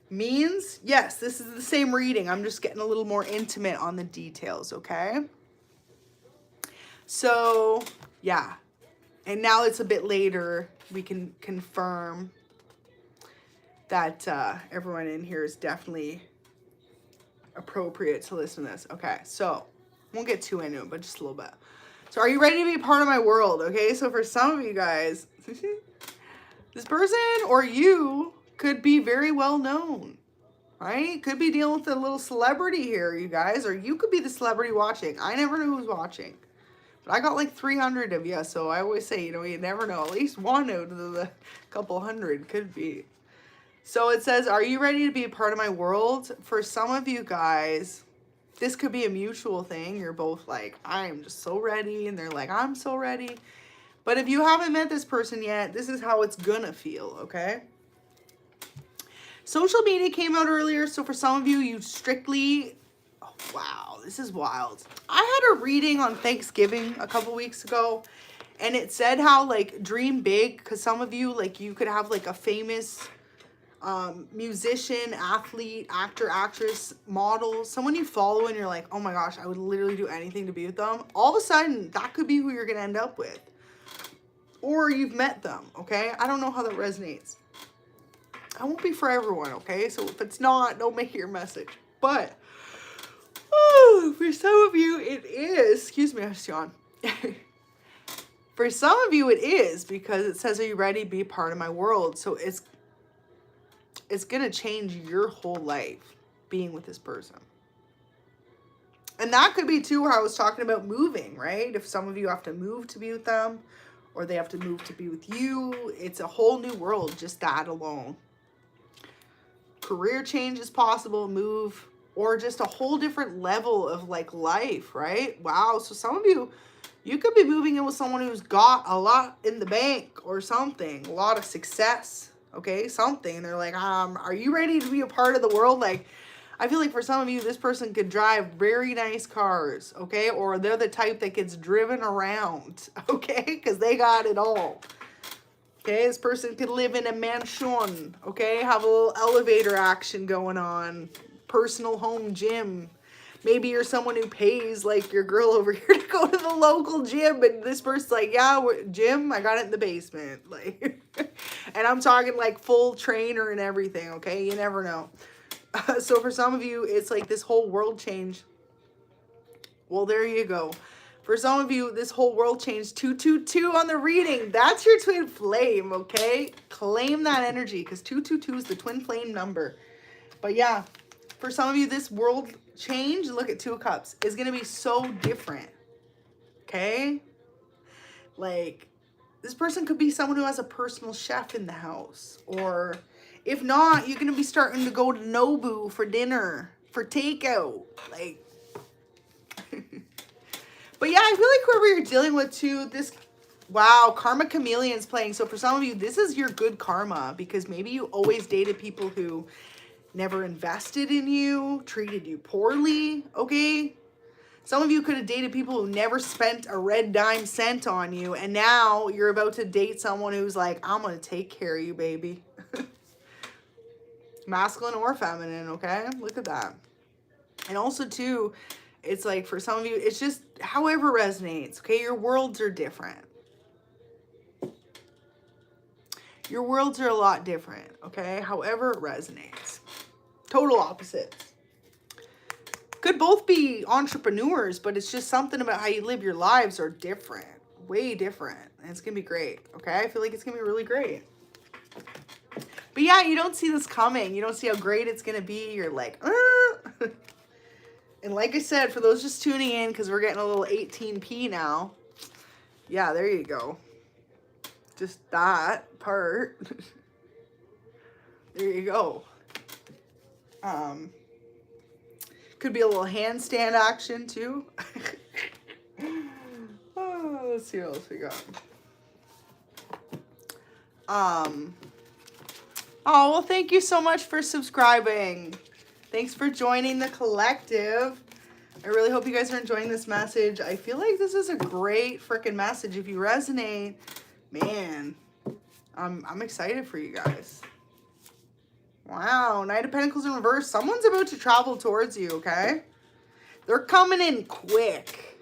means, yes, this is the same reading. I'm just getting a little more intimate on the details, okay? So, yeah. And now it's a bit later. We can confirm that everyone in here is definitely appropriate to listen to this. Okay, so won't get too into it, but just a little bit. So are you ready to be a part of my world? Okay, so for some of you guys, this person or you could be very well known, right? Could be dealing with a little celebrity here, you guys, or you could be the celebrity watching. I never know who's watching, but I got like 300 of you, so I always say, you know, you never know. At least one out of the couple hundred could be. So it says, are you ready to be a part of my world? For some of you guys, this could be a mutual thing. You're both like, I am just so ready. And they're like, I'm so ready. But if you haven't met this person yet, this is how it's gonna feel, okay? Social media came out earlier. So for some of you, you strictly, oh, wow, this is wild. I had a reading on Thanksgiving a couple weeks ago. And it said how like dream big. Because some of you, like you could have like a famous musician, athlete, actor, actress, model, someone you follow and you're like, oh my gosh, I would literally do anything to be with them. All of a sudden, that could be who you're gonna end up with. Or you've met them, okay? I don't know how that resonates. I won't be for everyone, okay? So if it's not, don't make it your message. But, oh, for some of you, it is. Excuse me, I just yawned. For some of you, it is, because it says, are you ready to be a part of my world? So it's going to change your whole life being with this person. And that could be too where I was talking about moving, right? If some of you have to move to be with them or they have to move to be with you, it's a whole new world, just that alone. Career change is possible, move, or just a whole different level of like life, right? Wow. So some of you, you could be moving in with someone who's got a lot in the bank or something, a lot of success. Okay, something. And they're like, are you ready to be a part of the world? Like, I feel like for some of you, this person could drive very nice cars, okay? Or they're the type that gets driven around, okay? Because they got it all. Okay, this person could live in a mansion, okay? Have a little elevator action going on. personal home gym. Maybe you're someone who pays like your girl over here to go to the local gym, and this person's like, yeah, gym, I got it in the basement. Like, and I'm talking like full trainer and everything, okay? You never know. So for some of you, it's like this whole world change. Well, there you go. For some of you, this whole world changed. 222 on the reading. That's your twin flame, okay? Claim that energy, because 222 is the twin flame number. But yeah, for some of you, this world change, look at 2 of Cups, is going to be so different, okay? Like, this person could be someone who has a personal chef in the house. Or if not, you're going to be starting to go to Nobu for dinner, for takeout. Like, but yeah, I feel like whoever you're dealing with too, this, wow, Karma Chameleon's playing. So for some of you, this is your good karma, because maybe you always dated people who never invested in you, treated you poorly, okay? Some of you could have dated people who never spent a red dime cent on you, and now you're about to date someone who's like, I'm going to take care of you, baby. Masculine or feminine, okay? Look at that. And also too, it's like for some of you, it's just however resonates, okay? Your worlds are different. Your worlds are a lot different, okay? However it resonates. Total opposites. Could both be entrepreneurs, but it's just something about how you live your lives are different. Way different. And it's going to be great, okay? I feel like it's going to be really great. But yeah, you don't see this coming. You don't see how great it's going to be. You're like, And like I said, for those just tuning in, because we're getting a little 18p now. Yeah, there you go. Just that part. There you go. Could be a little handstand action too. Oh, let's see what else we got. Oh, well, thank you so much for subscribing. Thanks for joining the collective. I really hope you guys are enjoying this message. I feel like this is a great freaking message. If you resonate, man, I'm excited for you guys. Wow, Knight of Pentacles in reverse. Someone's about to travel towards you, okay? They're coming in quick.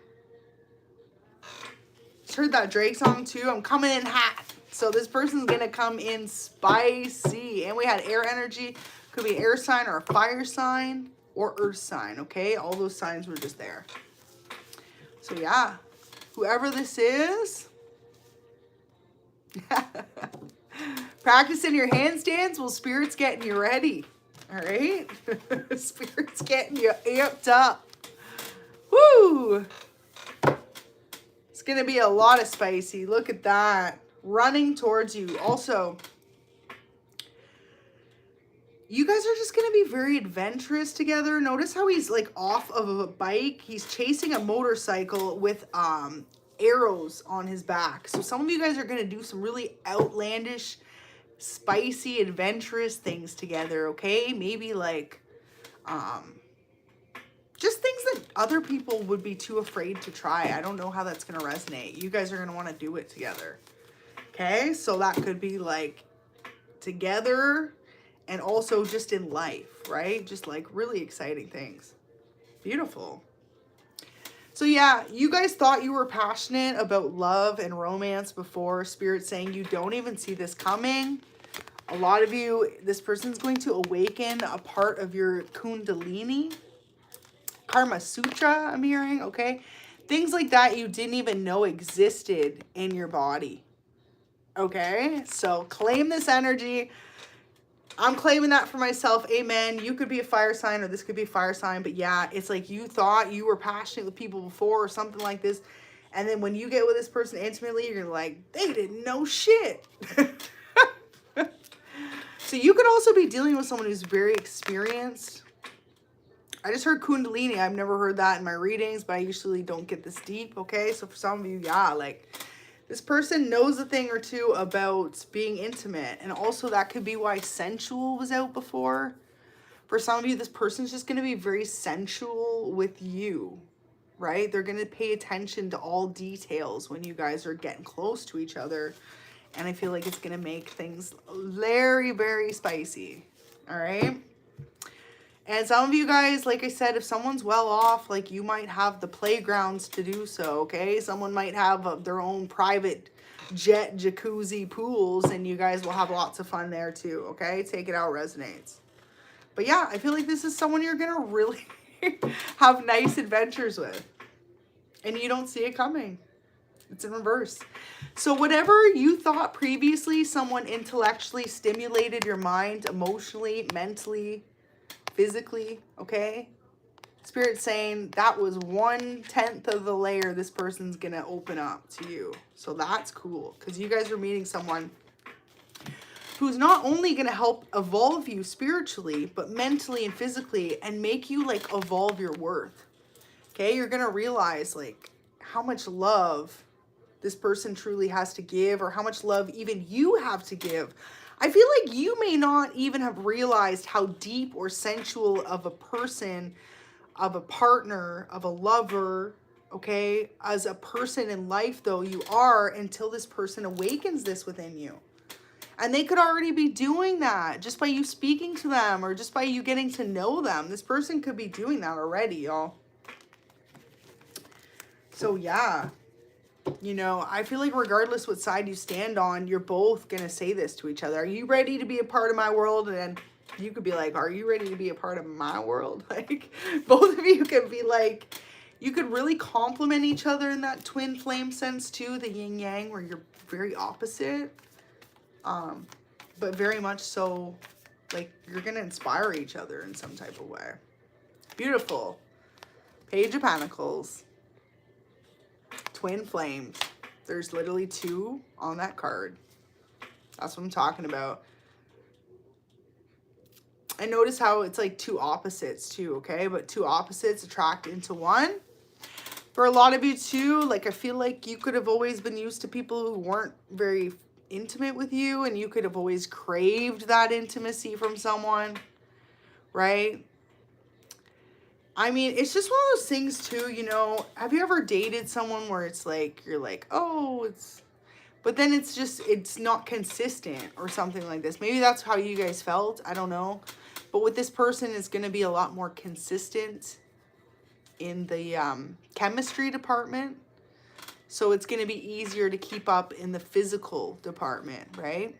Just heard that Drake song too. I'm coming in hot. So this person's going to come in spicy. And we had air energy. Could be an air sign or a fire sign or earth sign, okay? All those signs were just there. So yeah, whoever this is, practicing your handstands while Spirit's getting you ready, all right? Spirit's getting you amped up. Woo! It's going to be a lot of spicy. Look at that. Running towards you. Also, you guys are just going to be very adventurous together. Notice how he's like off of a bike. He's chasing a motorcycle with arrows on his back. So some of you guys are going to do some really outlandish, spicy, adventurous things together, okay? Maybe like just things that other people would be too afraid to try. I don't know how that's going to resonate. You guys are going to want to do it together. Okay? So that could be like together and also just in life, right? Just like really exciting things. Beautiful. So yeah, you guys thought you were passionate about love and romance before. Spirit's saying you don't even see this coming. A lot of you, this person's going to awaken a part of your Kundalini. Karma Sutra, I'm hearing, okay? Things like that you didn't even know existed in your body. Okay? So claim this energy. I'm claiming that for myself. Amen. You could be a fire sign or this could be a fire sign. But yeah, it's like you thought you were passionate with people before or something like this. And then when you get with this person intimately, you're like, they didn't know shit. So you could also be dealing with someone who's very experienced. I just heard Kundalini. I've never heard that in my readings, but I usually don't get this deep, okay? So for some of you, yeah, like this person knows a thing or two about being intimate. And also that could be why sensual was out before. For some of you, this person's just going to be very sensual with you, right? They're going to pay attention to all details when you guys are getting close to each other. And I feel like it's going to make things very, very spicy, all right? And some of you guys, like I said, if someone's well off, like you might have the playgrounds to do so, okay? Someone might have their own private jet jacuzzi pools, and you guys will have lots of fun there too, okay? Take it out, resonates. But yeah, I feel like this is someone you're going to really have nice adventures with. And you don't see it coming. It's in reverse. So whatever you thought previously, someone intellectually stimulated your mind, emotionally, mentally, physically, okay? Spirit's saying that was 1/10 of the layer this person's gonna open up to you. So that's cool, because you guys are meeting someone who's not only gonna help evolve you spiritually, but mentally and physically, and make you like evolve your worth. Okay, you're gonna realize like how much love this person truly has to give, or how much love even you have to give. I feel like you may not even have realized how deep or sensual of a person, of a partner, of a lover, okay, as a person in life though you are, until this person awakens this within you. And they could already be doing that just by you speaking to them, or just by you getting to know them. This person could be doing that already, y'all. So yeah. You know, I feel like regardless what side you stand on, you're both going to say this to each other. Are you ready to be a part of my world? And then you could be like, are you ready to be a part of my world? Like, both of you could be like, you could really complement each other in that twin flame sense too, the yin yang, where you're very opposite. But very much so, like, you're going to inspire each other in some type of way. Beautiful. Page of Pentacles. Twin flames. There's literally 2 on that card. That's what I'm talking about. And notice how it's like 2 opposites too, okay? But 2 opposites attract into one. For a lot of you too, like I feel like you could have always been used to people who weren't very intimate with you, and you could have always craved that intimacy from someone, right? I mean, it's just one of those things too, you know. Have you ever dated someone where it's like, you're like, oh, it's, but then it's just, it's not consistent or something like this. Maybe that's how you guys felt. I don't know. But with this person, it's going to be a lot more consistent in the chemistry department. So it's going to be easier to keep up in the physical department, right?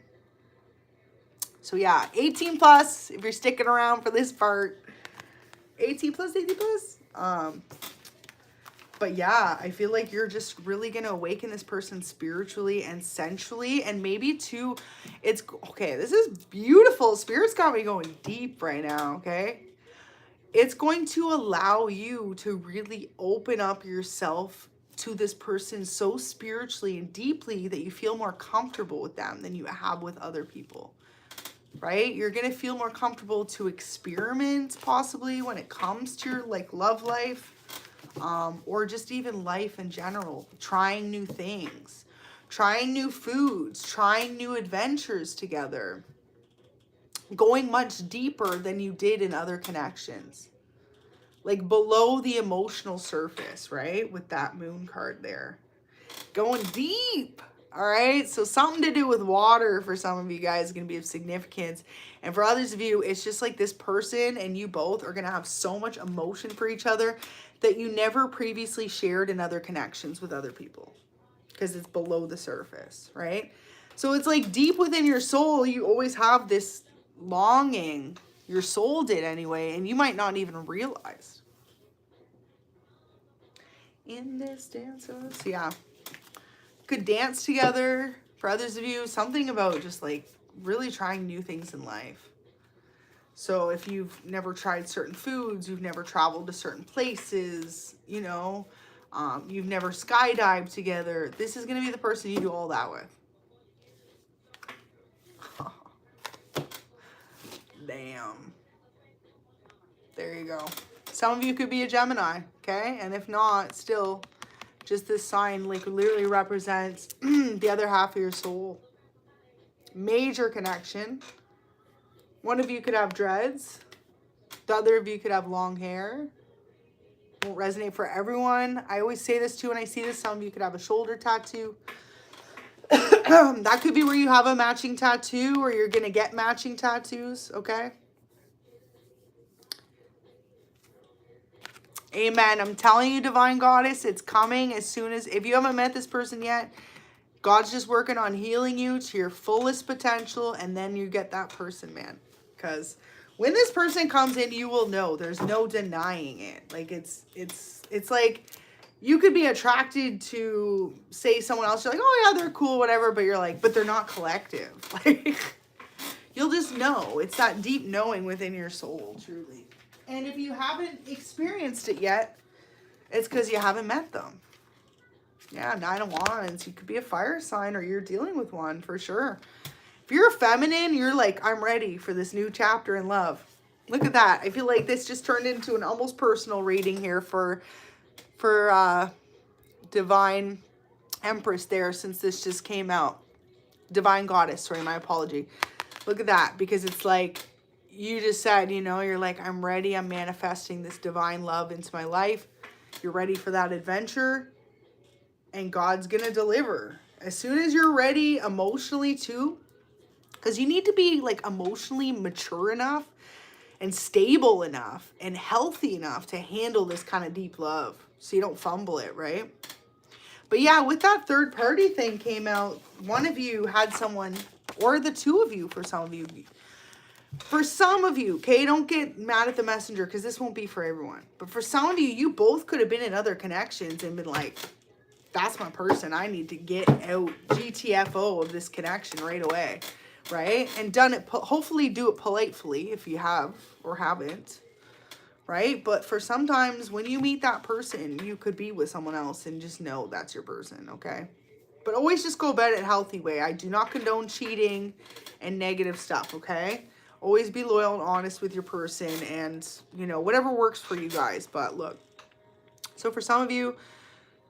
So yeah, 18 plus, if you're sticking around for this part. 18 plus, 80 plus. But yeah, I feel like you're just really going to awaken this person spiritually and sensually. And maybe too, it's, okay, this is beautiful. Spirit's got me going deep right now, okay? It's going to allow you to really open up yourself to this person so spiritually and deeply that you feel more comfortable with them than you have with other people. Right? You're going to feel more comfortable to experiment possibly when it comes to your like love life, or just even life in general, trying new things, trying new foods, trying new adventures together, going much deeper than you did in other connections, like below the emotional surface, right? With that moon card there, going deep. All right, so something to do with water for some of you guys is going to be of significance. And for others of you, it's just like this person and you both are going to have so much emotion for each other that you never previously shared in other connections with other people, because it's below the surface, right? So it's like deep within your soul, you always have this longing. Your soul did anyway, and you might not even realize. In this dance, so yeah. Could dance together. For others of you, something about just like really trying new things in life. So if you've never tried certain foods, you've never traveled to certain places, you know, you've never skydived together, this is going to be the person you do all that with. Damn. There you go. Some of you could be a Gemini, okay? And if not, still, just this sign like literally represents the other half of your soul. Major connection. One of you could have dreads. The other of you could have long hair. Won't resonate for everyone. I always say this too when I see this. Some of you could have a shoulder tattoo. That could be where you have a matching tattoo, or you're going to get matching tattoos, okay? Amen. I'm telling you, Divine Goddess, it's coming as soon as, if you haven't met this person yet, God's just working on healing you to your fullest potential, and then you get that person, man. Because when this person comes in, you will know. There's no denying it. Like, it's like, you could be attracted to, say, someone else. You're like, oh, yeah, they're cool, whatever. But you're like, but they're not collective. Like, you'll just know. It's that deep knowing within your soul, truly. And if you haven't experienced it yet, it's because you haven't met them. Yeah, 9 of Wands. You could be a fire sign, or you're dealing with one for sure. If you're feminine, you're like, I'm ready for this new chapter in love. Look at that. I feel like this just turned into an almost personal reading here for Divine Empress there, since this just came out. Divine Goddess, sorry, my apology. Look at that, because it's like, you just said, you know, you're like, I'm ready. I'm manifesting this divine love into my life. You're ready for that adventure. And God's going to deliver. As soon as you're ready emotionally too. Because you need to be like emotionally mature enough and stable enough and healthy enough to handle this kind of deep love. So you don't fumble it, right? But yeah, with that third party thing came out, one of you had someone, or the two of you for some of you. For some of you, okay, don't get mad at the messenger, because this won't be for everyone. But for some of you, you both could have been in other connections and been like, that's my person. I need to get out GTFO of this connection right away, right? And done it, hopefully do it politely if you have or haven't, right? But for sometimes when you meet that person, you could be with someone else and just know that's your person, okay? But always just go about it in a healthy way. I do not condone cheating and negative stuff, okay? Always be loyal and honest with your person, and, you know, whatever works for you guys. But look, so for some of you,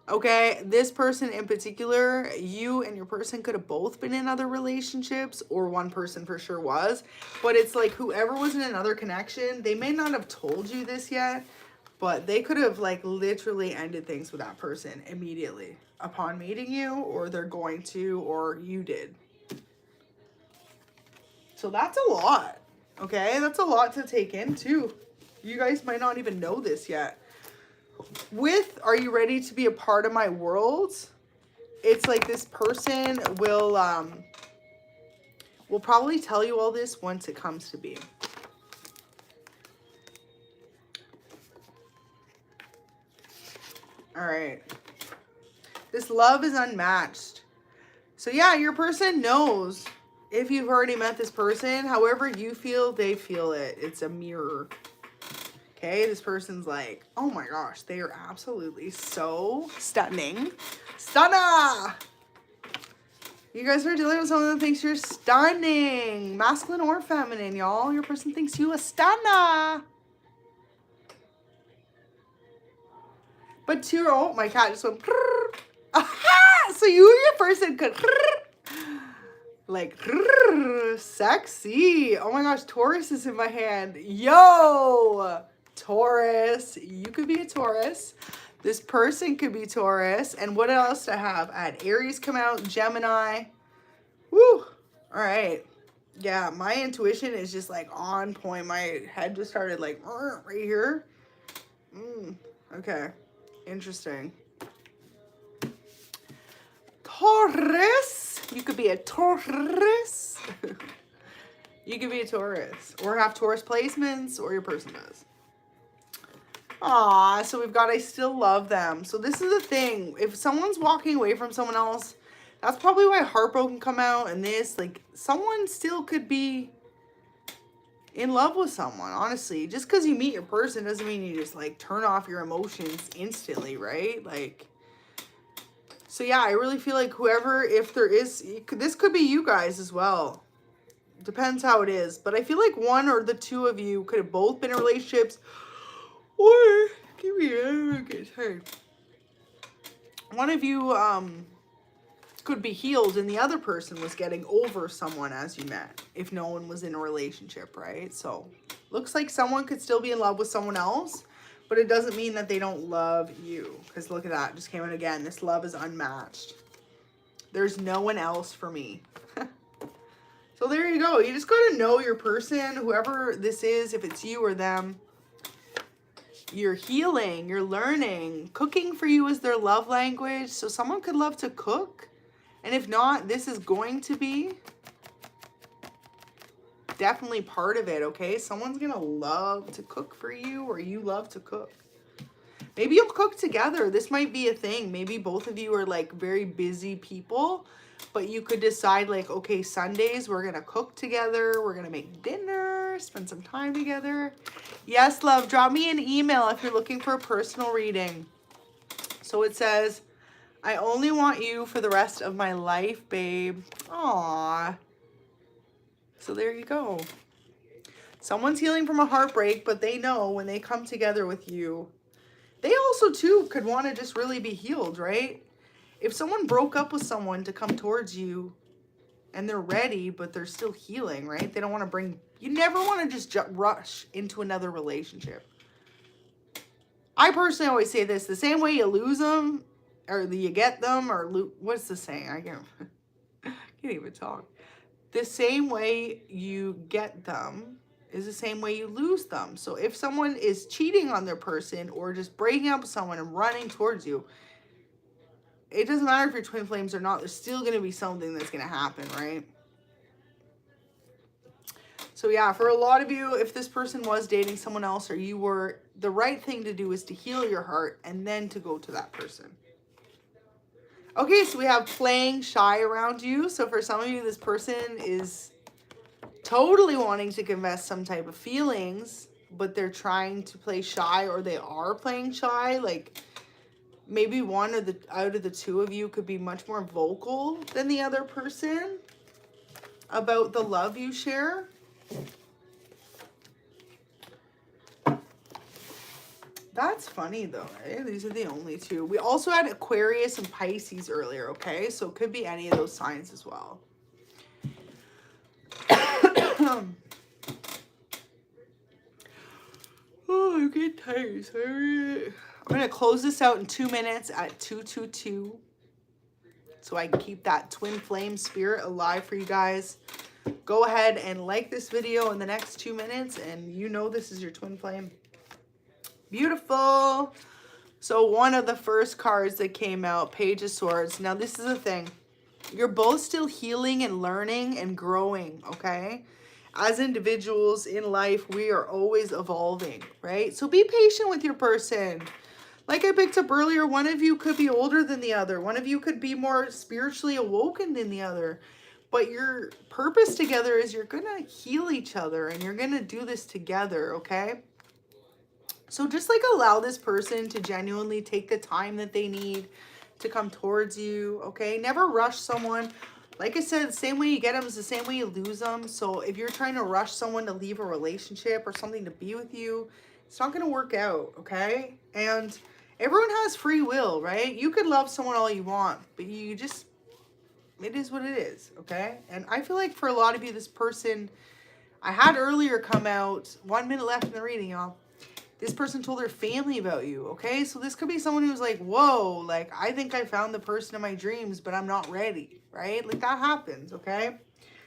okay, this person in particular, you and your person could have both been in other relationships, or one person for sure was. But it's like, whoever was in another connection, they may not have told you this yet, but they could have like literally ended things with that person immediately upon meeting you, or they're going to, or you did. So that's a lot, okay? That's a lot to take in too. You guys might not even know this yet. With, are you ready to be a part of my world? It's like this person will probably tell you all this once it comes to be. All right. This love is unmatched. So yeah, your person knows if you've already met this person. However you feel, they feel it. It's a mirror. Okay, this person's like, oh my gosh, they are absolutely so stunning. Stunna! You guys are dealing with someone that thinks you're stunning. Masculine or feminine, y'all. Your person thinks you a stunna. But to, oh, my cat just went, aha! So you and your person could, like, sexy. Oh my gosh, Taurus is in my hand. Yo! Taurus, you could be a Taurus. This person could be Taurus. And what else to have? I had Aries come out, Gemini. Woo! All right. Yeah, my intuition is just like on point. My head just started like right here. Okay. Interesting. Taurus. You could be a Taurus. You could be a Taurus. Or have Taurus placements, or your person does. Aw, so we've got I still love them. So this is the thing. If someone's walking away from someone else, that's probably why heartbroken come out. And this, like, someone still could be in love with someone, honestly. Just because you meet your person doesn't mean you just, like, turn off your emotions instantly, right? Like, so yeah, I really feel like whoever, if there is, this could be you guys as well. Depends how it is. But I feel like one or the two of you could have both been in relationships. Or, give me a good time. One of you could be healed, and the other person was getting over someone as you met, if no one was in a relationship, right? So, looks like someone could still be in love with someone else, but it doesn't mean that they don't love you. Because look at that, just came out again. This love is unmatched. There's no one else for me. So there you go. You just got to know your person, whoever this is, if it's you or them. You're healing, you're learning. Cooking for you is their love language. So someone could love to cook. And if not, this is going to be definitely part of it, okay? Someone's gonna love to cook for you, or you love to cook. Maybe you'll cook together. This might be a thing. Maybe both of you are like very busy people, but you could decide like, okay, Sundays we're gonna cook together, we're gonna make dinner, spend some time together. Yes, love, drop me an email if you're looking for a personal reading. So it says, I only want you for the rest of my life, babe. Aww. So there you go. Someone's healing from a heartbreak, but they know when they come together with you, they also too could want to just really be healed, right? If someone broke up with someone to come towards you and they're ready, but they're still healing, right? They don't want to bring, you never want to just rush into another relationship. I personally always say this, the same way you lose them, or you get them, or what's the saying? I can't even talk. The same way you get them is the same way you lose them. So if someone is cheating on their person or just breaking up with someone and running towards you, it doesn't matter if you're twin flames or not, there's still going to be something that's going to happen, right? So yeah, for a lot of you, if this person was dating someone else or you were, the right thing to do is to heal your heart and then to go to that person. Okay, so we have playing shy around you. So for some of you, this person is totally wanting to confess some type of feelings, but they're trying to play shy, or they are playing shy. Like maybe one or out of the two of you could be much more vocal than the other person about the love you share. That's funny though, right? These are the only two. We also had Aquarius and Pisces earlier, okay? So it could be any of those signs as well. Oh, I'm getting tired. Sorry. I'm going to close this out in 2 minutes at 222. So I can keep that twin flame spirit alive for you guys. Go ahead and like this video in the next 2 minutes, and you know this is your twin flame. Beautiful. So one of the first cards that came out, Page of Swords. Now this is the thing. You're both still healing and learning and growing, okay? As individuals in life, we are always evolving, right? So be patient with your person. Like I picked up earlier, one of you could be older than the other. One of you could be more spiritually awoken than the other. But your purpose together is you're going to heal each other and you're going to do this together, okay? So just like allow this person to genuinely take the time that they need to come towards you, okay? Never rush someone. Like I said, the same way you get them is the same way you lose them. So if you're trying to rush someone to leave a relationship or something to be with you, it's not going to work out, okay? And everyone has free will, right? You could love someone all you want, but you just, it is what it is, okay? And I feel like for a lot of you, this person I had earlier come out, 1 minute left in the reading, y'all. This person told their family about you, okay? So this could be someone who's like, whoa, like, I think I found the person of my dreams, but I'm not ready, right? Like, that happens, okay?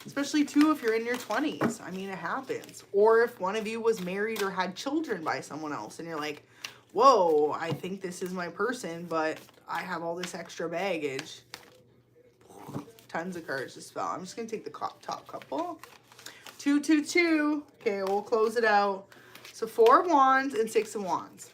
Especially, too, if you're in your 20s. I mean, it happens. Or if one of you was married or had children by someone else, and you're like, whoa, I think this is my person, but I have all this extra baggage. Tons of cards to spell. I'm just going to take the top couple. 2, 2, 2. Okay, we'll close it out. So 4 of Wands and 6 of Wands.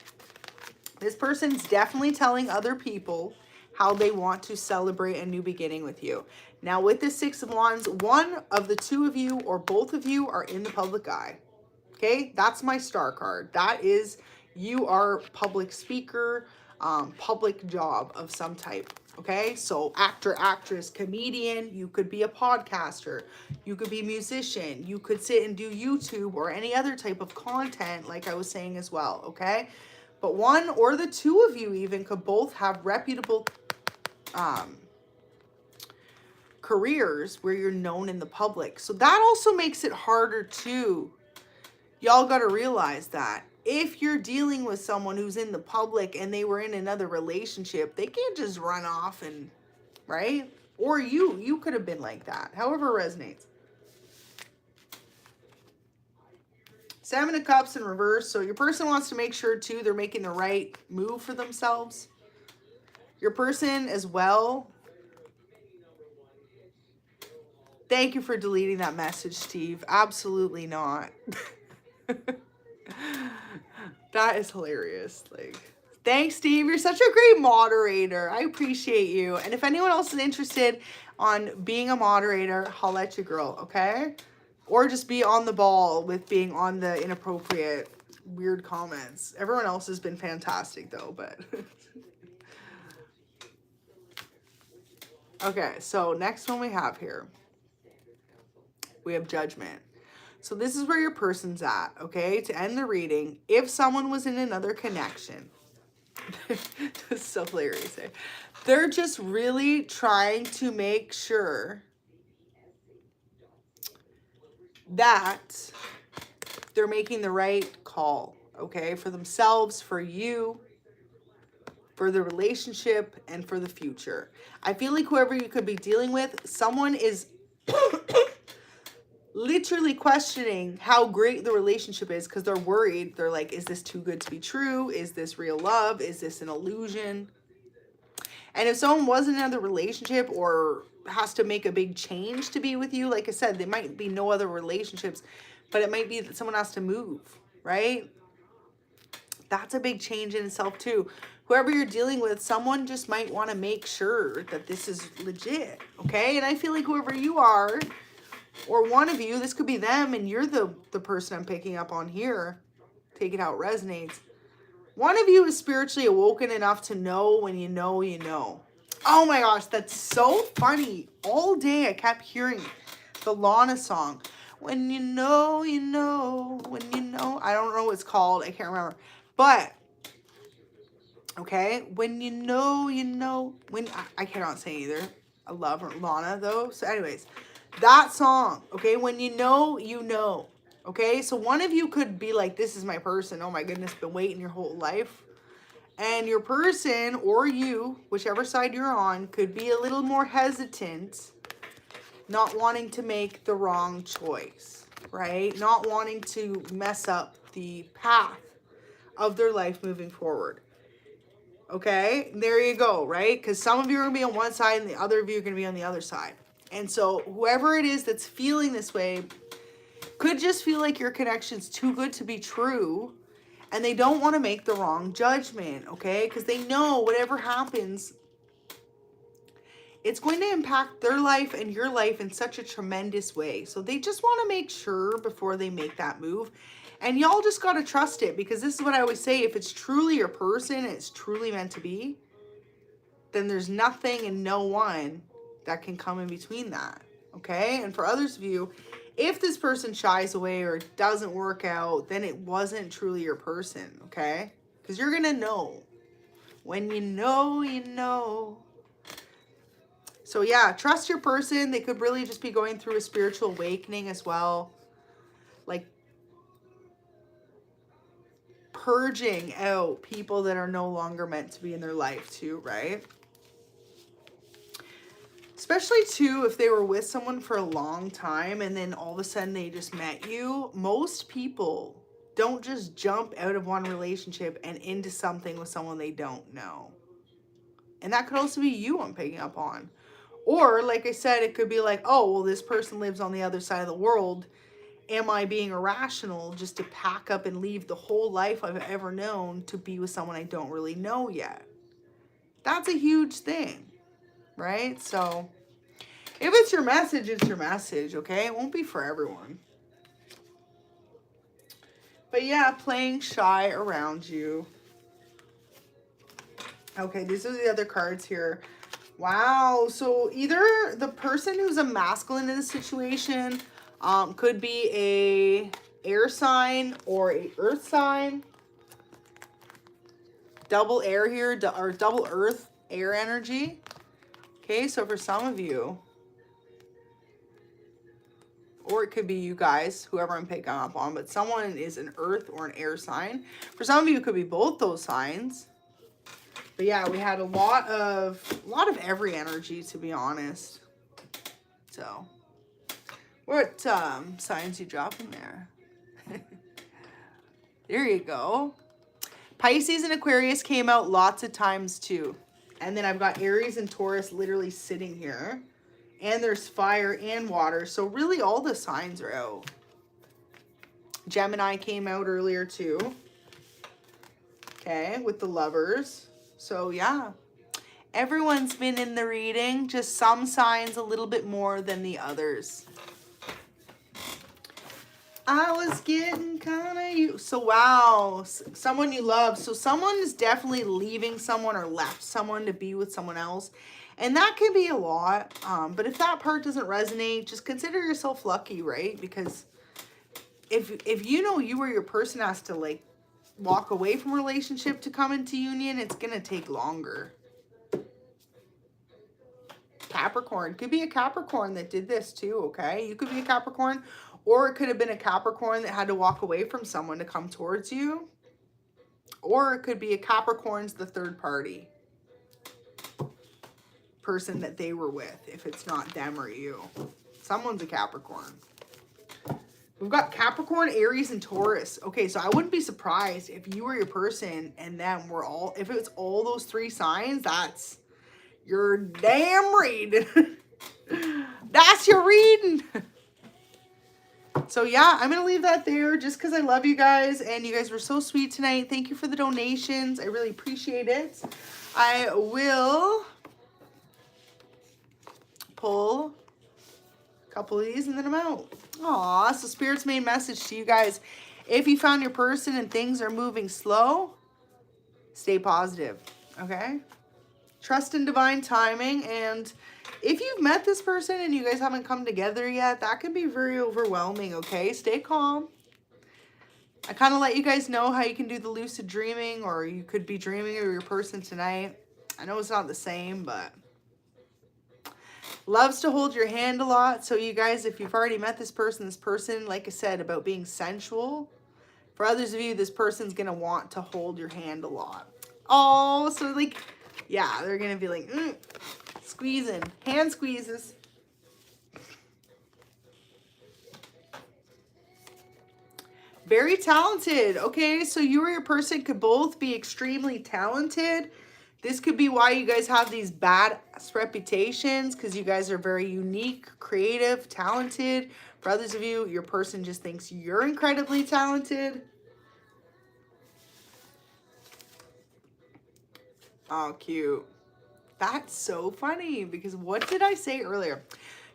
This person's definitely telling other people how they want to celebrate a new beginning with you. Now with the 6 of Wands, one of the 2 of you or both of you are in the public eye. Okay, that's my star card. That is, you are public speaker, public job of some type. Okay, so actor, actress, comedian, you could be a podcaster, you could be a musician, you could sit and do YouTube or any other type of content like I was saying as well, okay? But one or the 2 of you even could both have reputable careers where you're known in the public. So that also makes it harder too. Y'all got to realize that. If you're dealing with someone who's in the public and they were in another relationship, they can't just run off and, right? Or you could have been like that. However it resonates. Seven of Cups in reverse. So your person wants to make sure, too, they're making the right move for themselves. Your person as well. Thank you for deleting that message, Steve. Absolutely not. That is hilarious. Like, thanks, Steve. You're such a great moderator. I appreciate you. And if anyone else is interested on being a moderator, holla at your girl, okay? Or just be on the ball with being on the inappropriate, weird comments. Everyone else has been fantastic, though, but... Okay, so next one we have here. We have Judgment. So this is where your person's at, okay? To end the reading, if someone was in another connection, this is so hilarious. Eh? They're just really trying to make sure that they're making the right call, okay? For themselves, for you, for the relationship, and for the future. I feel like whoever you could be dealing with, someone is literally questioning how great the relationship is because they're worried. They're like, is this too good to be true? Is this real love? Is this an illusion? And if someone was in another relationship or has to make a big change to be with you, like I said, there might be no other relationships, but it might be that someone has to move, right? That's a big change in itself too. Whoever you're dealing with, someone just might want to make sure that this is legit, okay? And I feel like whoever you are, or one of you, this could be them, and you're the person I'm picking up on here. Take it how it resonates. One of you is spiritually awoken enough to know when you know you know. Oh my gosh, that's so funny. All day I kept hearing the Lana song. When you know, you know. When you know. I don't know what it's called. I can't remember. But, okay, when you know, you know. When I cannot say either. I love Lana, though. So anyways, that song, okay, when you know, you know. Okay, so one of you could be like, this is my person. Oh my goodness, been waiting your whole life. And your person or you, whichever side you're on, could be a little more hesitant, not wanting to make the wrong choice, right? Not wanting to mess up the path of their life moving forward. Okay, there you go, right? Because some of you are going to be on one side and the other of you are going to be on the other side. And so whoever it is that's feeling this way could just feel like your connection's too good to be true, and they don't want to make the wrong judgment, okay? Because they know whatever happens, it's going to impact their life and your life in such a tremendous way. So they just want to make sure before they make that move. And y'all just got to trust it, because this is what I always say. If it's truly your person, it's truly meant to be, then there's nothing and no one that can come in between that, okay? And for others of you, if this person shies away or doesn't work out, then it wasn't truly your person, okay? Because you're going to know. When you know, you know. So yeah, trust your person. They could really just be going through a spiritual awakening as well. Like purging out people that are no longer meant to be in their life too, right? Especially too, if they were with someone for a long time and then all of a sudden they just met you. Most people don't just jump out of one relationship and into something with someone they don't know. And that could also be you I'm picking up on. Or like I said, it could be like, oh, well, this person lives on the other side of the world. Am I being irrational just to pack up and leave the whole life I've ever known to be with someone I don't really know yet? That's a huge thing, right? So if it's your message, it's your message, okay? It won't be for everyone. But yeah, playing shy around you. Okay, these are the other cards here. Wow, so either the person who's a masculine in the situation could be a air sign or a earth sign. Double air here, or double earth, air energy. Okay, so for some of you, or it could be you guys, whoever I'm picking up on, but someone is an earth or an air sign. For some of you, it could be both those signs. But yeah, we had a lot of every energy, to be honest. So, what signs you dropping there? There you go. Pisces and Aquarius came out lots of times too. And then I've got Aries and Taurus literally sitting here. And there's fire and water. So really all the signs are out. Gemini came out earlier too. Okay, with the Lovers. So yeah. Everyone's been in the reading. Just some signs a little bit more than the others. I was getting kind of you. So wow, someone you love. So someone is definitely leaving someone or left someone to be with someone else. And that can be a lot. But if that part doesn't resonate, just consider yourself lucky, right? Because if you know you or your person has to like walk away from a relationship to come into union, it's going to take longer. Capricorn. Could be a Capricorn that did this too, okay? You could be a Capricorn. Or it could have been a Capricorn that had to walk away from someone to come towards you. Or it could be a Capricorn's the third party. Person that they were with, if it's not them or you. Someone's a Capricorn. We've got Capricorn, Aries, and Taurus. Okay, so I wouldn't be surprised if you or your person and them were all, if it's all those three signs, that's your damn reading. That's your reading. So yeah, I'm going to leave that there just because I love you guys. And you guys were so sweet tonight. Thank you for the donations. I really appreciate it. I will pull a couple of these and then I'm out. Aw, so Spirit's main message to you guys. If you found your person and things are moving slow, stay positive, okay? Trust in divine timing. And if you've met this person and you guys haven't come together yet, that can be very overwhelming, okay? Stay calm. I kind of let you guys know how you can do the lucid dreaming, or you could be dreaming of your person tonight. I know it's not the same, but loves to hold your hand a lot. So you guys, if you've already met this person, like I said, about being sensual. For others of you, this person's going to want to hold your hand a lot. Oh, so like, yeah, they're going to be like, squeezing, hand squeezes. Very talented. Okay, so you or your person could both be extremely talented. This could be why you guys have these bad reputations, because you guys are very unique, creative, talented. For others of you, your person just thinks you're incredibly talented. Oh, cute. That's so funny, because what did I say earlier?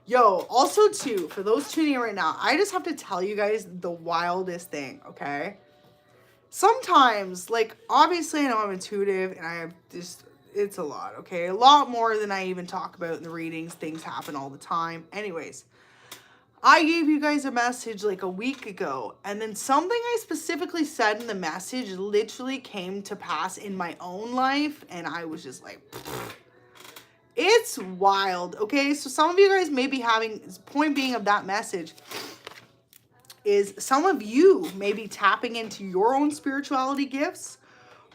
Yo, also too, for those tuning in right now, I just have to tell you guys the wildest thing, okay? Sometimes, like, obviously I know I'm intuitive and I have just, it's a lot, okay? A lot more than I even talk about in the readings. Things happen all the time. Anyways, I gave you guys a message like a week ago, and then something I specifically said in the message literally came to pass in my own life, and I was just like, pfft. It's wild, okay? So some of you guys may be having, point being of that message is some of you may be tapping into your own spirituality gifts.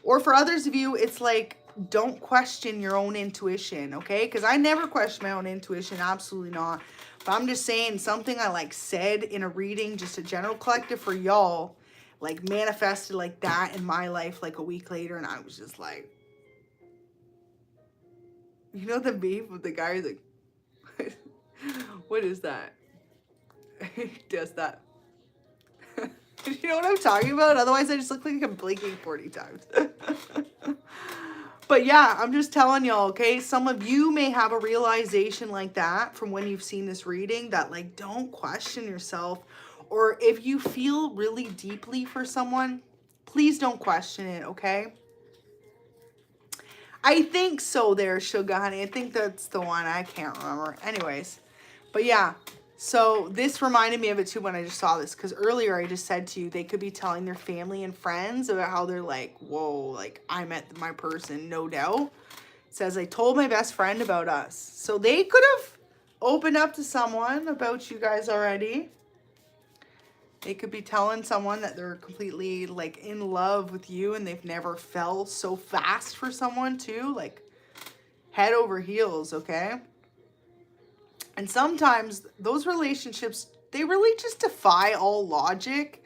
Or for others of you, it's like, don't question your own intuition, okay? Because I never question my own intuition, absolutely not. But I'm just saying something I like said in a reading, just a general collective for y'all, like manifested like that in my life like a week later. And I was just like, you know the meme with the guy who's like, what is that? He does that. You know what I'm talking about? Otherwise, I just look like I'm blinking 40 times. But yeah, I'm just telling y'all, okay? Some of you may have a realization like that from when you've seen this reading, that like, don't question yourself. Or if you feel really deeply for someone, please don't question it, okay? I think so there, Sugar Honey. I think that's the one. I can't remember. Anyways, but yeah. So this reminded me of it too when I just saw this, because earlier I just said to you, they could be telling their family and friends about how they're like, whoa, like I met my person, no doubt. It says, I told my best friend about us. So they could have opened up to someone about you guys already. They could be telling someone that they're completely like in love with you and they've never fell so fast for someone too, like head over heels, okay? And sometimes those relationships, they really just defy all logic.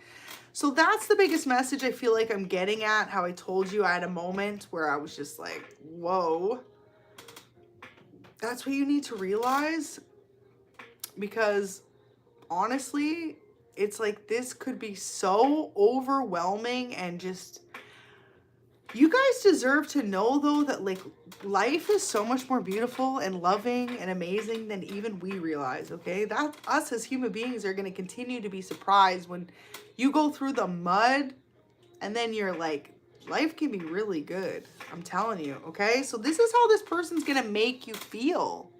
So that's the biggest message I feel like I'm getting at. How I told you I had a moment where I was just like, whoa. That's what you need to realize. Because honestly, it's like this could be so overwhelming and just... You guys deserve to know, though, that like life is so much more beautiful and loving and amazing than even we realize, okay? That us as human beings are going to continue to be surprised when you go through the mud and then you're like, life can be really good. I'm telling you, okay? So this is how this person's going to make you feel,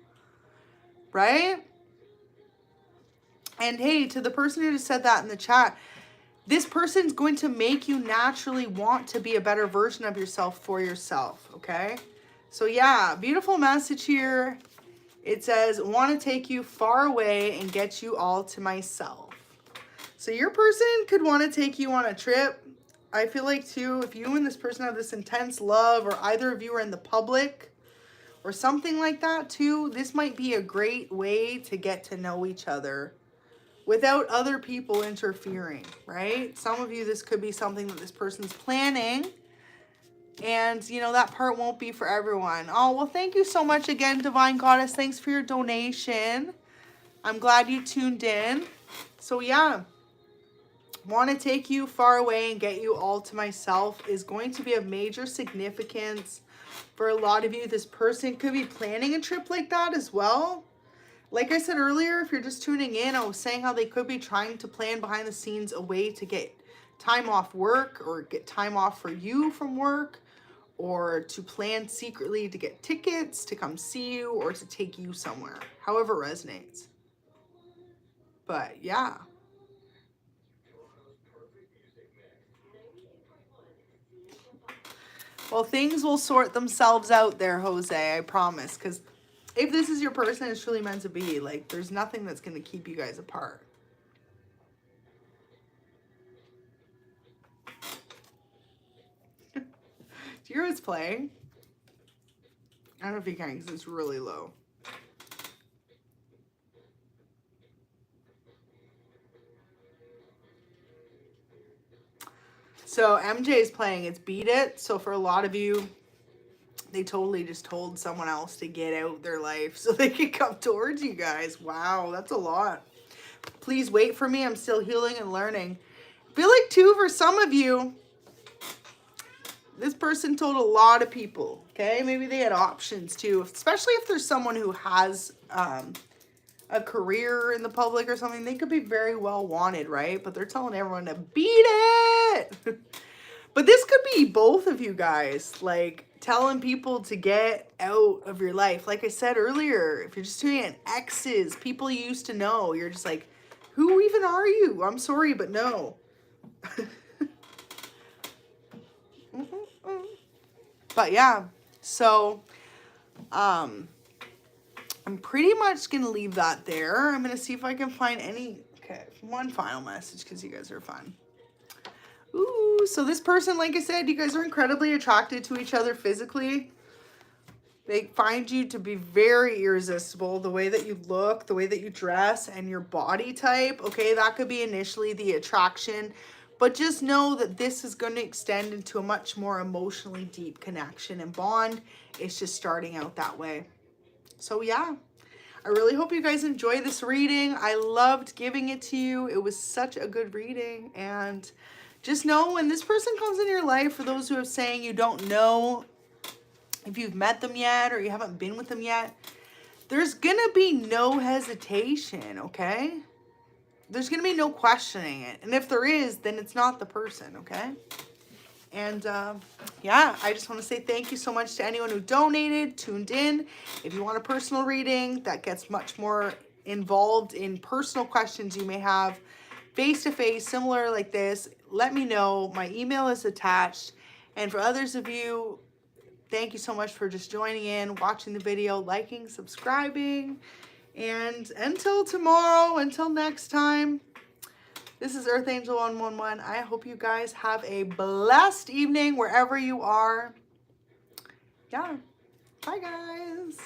right? And hey, to the person who just said that in the chat, this person's going to make you naturally want to be a better version of yourself for yourself, okay? So yeah, beautiful message here. It says, want to take you far away and get you all to myself. So your person could want to take you on a trip. I feel like too, if you and this person have this intense love, or either of you are in the public or something like that too, this might be a great way to get to know each other without other people interfering, right? Some of you, this could be something that this person's planning, and you know, that part won't be for everyone. Oh, well, thank you so much again, Divine Goddess. Thanks for your donation. I'm glad you tuned in. So yeah, want to take you far away and get you all to myself is going to be of major significance for a lot of you. This person could be planning a trip like that as well. Like I said earlier, if you're just tuning in, I was saying how they could be trying to plan behind the scenes a way to get time off work, or get time off for you from work, or to plan secretly to get tickets to come see you or to take you somewhere, however it resonates. But yeah. Well, things will sort themselves out there, Jose, I promise, because if this is your person, it's truly meant to be. Like, there's nothing that's going to keep you guys apart. Do you hear what's playing? I don't know if you can, because it's really low. So MJ is playing. It's Beat It. So for a lot of you, they totally just told someone else to get out their life so they could come towards you guys. Wow, that's a lot. Please wait for me. I'm still healing and learning. I feel like too, for some of you, this person told a lot of people, okay? Maybe they had options too, especially if there's someone who has a career in the public or something. They could be very well wanted, right? But they're telling everyone to beat it. But this could be both of you guys, like telling people to get out of your life. Like I said earlier, if you're just doing it, exes, people you used to know, you're just like, who even are you? I'm sorry, but no. But yeah, so I'm pretty much going to leave that there. I'm going to see if I can find one final message, because you guys are fun. Ooh, so this person, like I said, you guys are incredibly attracted to each other physically. They find you to be very irresistible. The way that you look, the way that you dress, and your body type. Okay, that could be initially the attraction. But just know that this is going to extend into a much more emotionally deep connection and bond. It's just starting out that way. So yeah, I really hope you guys enjoy this reading. I loved giving it to you. It was such a good reading. And just know, when this person comes in your life, for those who are saying you don't know if you've met them yet or you haven't been with them yet, there's going to be no hesitation, okay? There's going to be no questioning it. And if there is, then it's not the person, okay? And yeah, I just want to say thank you so much to anyone who donated, tuned in. If you want a personal reading that gets much more involved in personal questions you may have face-to-face, similar like this, let me know. My email is attached. And for others of you, thank you so much for just joining in, watching the video, liking, subscribing. And until tomorrow, until next time, this is Earth Angel 111. I hope you guys have a blessed evening wherever you are. Yeah. Bye, guys.